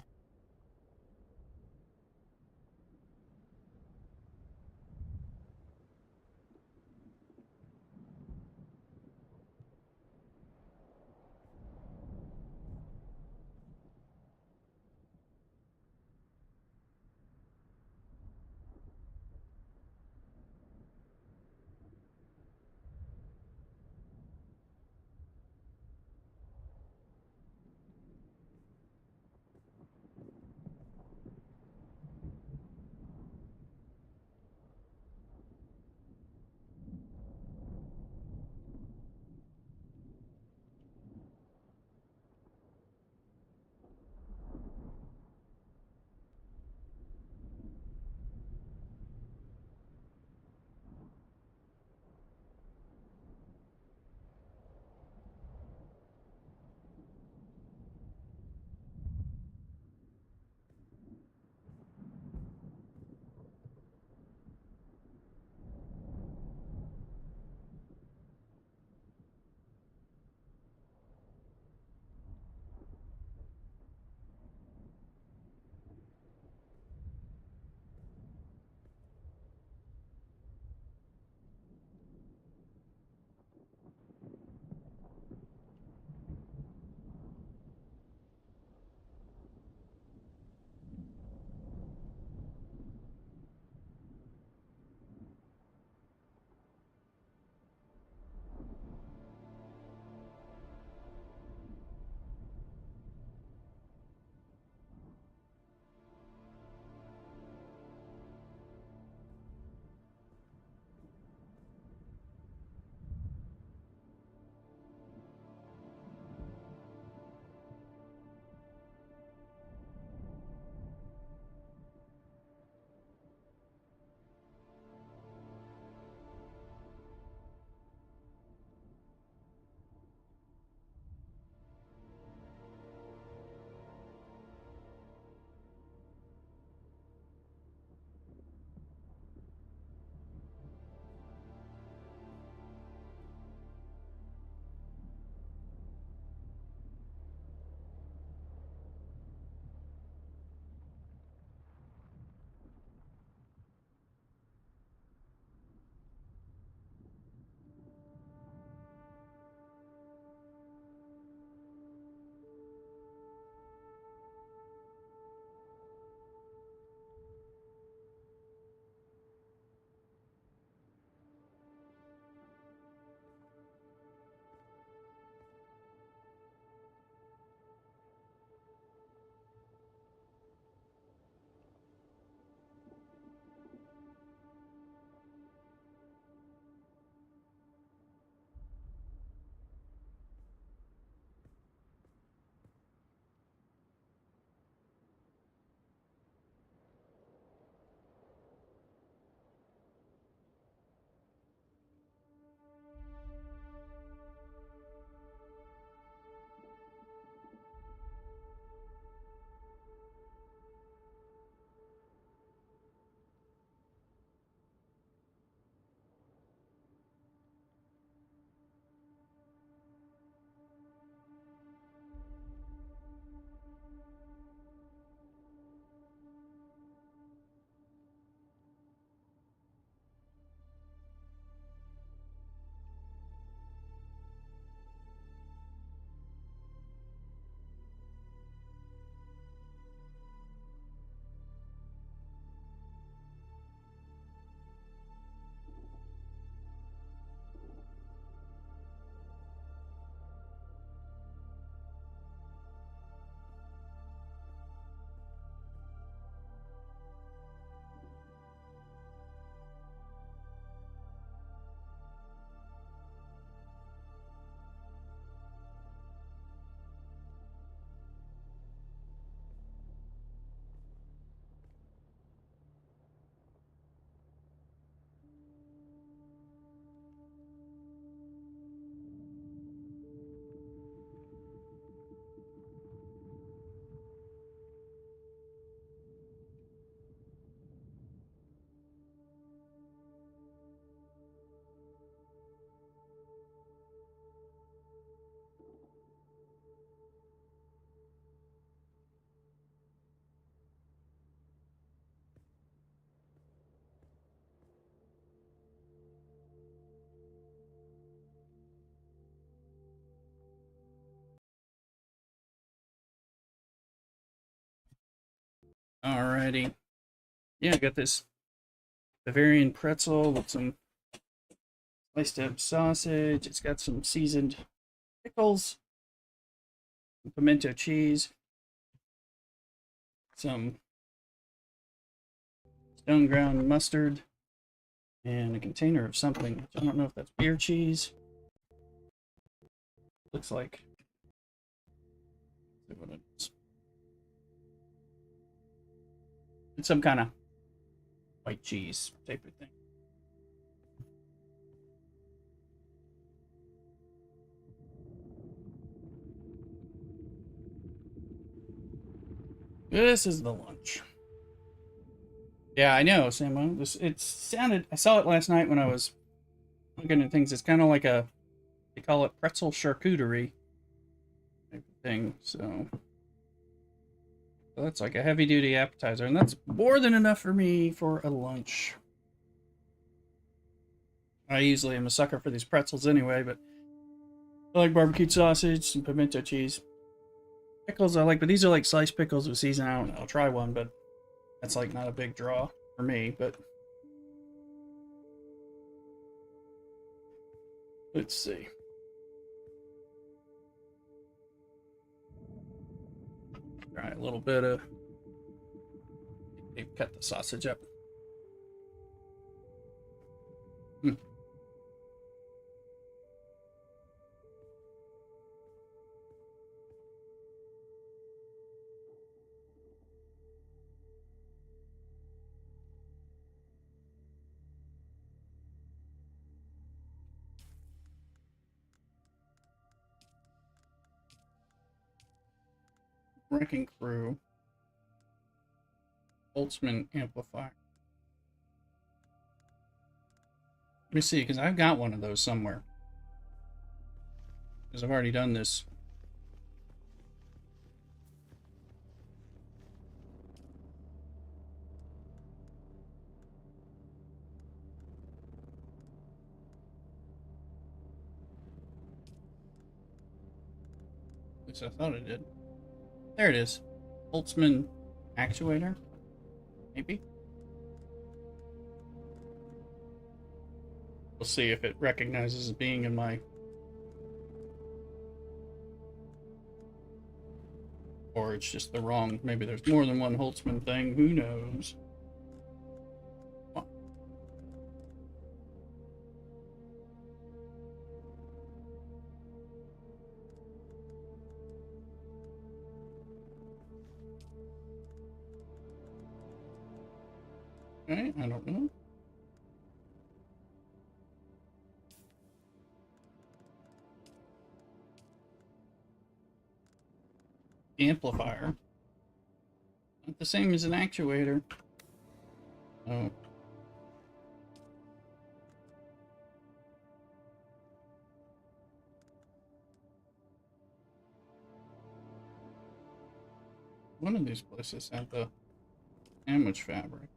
Alrighty. Yeah, I got this Bavarian pretzel with some sliced up sausage. It's got some seasoned pickles, some pimento cheese, some stone ground mustard, and a container of something, which I don't know if that's beer cheese. Looks like. Let's see what it is. It's some kind of white cheese type of thing. This is the lunch. Yeah, I know, Sam. It sounded. I saw it last night when I was looking at things. It's kind of like a. They call it pretzel charcuterie type of thing. So that's like a heavy duty appetizer, and that's more than enough for me for a lunch. I usually am a sucker for these pretzels anyway, but I like barbecued sausage, some pimento cheese. Pickles I like, but these are like sliced pickles with seasoning. I don't know. I'll try one, but that's like not a big draw for me. But let's see. Try a little bit of. They've cut the sausage up. Wrecking Crew. Boltzmann amplifier. Let me see, because I've got one of those somewhere. Because I've already done this. At least I thought it did. There it is. Boltzmann actuator? Maybe? We'll see if it recognizes being in my... Or it's just the wrong... Maybe there's more than one Holtzman thing. Who knows? Okay, I don't know. Amplifier. Not the same as an actuator. Oh. One of these places had the sandwich fabric.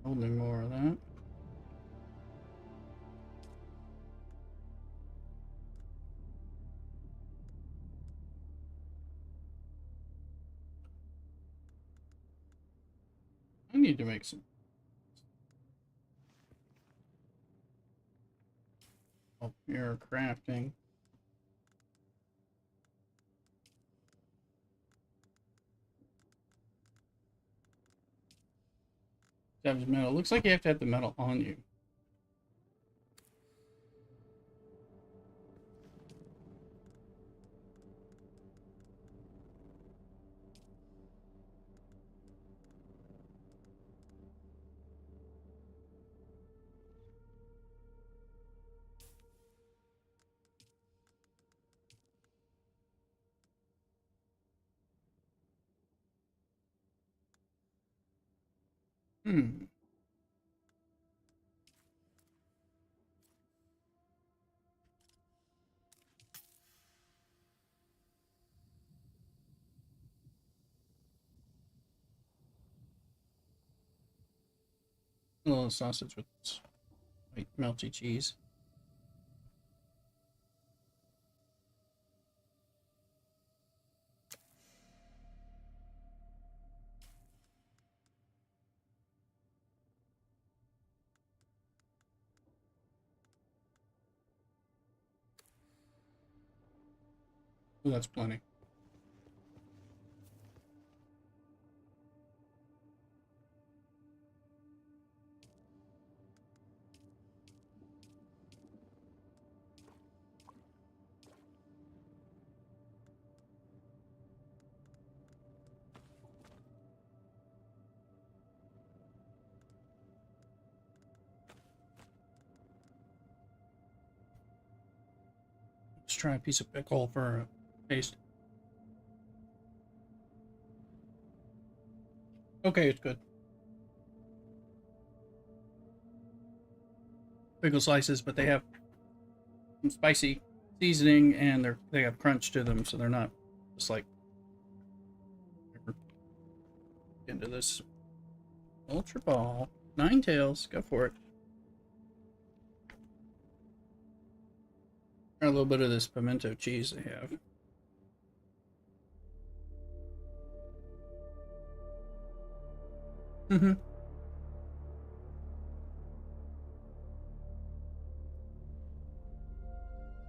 Holding more of that. I need to make some. Oh, here crafting. Tabs metal. Looks like you have to have the metal on you. Hmm. A little sausage with white melty cheese. Oh, that's plenty. Let's try a piece of pickle for a taste. Okay, it's good. Pickle slices, but they have some spicy seasoning and they have crunch to them, so they're not just like into this ultra ball. 9 tails, go for it. Try a little bit of this pimento cheese they have. Mm-hmm.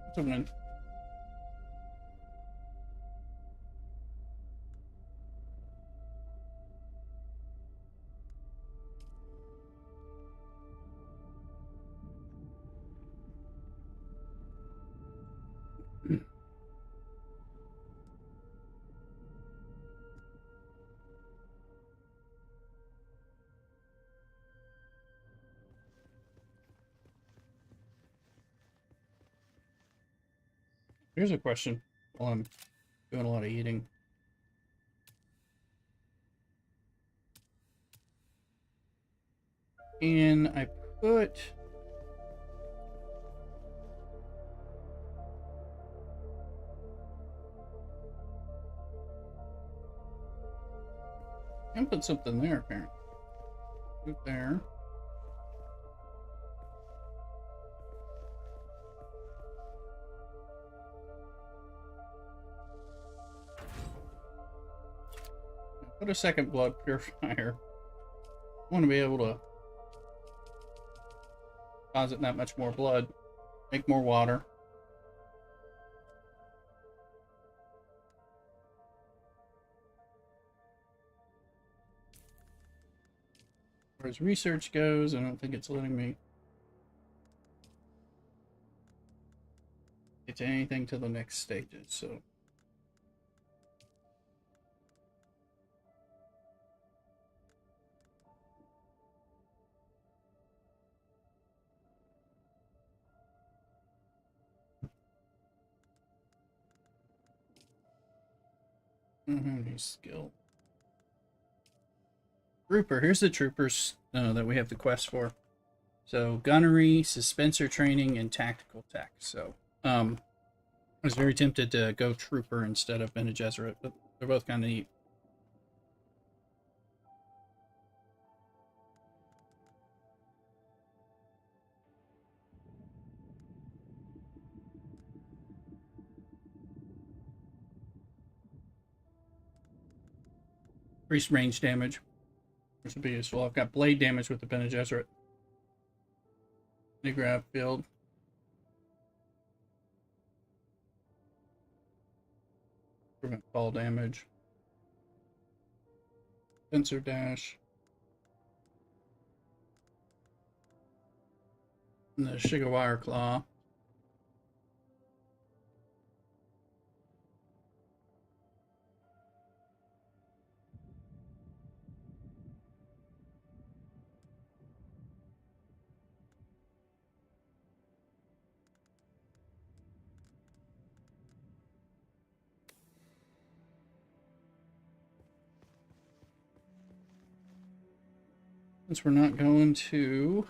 It's a win. Here's a question while I'm doing a lot of eating. And I put something there apparently. Put there. Put a second blood purifier. I want to be able to deposit that much more blood, make more water. As far as research goes, I don't think it's letting me get to anything to the next stages, so. New skill. Trooper. Here's the troopers that we have the quest for. So gunnery, suspensor training, and tactical tech. So I was very tempted to go trooper instead of Bene Gesserit, but they're both kind of neat. Increased range damage, which would be useful. I've got blade damage with the Bene Gesserit. New grab field. Prevent fall damage. Sensor dash. And the Shigawire claw. Since we're not going to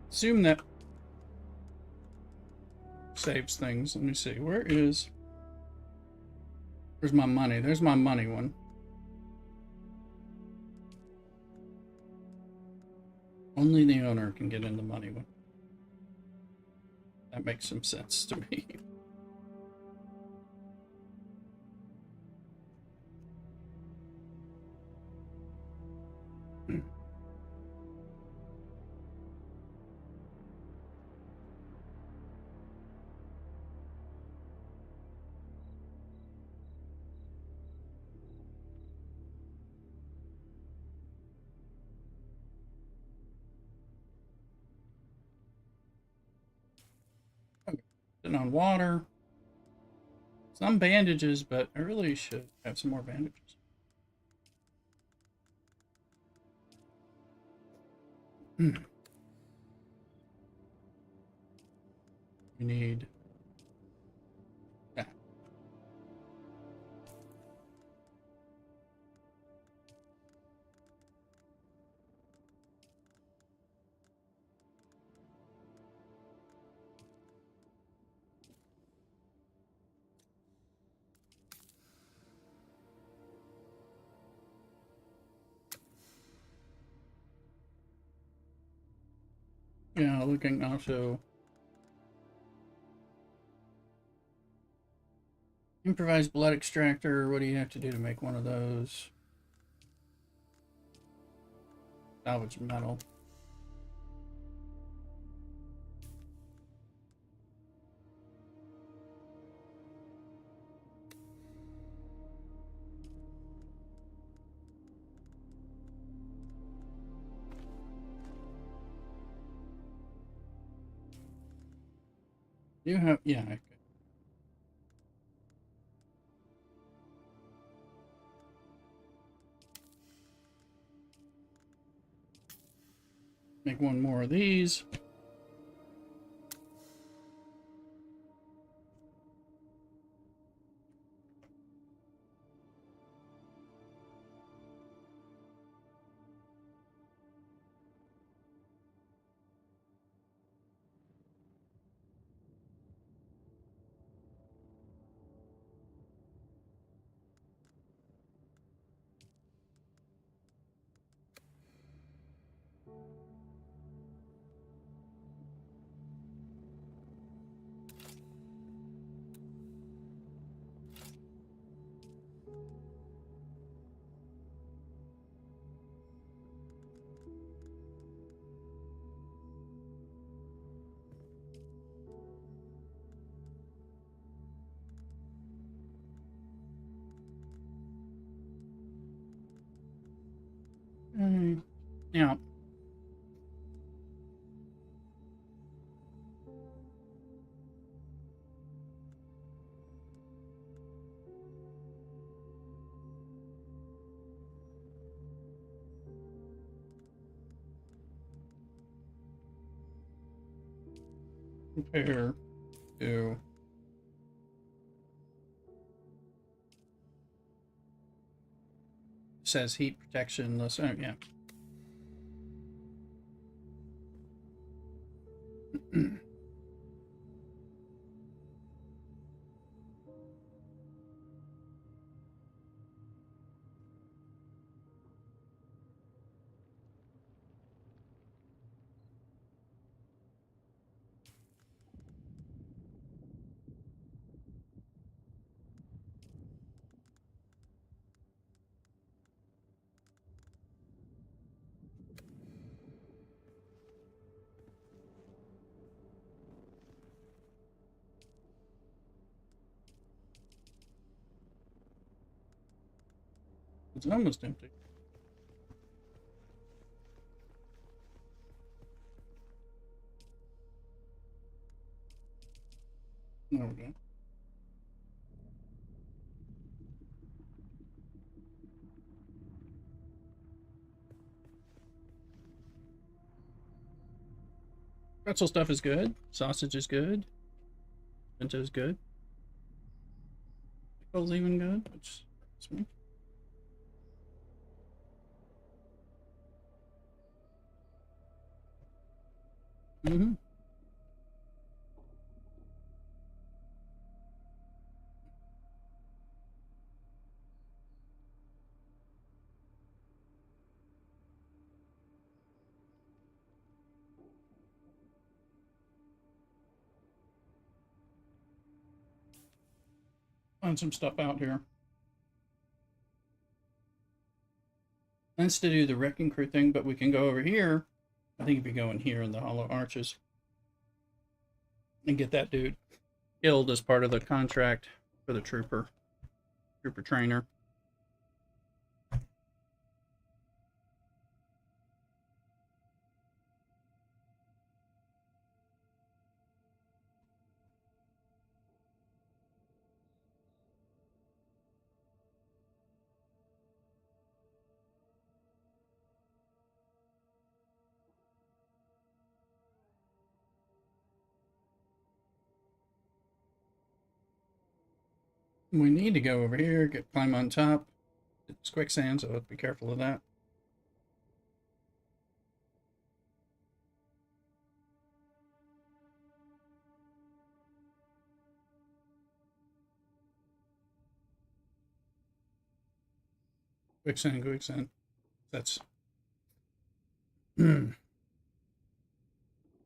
assume that saves things. Let me see. Where's my money? There's my money one. Only the owner can get in the money one. That makes some sense to me. Sitting on water. Some bandages, but I really should have some more bandages. We need... Yeah. Yeah, looking also... Improvised blood extractor. What do you have to do to make one of those? Salvage metal. You have... Yeah, I could. Make one more of these. Now, compare to... Says heat protection. Let's... Oh, yeah. It's almost empty. There we go. Pretzel stuff is good. Sausage is good. Pinto is good. Pickle's even good, which is me. Mm-hmm. Find some stuff out here. Plans to do the wrecking crew thing, but we can go over here. I think if you go in here in the hollow arches and get that dude killed as part of the contract for the trooper trainer. We need to go over here, climb on top. It's quicksand, so be careful of that. Quicksand. That's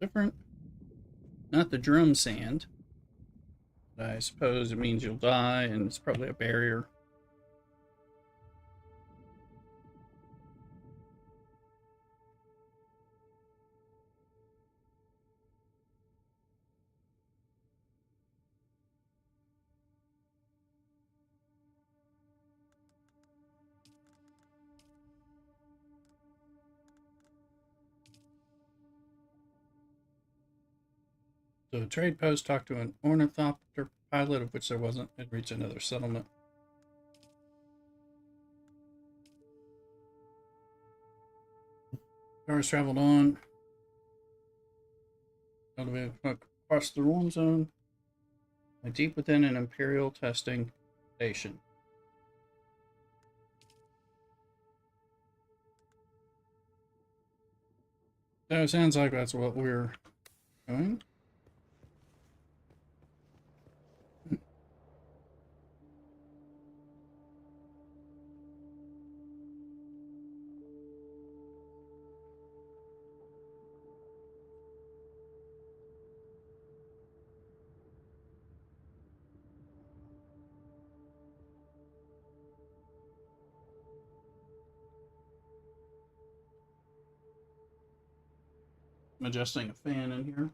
different. Not the drum sand. But I suppose it means you'll die, and it's probably a barrier. So a trade post talked to an ornithopter pilot, of which there wasn't, and reached another settlement. Cars traveled on. Across the warm zone. Deep within an Imperial testing station. So it sounds like that's what we're doing. I'm adjusting a fan in here.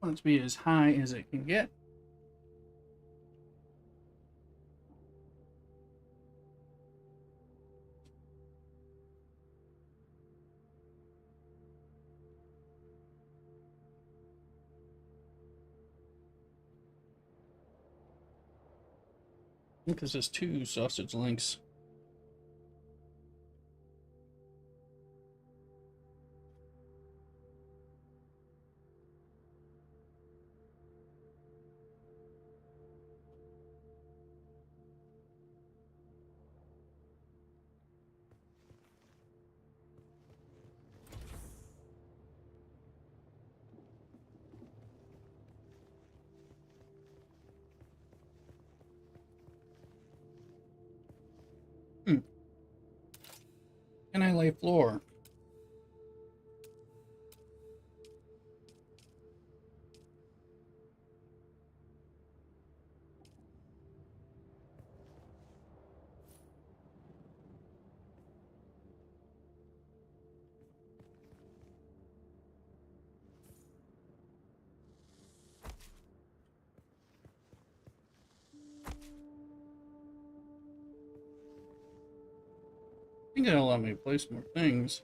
I want it to be as high as it can get. I think this is 2 sausage links. Can I lay floor? I think it'll allow me to place more things.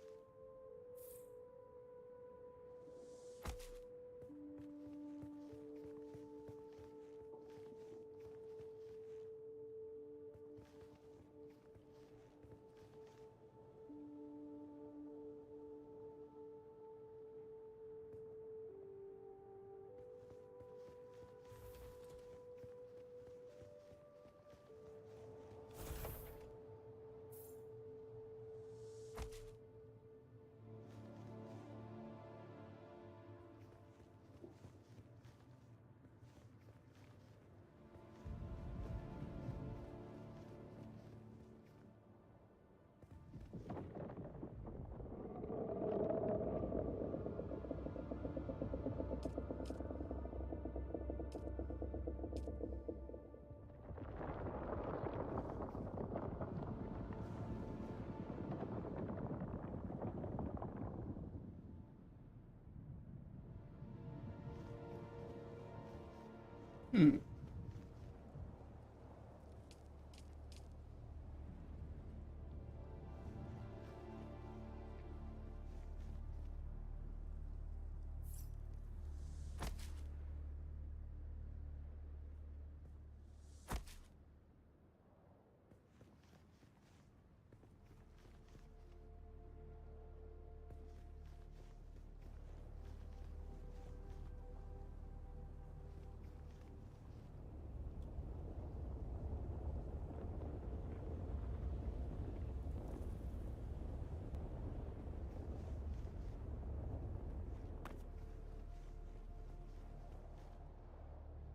Hmm.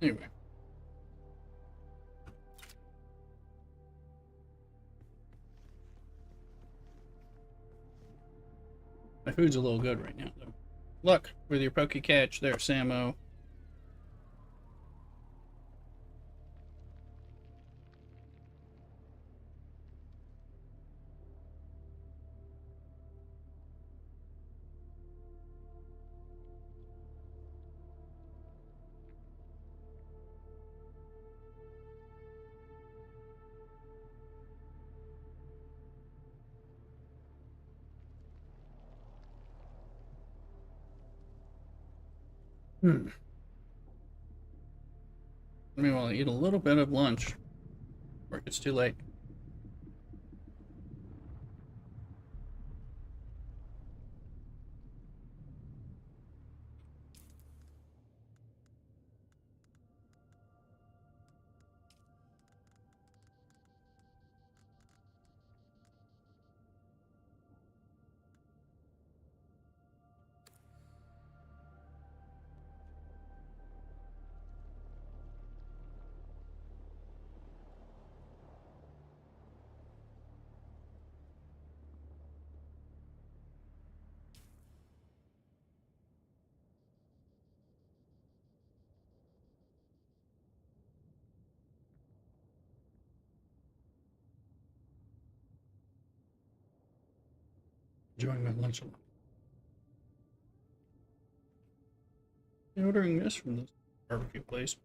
Anyway. My food's a little good right now, though. Look, with your pokey catch there, Samo. Hmm. I mean, I'll eat a little bit of lunch before it gets too late. Enjoying my lunch a lot. Ordering this from this barbecue place.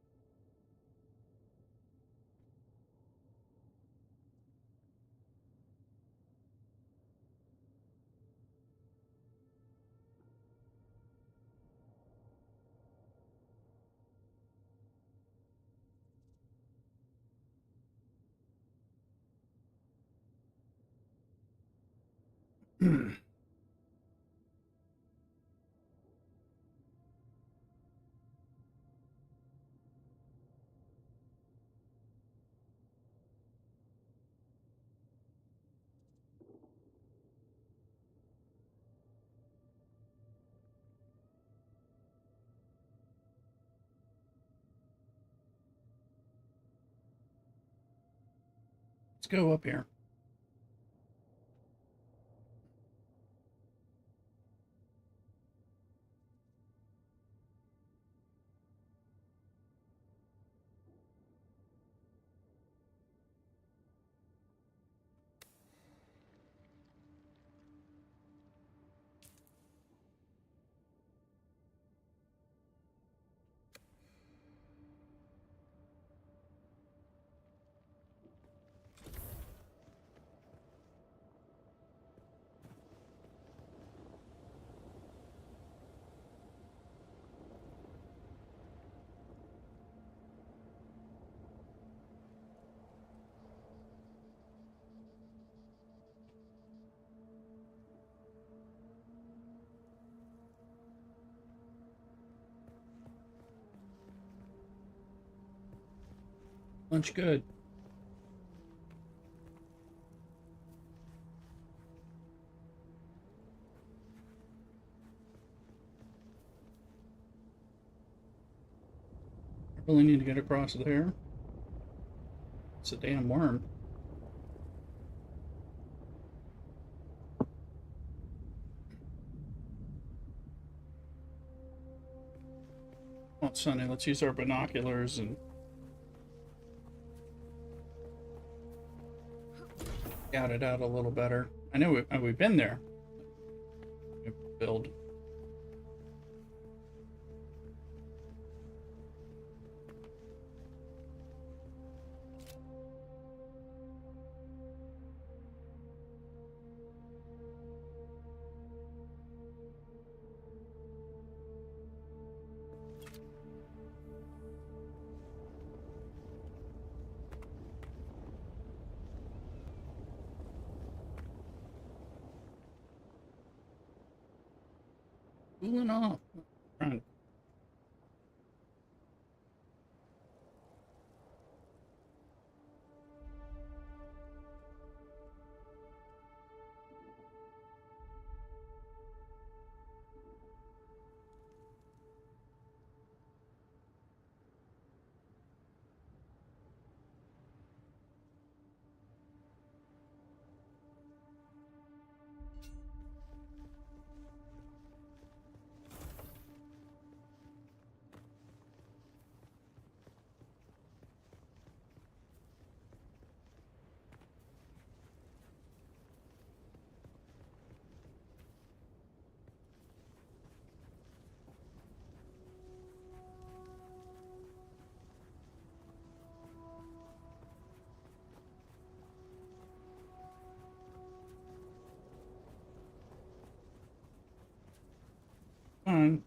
Let's go up here. Lunch good. I really need to get across there. It's a damn worm. Oh, Sonny, let's use our binoculars and scout it out a little better. I know we've been there. Build. Cooling off. Trying to fine.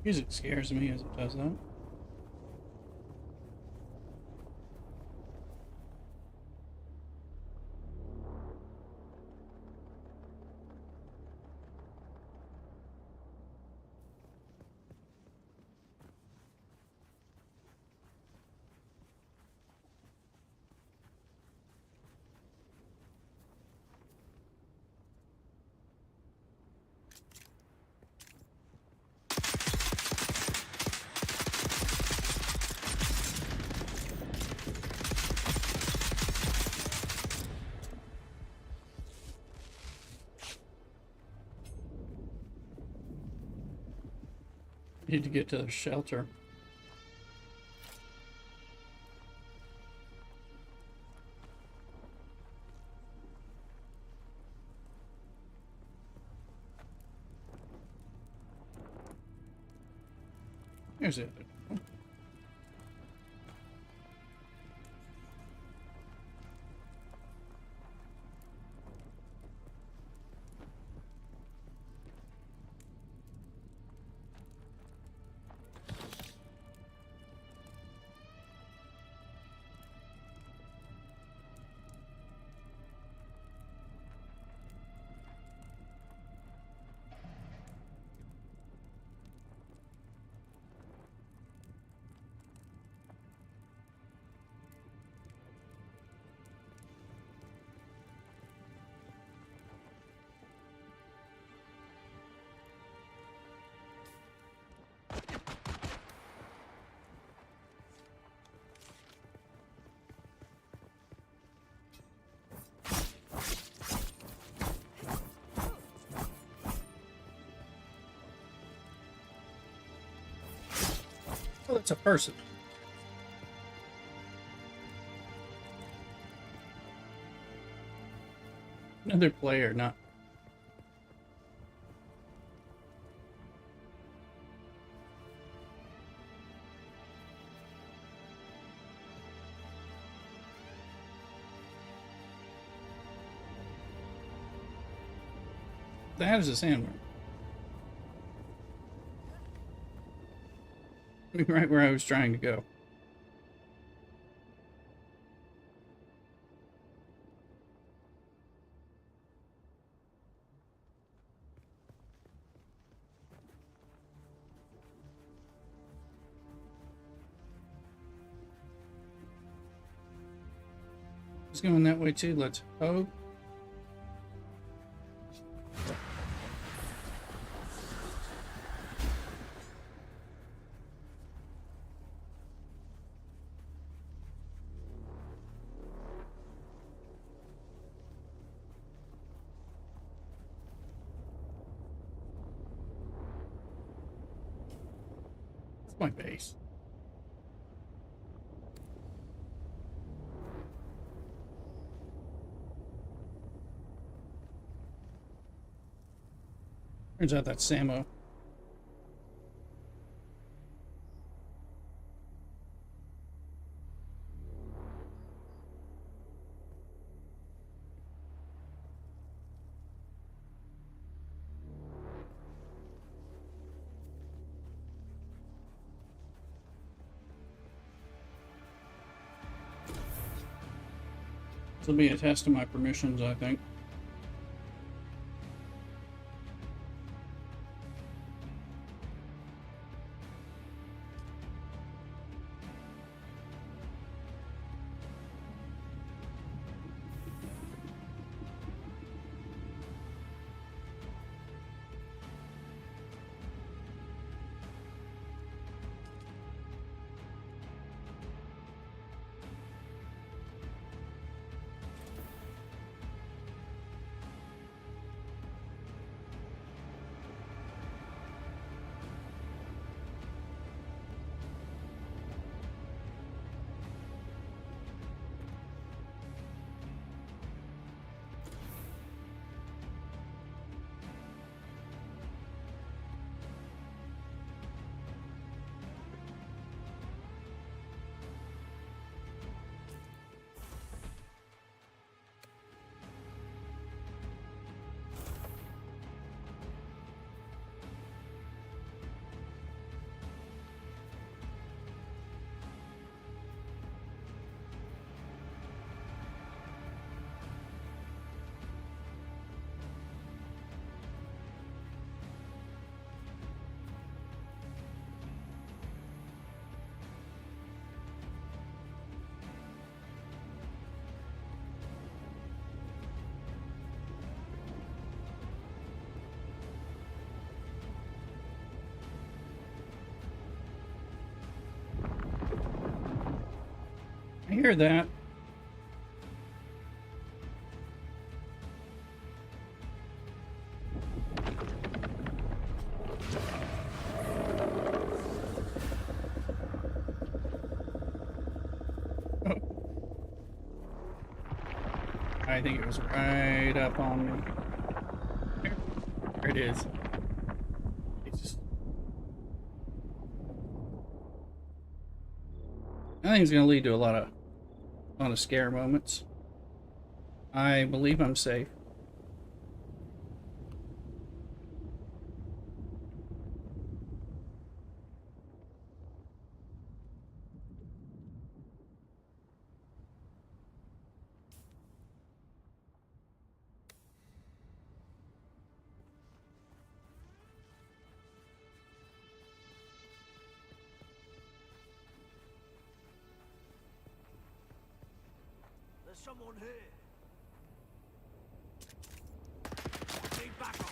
Music scares me as it does that. Need to get to the shelter. Here's the other one. Oh, that's a person. Another player, not. That is a sandworm. Right where I was trying to go. It's going that way too. Let's hope. That's my base. Turns out that's Samo. will be a test of my permissions, I think. I hear that. Oh. I think it was right up on me. There it is. Jesus. I think it's going to lead to a lot of scare moments. I believe I'm safe. There's someone here. Need backup.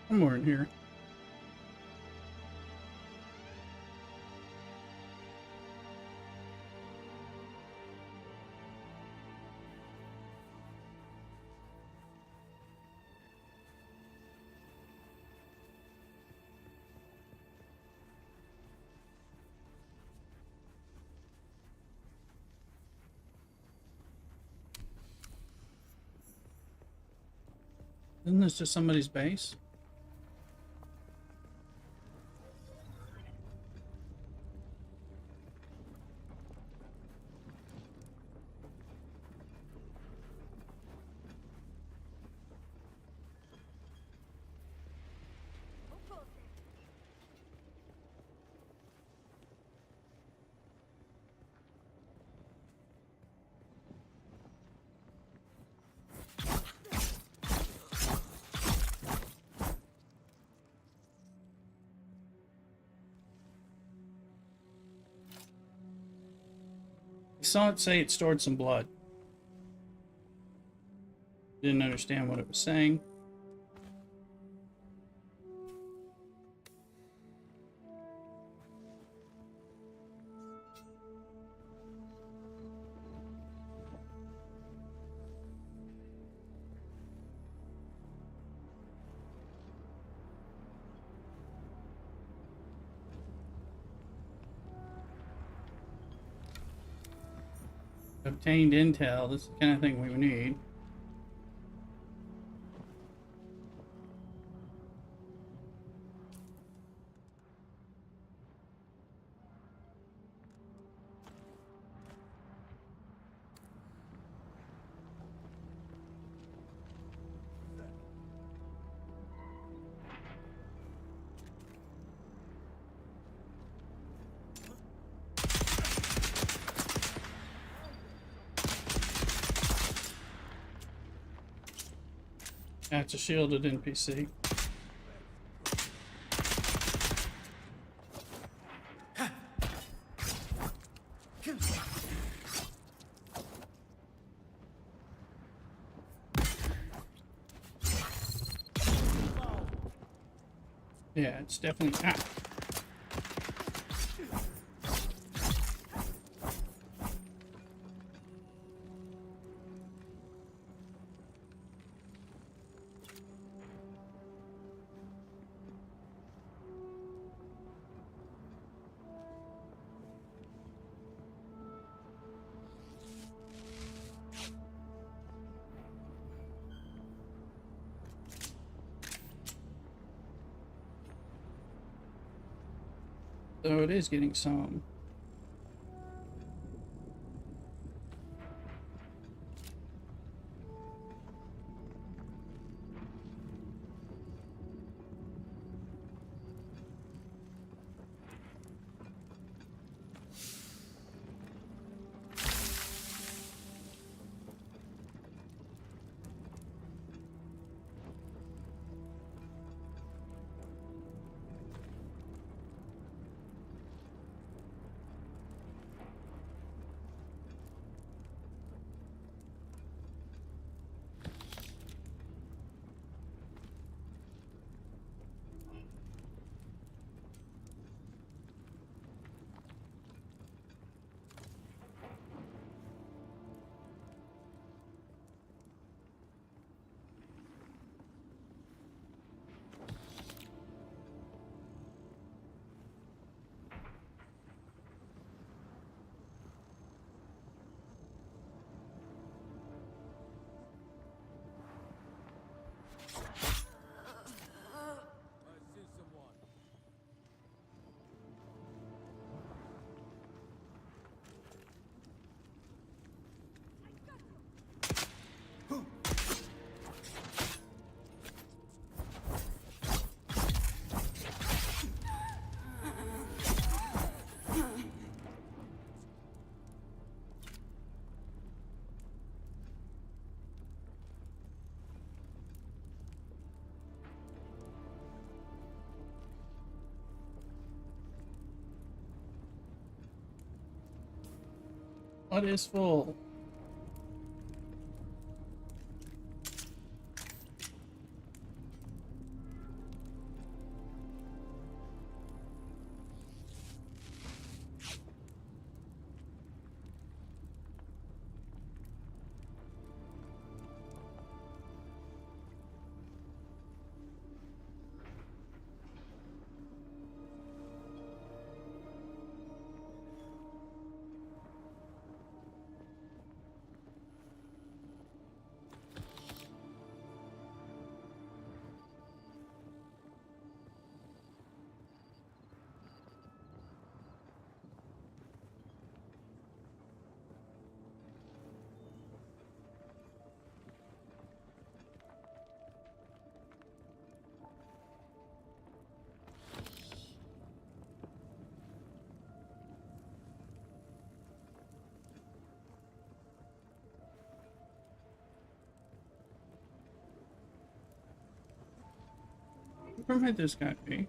Somewhere in here. Isn't this just somebody's base? saw it say it stored some blood. Didn't understand what it was saying. Obtained intel. This is the kind of thing we need. That's a shielded NPC. Yeah, it's definitely... Ah. So it is getting some. What is full? Where might this guy be?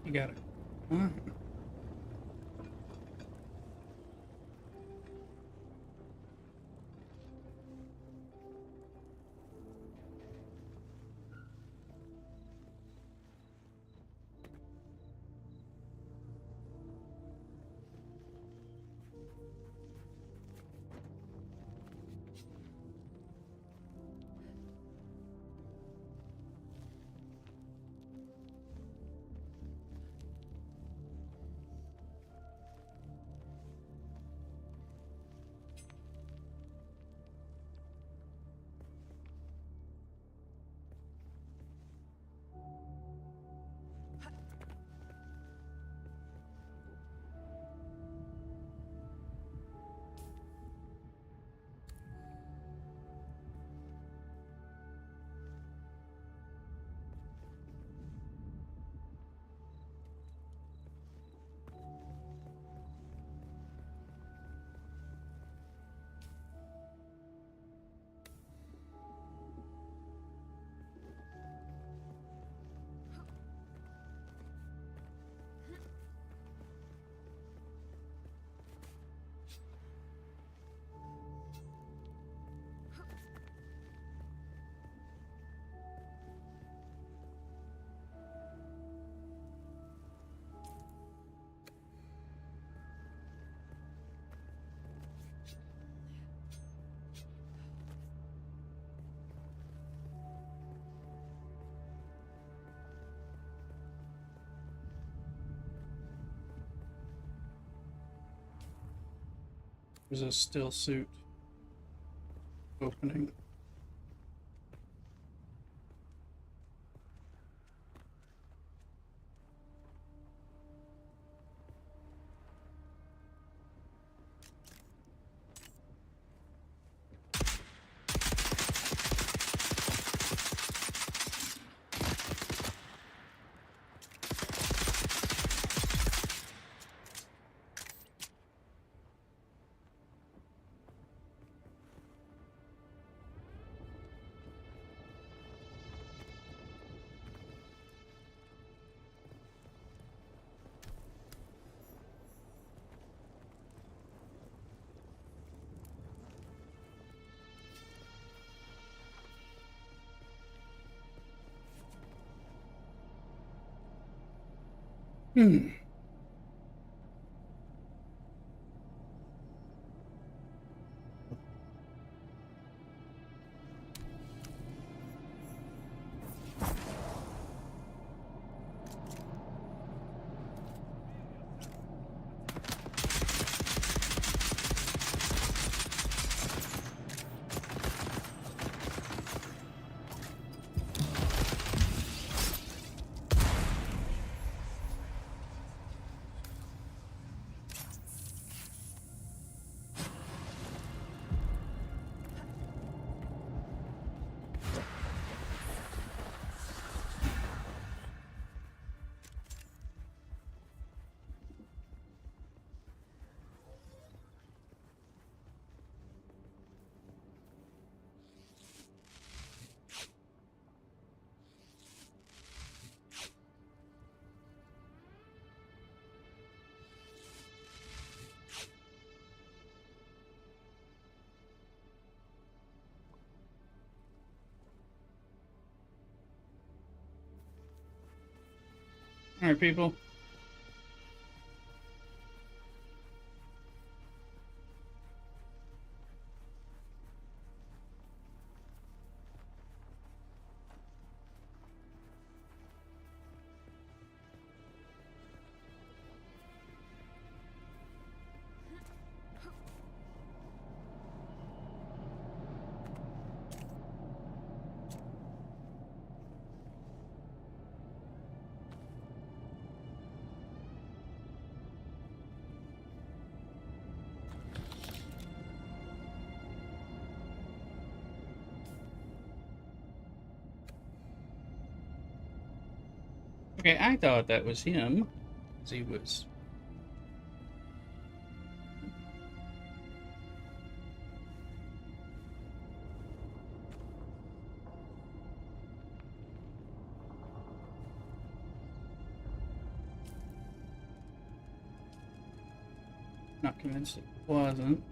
You got it. Huh? There's a still suit opening. Hmm. All right, people. Okay, I thought that was him. 'Cause he was. Not convinced it wasn't.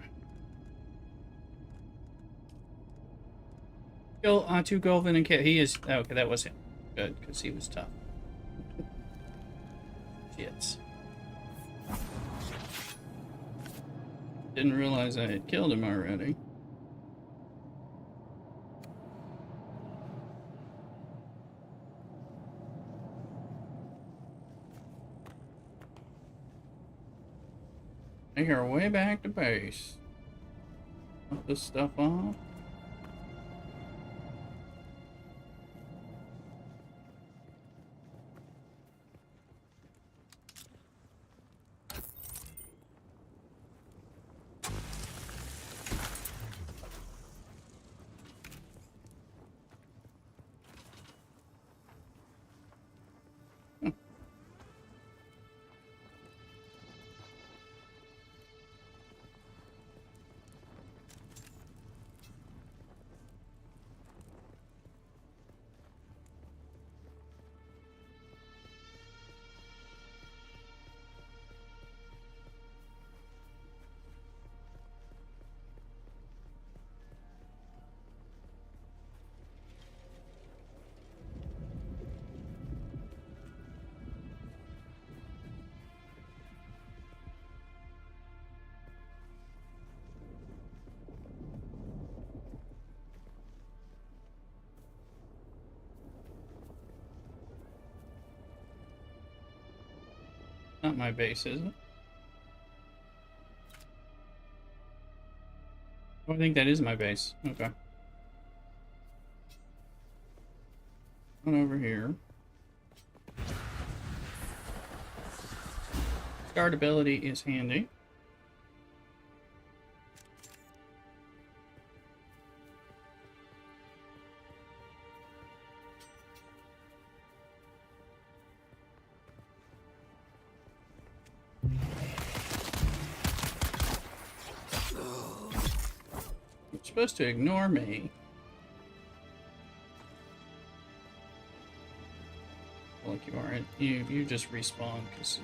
Kill Atu, Golvin, and Kit. He is. Oh, okay, that was him. Good, because he was tough. Shits. Didn't realize I had killed him already. Make our way back to base. Put this stuff off. Not my base, is it? Oh, I think that is my base. Okay. One over here. Guard ability is handy. You're supposed to ignore me. Like you aren't. You just respawn because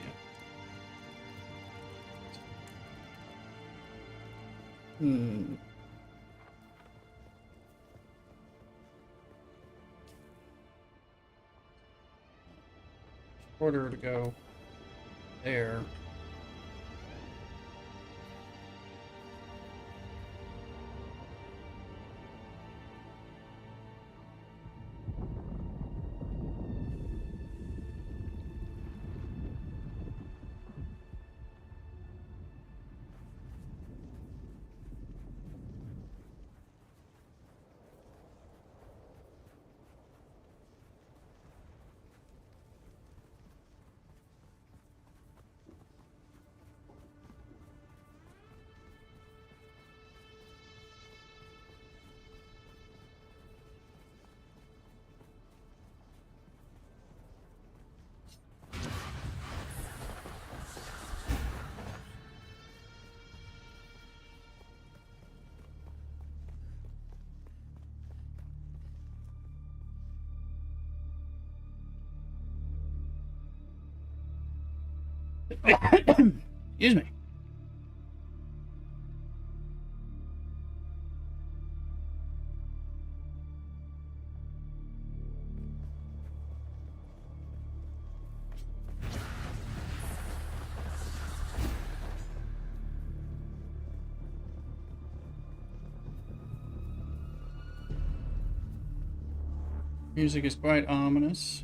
yeah. Order to go there. Excuse me. Music is quite ominous.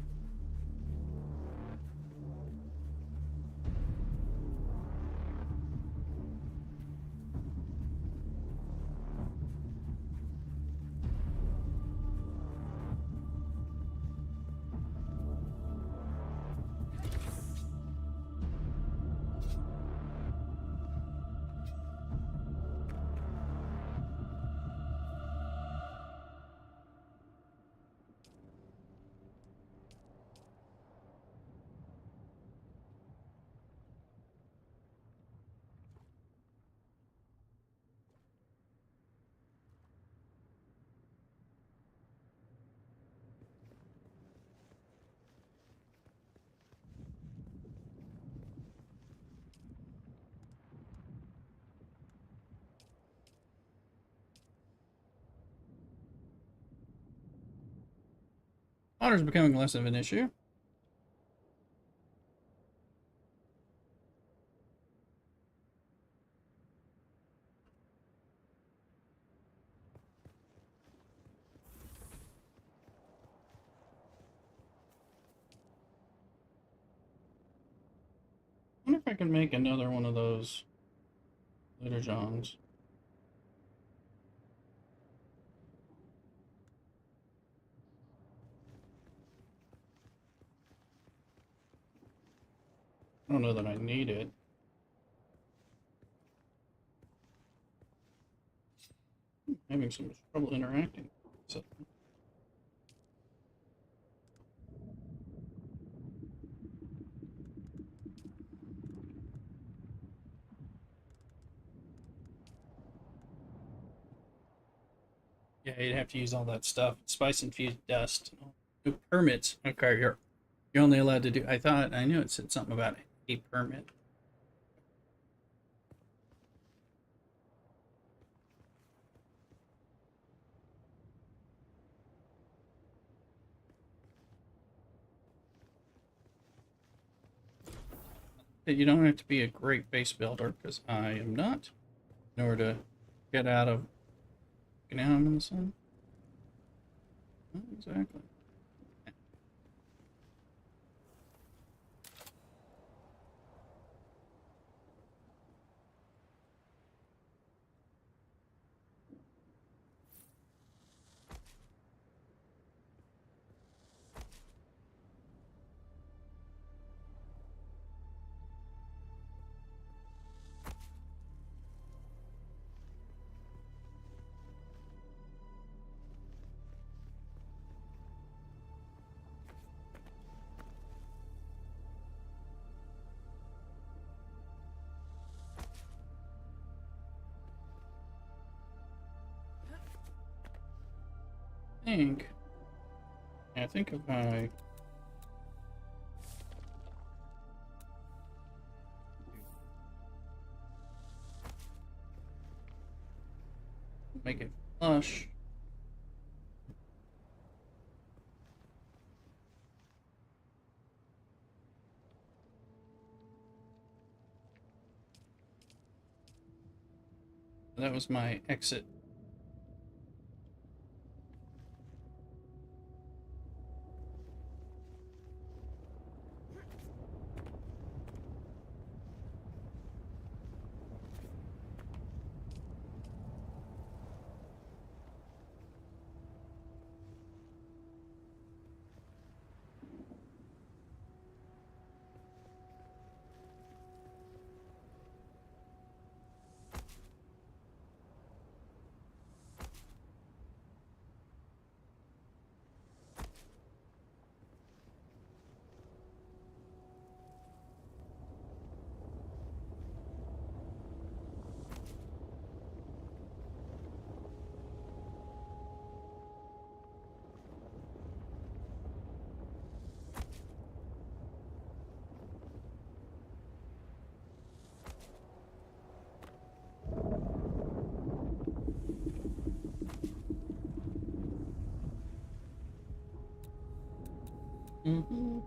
Water's becoming less of an issue. I wonder if I can make another one of those Litter Johns. I don't know that I need it. Having some trouble interacting. So, yeah, you'd have to use all that stuff. Spice infused dust. No permits. Okay, you're only allowed to do. I knew it said something about a permit. You don't have to be a great base builder because I am not. In order to get out of. Now I'm in the sun. Not exactly. I think if I make it flush. That was my exit. Mm-hmm.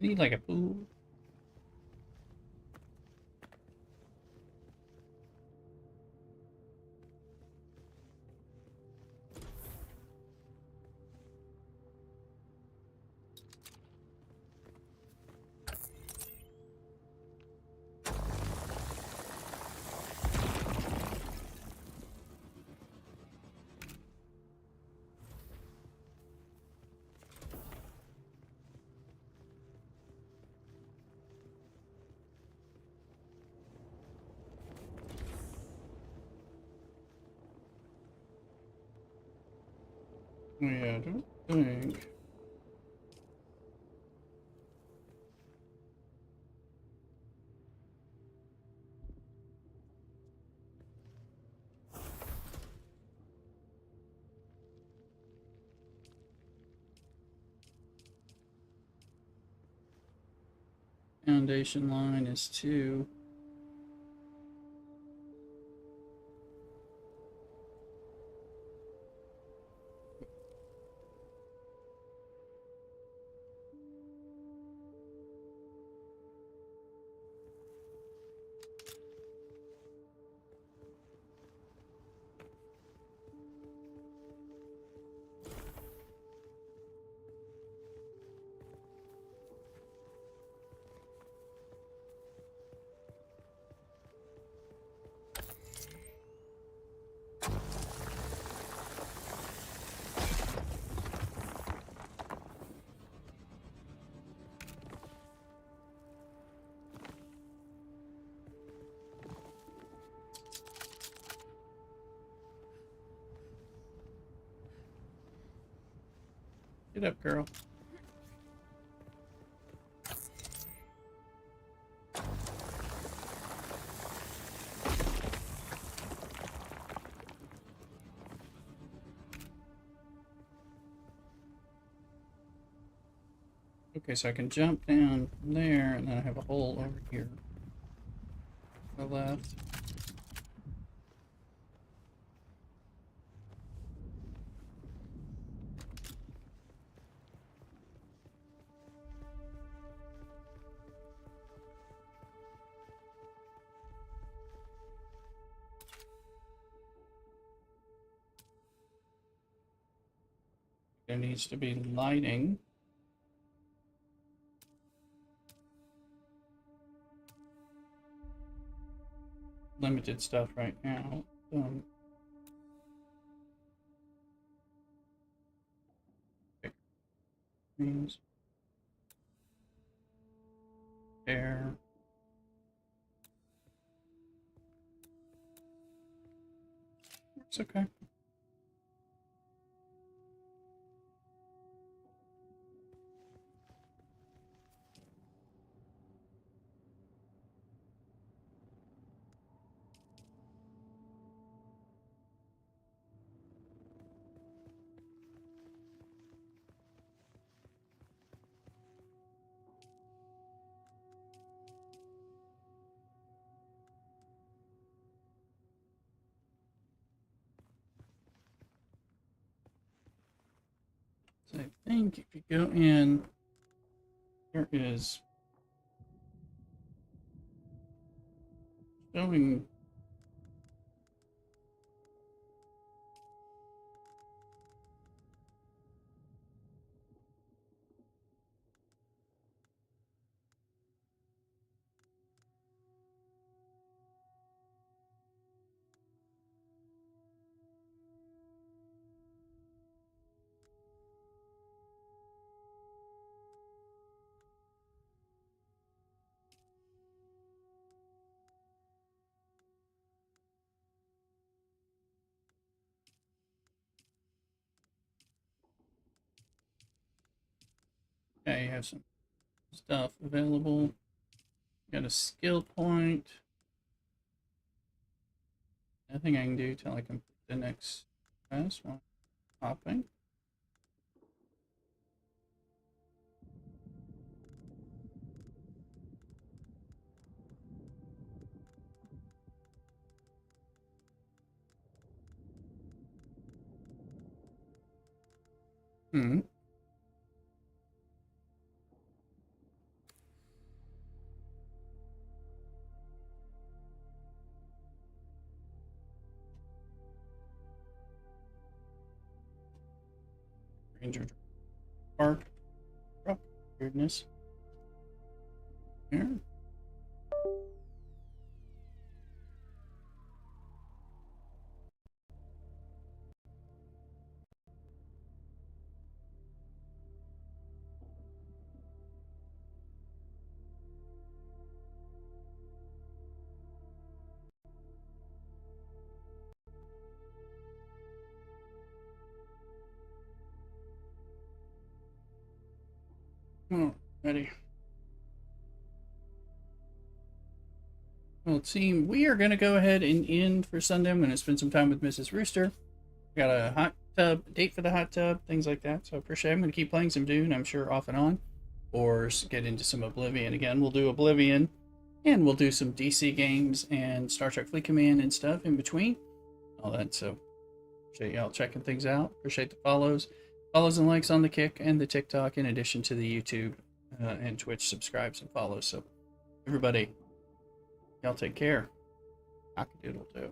Need like a pool. Yeah, I don't think. Foundation line is 2. Get up, girl. Okay, so I can jump down there, and then I have a hole over here. To the left. There needs to be lighting. Limited stuff right now. Screens. There. It's okay. So I think if you go in, there is showing. Okay, you have some stuff available. Got a skill point. Nothing I can do till I complete the next quest. One hopping. Hmm. Ginger Park. Oh, weirdness. Here. Oh, ready. Well, team, we are going to go ahead and end for Sunday. I'm going to spend some time with Mrs. Rooster. Got a hot tub, date for the hot tub, things like that. So I appreciate it. I'm going to keep playing some Dune, I'm sure, off and on. Or get into some Oblivion again. We'll do Oblivion. And we'll do some DC games and Star Trek Fleet Command and stuff in between. All that. So appreciate y'all checking things out. Appreciate the follows. Follows and likes on the Kick and the TikTok, in addition to the YouTube and Twitch subscribes and follows. So everybody, y'all take care. Cock-a-doodle-doo.